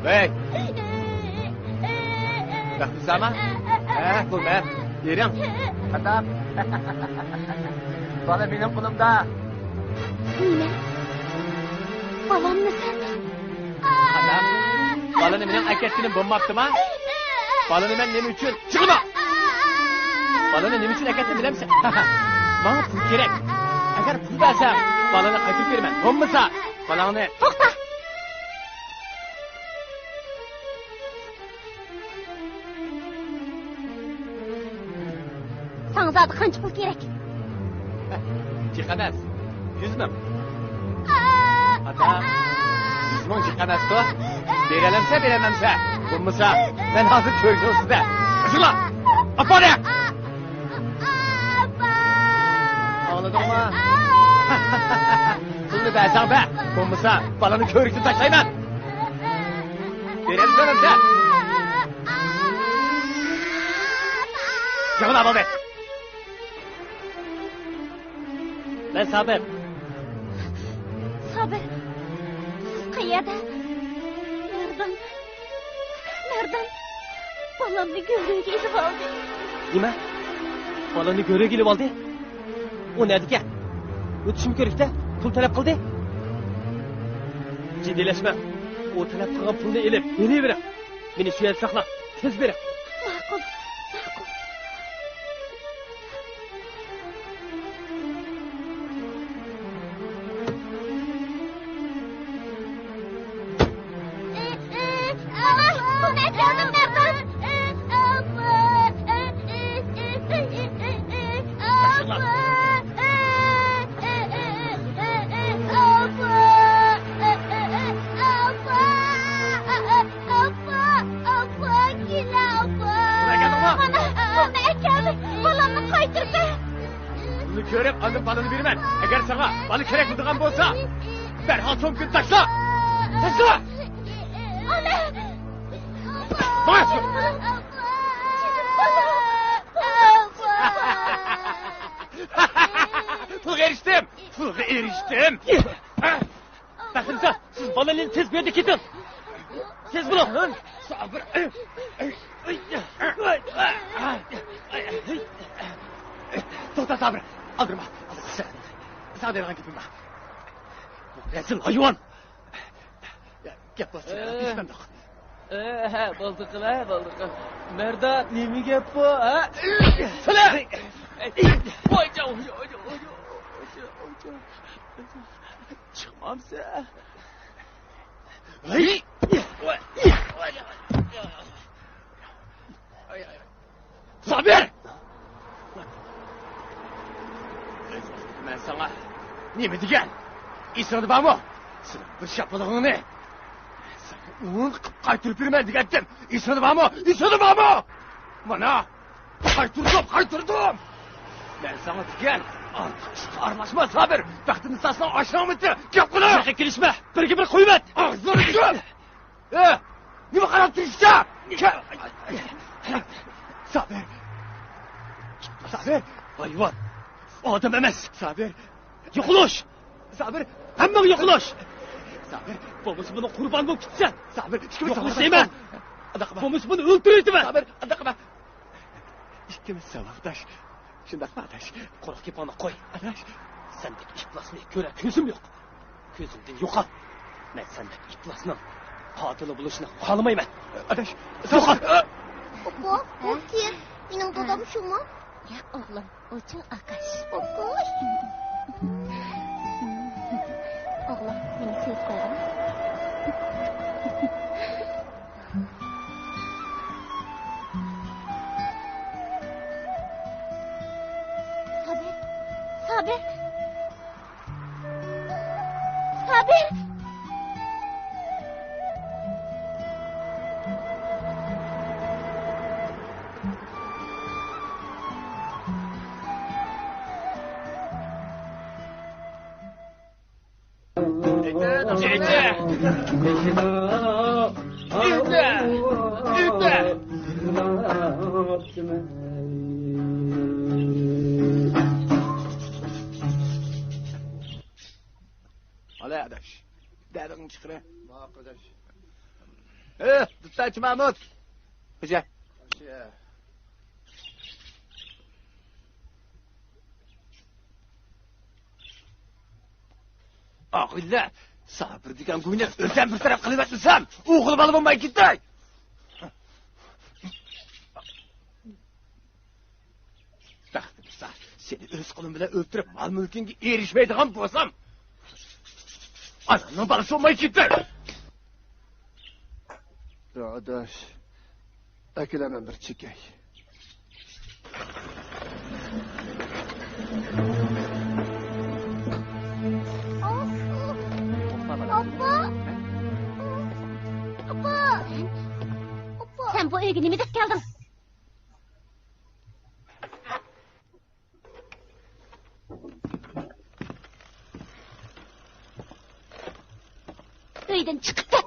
Hey! Baxtizama? Pulma. Bering. Qatam. Bola mening qo'limda. Nima? Bolamni sen? Qatam. Bolani mening akasinim bo'lmabdimi? Bolani men nima uchun? Chiqma. Bolani nima uchun akasini bilamsan? Menga pul kerak. Agar pul bersam, balani qaytib beraman. Bo'lmasa, balangni to'xta. Sana zodi qancha pul kerak? Jiqanas. 100 ming. Ata, 100 ming jiqanasdi. Beralamsa, beramamsa. Bo'lmasa, men hozir ko'rdim sizda. Qizlar, apani. Ağladыңmı? Pulni bersan be. Bo'lmasa, balani ko'rikni tashlayman. Beramiz beramsa. Yig'la bo'ldi. Ben Sabir. Sabir. Qayerda? Nereden? Balamni ko'rib kelib oldi. Nima? Balani ko'rib kelib oldi? O nerede? O'tishim kerakda. Pul talab qildi. Jiddiylashma. O talab qilgan pulni elib, beraver. Meni shu yerda saqla. Tez ber. Ma'qul. Ko'rib, andim balani beraman. Agar senga bali kerak bo'lgan bo'lsa, darhol so'mkini tashla. Tashla. Ana! Bas! Pulga erishdim. Pulga erishdim. Baxtimsa, siz balani tez bu yerda keting. Tez bo'lin. Sabr. To'xta Sabr. Aldırma. Sağ devran gitme. Bu rezil hayvan. Gap bossun. Bizden de. Bulduk. Nerede? Nemi gap bu? Söyle. Oyca. Çıkmamsa. Hey. Sabir. Ben sana nemi degan? Esingda bormi? Sen bir shapalog'ingni. Sen un qaytirib beraman degandim. Esingda bormi? Mana qaytirdim. Ben sana degan, aralashma Sabir. Vaqtini saslan oshnamitdi. Gap qila. Yo'q, kelishma. Birga bir qo'ymat. Og'zini yop. Nima qarab turishsa? Sabir. Hayvan. Odam emas. Sabir. Yo'qlash. Sabir. Hammaga yo'qlash. Sabir. Bo'lmasa buni qurban bo'lib ketsan. Sabir. Yo'qlashmayman. Bo'lmasa buni o'ldirayman. Sabir. Anaqa. İkimiz savaşdaş. Shundaqmi adash? Qo'rq keponi qo'y. Adash, sendek iflosni ko'ra ko'zim yo'q. Ko'zimdan yo'qol. Men sendek iflosning qotili bo'lishni xohlamayman. Adash, yo'qol. Opa, kim? Mening dadam shumi? Yo'q, o'g'lim. O'cha Akash. Opa. O'g'lim, meni sevib qo'ygan. Sabir. Olay adash. Dading chiqira. Baq adash. Dutsachi Mahmud. Xo'ja. Aqilla, sabr degan guyni o'zdan bir taraf qilib o'tmasam, o'g'il bola bo'lmay ketdi. Baxtimsa, seni o'z qo'lim bilan o'ltirib, mol-mulkingga erishmaydigan bo'lsam, Ananın balası olmayı gitti. Adaş, akilemem bir çekey. Sen bu evge nime dep geldin? Öyden çıkıp ket.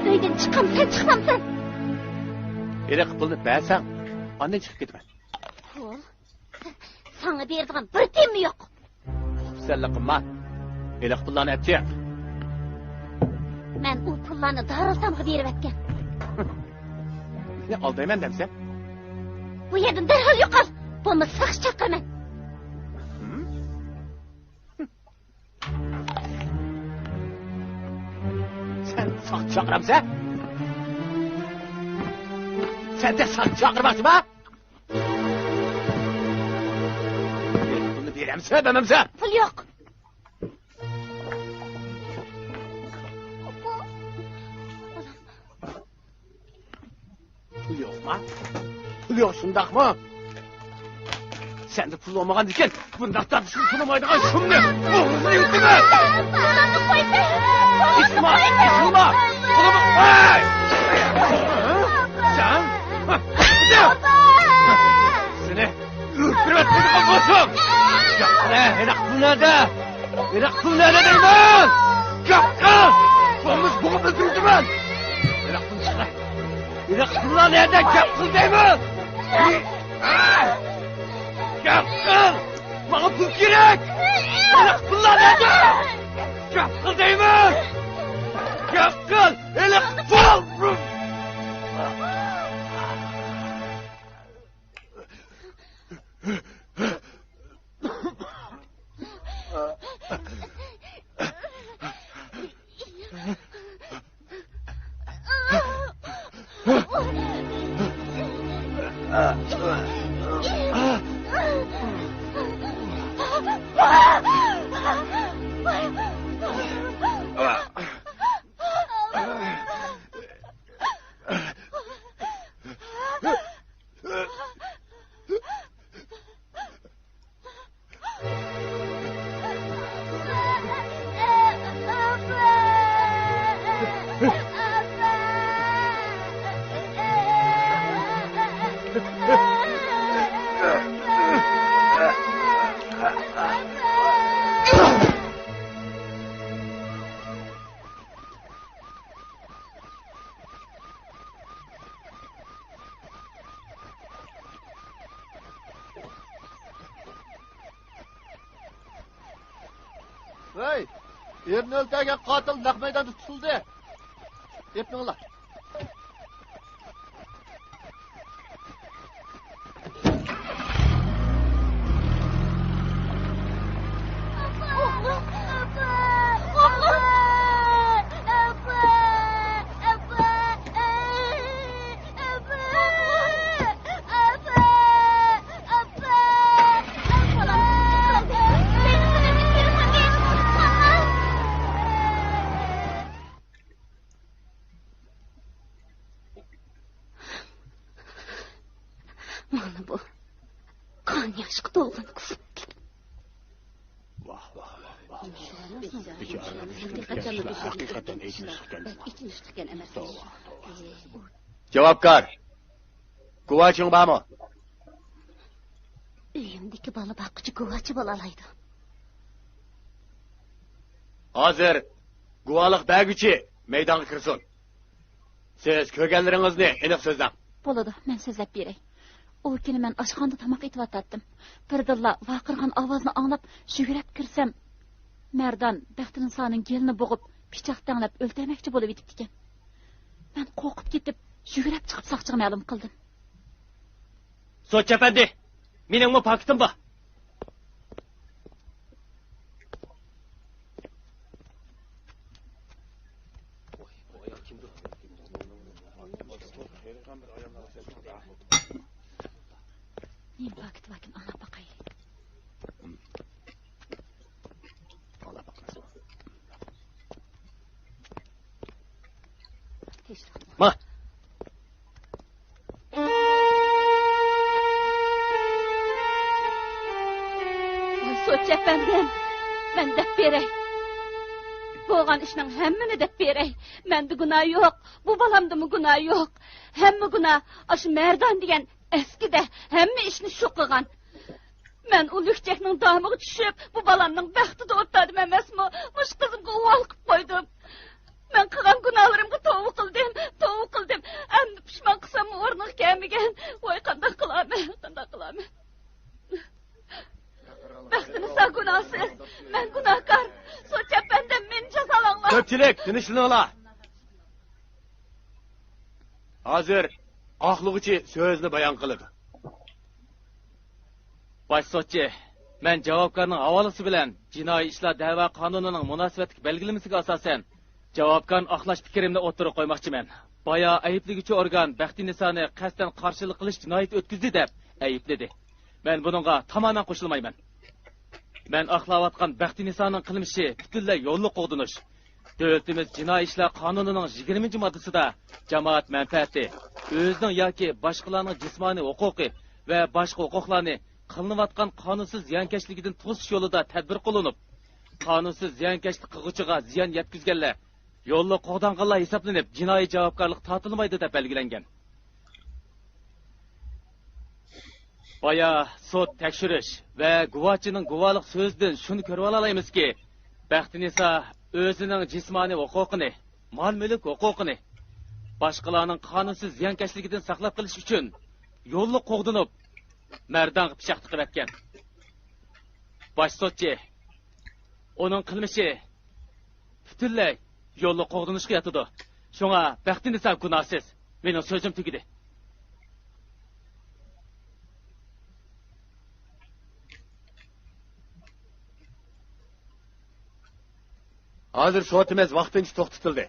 Öyden çıkamsan çıkmamsan. Elek pulunu versen, annen çıkıp gitme. Pul? Sana berdiğim bir temi yok. Senle kımma. Elek pullarını etecek. Ben o pullarını darılsamga berip etken. Ne aldayman demsen? Bu yerden derhal yokal. Bunu sıkış çakırman. Sen sak çakıramsa? Sen de sak çakırmasın ha? Bunu veremse dememse? Pul yok. Pul yok mu? Pul yok şundak mı? Sen de pul olmagan diken, bundaktan şunlamaydıgan şumni. Oğuzunu yuttu mu? İsma! İsma! Pulumu... Hey! Sen? Seni ürkürmet kızı olmasın! Yapma! Enak pul nerede? Enak pul nerede deyman? Yapma! Boğumuz boğup öldürdü ben! Enak pul çıkar! Enak pullar nerede? Yapma deyman! Yapma! Bana pul gerek! Enak pullar nerede? Yapma deyman! Yapma! Enak pul! Hey! Yerini öldürgen katil naq meydanda tutuldu. Yapmıyorlar. Mana bu. Kan yaşık dolgun kızım. Vah vah vah vah. Hakikaten eğitim Cevapkar. Kuvacın var mı? Uyumdaki balı bakıcı kuvacı balalaydı. Hazır. Guvalık bəgüçi meydanı kırsın. Siz kökenleriniz ne? Enik sözden. Boladı, men sözlep berey. O kuni men aşxanda tamaq etip atatdım. Birdilla vaqirgan ovozni anglab, şügrep kirsem, Merdan Baxtın İnsanın gelini boğup, pichaq tanglab o'ltirmoqchi bo'lib etibdikan. Men qo'rqib ketib, şügrep chiqib saqchiga ma'lum qildim. Soç efendi, mening bu paketim bor. kiyim paketi vakin ana bakayım. Ala bakmasın. Ma. Oy soç efendim. Ben dep berey. Boğan işinin hemmini dep berey. Mende günah yok. Bu balamda mı günah yok. Hemmi günah aşı merdan diyen eskide hemmi işini şu kıgan. Ben o lükçekinin damığı düşüp bu balamның bəxti de otladım emes mi? Muş kızımga uvalıkıp koydum. Ben kıgan günahlarımga tovu kıldım. Emdi pişman kısam ornuk gelmegen. Oy kandak kılamı. Bəxtini sağ günahsız. Ben günahkar. Soçep benden meni cezalanma. Köpçülük, tinişini ola. Hazır, ahlıgıcı sözünü bayan kılıdı. Baş soçi, men javobgarning havolısı bilen Jinoiy ishlar da'vo qonunining munosabatlik belgilamasiga asosan javobgarni oqlash fikrimni o'tirib qo'ymoqchiman. Boya aybliguchi organ Baxti Nisoni qasddan qarshilik qilish jinoyat o'tkazdi deb aybladi. Men buningga tamoman qo'shilmayman. Men oqlayotgan Baxti Nisonining qilmishi butunlay yo'lli qo'dinish. Davlatimiz jinoiy ishlar qonunining 20-moddasida jamoat manfaati, o'zining yoki boshqalarning jismoniy huquqi va boshqa huquqlarni qilinayotgan qonunsiz ziyonkashligidan to'sish yo'lida tadbir qo'llanib, qonunsiz ziyonkashlik qilguvchiga ziyon yetkazganlar yo'lli qo'g'danganlar hisoblanib, jinoiy javobgarlik tortilmaydi deb belgilangan. Boya sud tekshirish va guvohchining guvohlik so'zidan shuni ko'rib olamizki, Baxti Niso o'zining jismoniy huquqini, mol-mulk huquqini boshqalarning qonunsiz ziyonkashligidan saqlab qolish uchun yo'lli qo'g'dinib Merdan pichoq tiqib etgan. Bosh sotchi uning qilmishi butunlay yo'lli qo'g'dinishga yotadi. Shunga Baxti Niso gunohsiz. Mening so'zim tugidi. Hozir sotimiz vaqtincha to'xtatildi.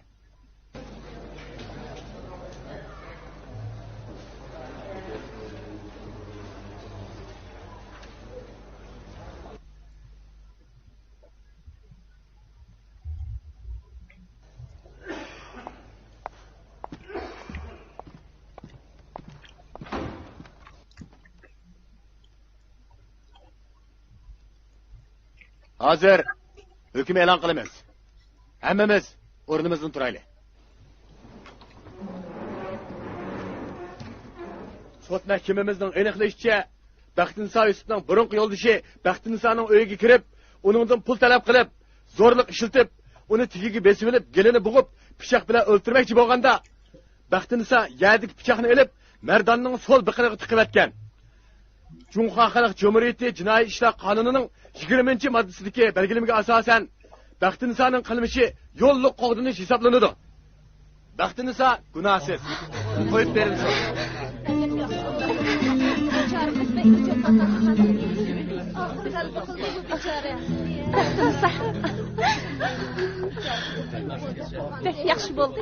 Hazır hüküm e'lon qilamiz. Hammamiz o'rnimizdan turaylik. Sud mahkamamizning aniqlashicha, Baxti Niso Yusufning burunqi yo'ldoshi Baxti Nisoning uyiga kirib, uningdan pul talab qilib, zo'rlik ishiltib, uni tigiga besib olib, gelini bug'ib, pichoq bilan o'ltirmoqchi bo'lganda, Baxti Niso yadiki pichoqni olib, Mardonning so'l biqiniga tiqib etgan. Cumhuriyet Xalq Cumhuriyeti Jinoiy ishlar qonunining 20-moddasidagi belgilamaga asosan Baxti Nisoning qilmishi yo'lli qo'g'dinish hisoblanadi. Baxti Niso gunohsiz. Qo'yib berilsin. Yaxshi bo'ldi.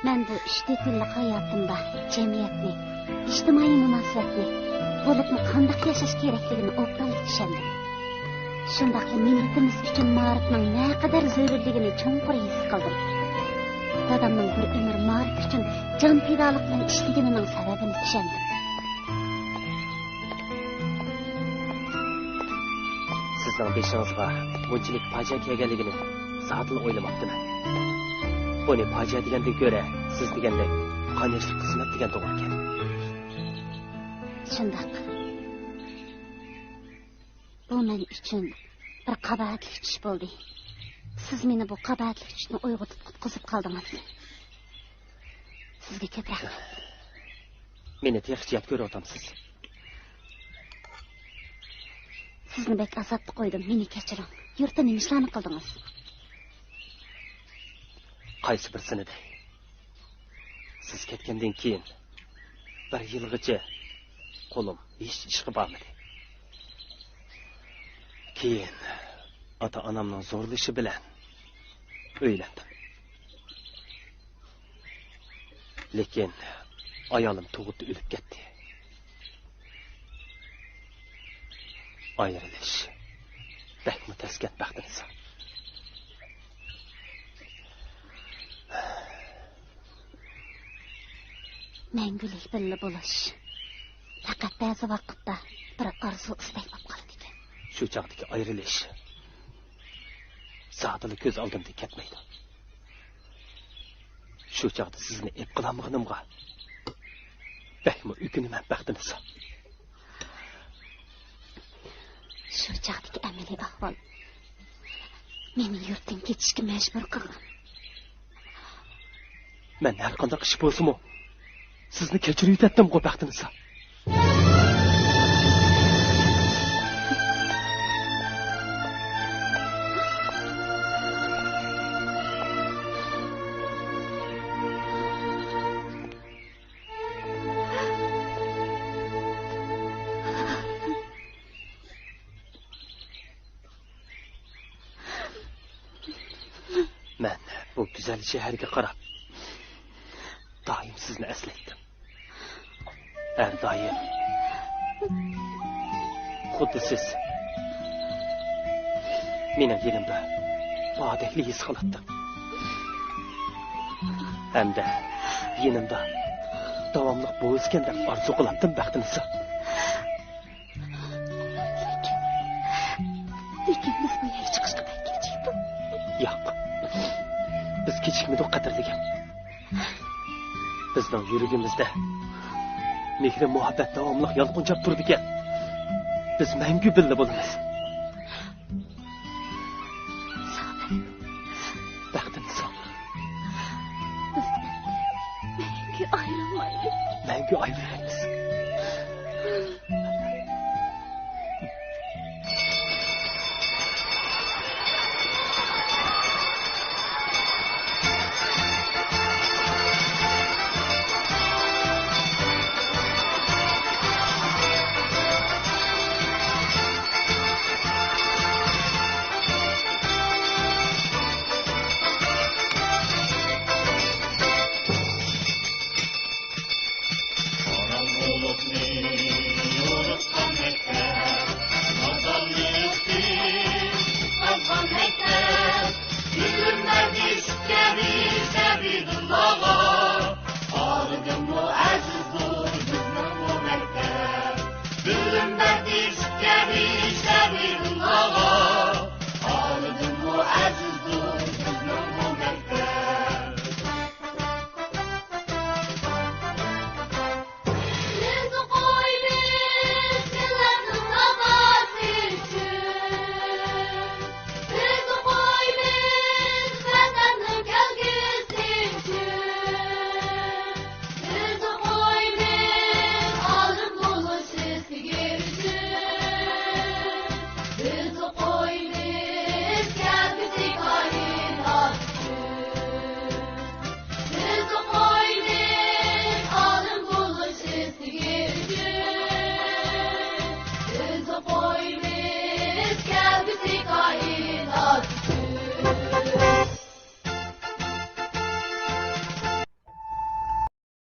Men bu 3 kunlik hayotimda jamiyatni, ijtimoiy munosabatni, bo'libmi qanday yashash kerakligini o'qib tushundim. Shundaqli millatimiz uchun ma'rifning naqadar zarurligini cho'nqur his qildim. Dadamning bir umr ma'rif uchun jon fidolik bilan ishlaganining sababini tushundim. Sizning beshingizga bunchalik fojia kelganligini zotli o'ylamabdiman. Buni fojia degandan ko'ra, siz degandek qonishli xizmat degan to'g'ri ekan. Shundoq. Bu men uchun bir qabatli tush bo'ldi. Siz meni bu qabatli tushni uyg'otib qutqizib qoldingiz. Sizga ko'proq. Meni texchiyat ko'ryapsiz. Sizni bek azobga qo'ydim, meni kechiring. Yurtda nima ishlarni qildingiz? Qaysi birsini de. Siz ketgandan keyin bir yilgacha qo'lim hech ishga bormadi. Keyin ota-onamning zo'rlashi bilan uylandim. Lekin ayolim tug'utda o'lib ketdi. Ayrilish bakmi taskat baxtimiz. Мәңгілік білі болыш. Faqat ba'zi vaqtda bir arzu istak bo'lib qoladi ekan. Shu chaqdagi ayrilish zotili ko'z oldimda ketmaydi. Shu chaqda sizni ep qilamaganimga bakmi o'kinaman baxtimiz. Shu chaqdagi amaliy ahvol meni yurtdan ketishga majbur qilgan. Men har qanday ish bo'lsa-mu sizni kechirib yetdim-ku baxtimiz. Men bu güzel shaharga qarab doim sizni eslaydim. Her daim xuddi siz mening yenimda bodihli his qilatdim. Hamda yenimda davomli bo'lsin deb orzu qilatdim baxtimizni. Lekin biz bu yerga chiqishga keldik. Yo'q. Biz kechikmadik qadrligim. Bizning yuragimizda mehr muhabbat davomli yolqinchab turdi ekan. Biz mangu birga bo'lamiz. Baxtimiz sog'. Biz mangu ayrilmaymiz. Mangu ayrilmaymiz.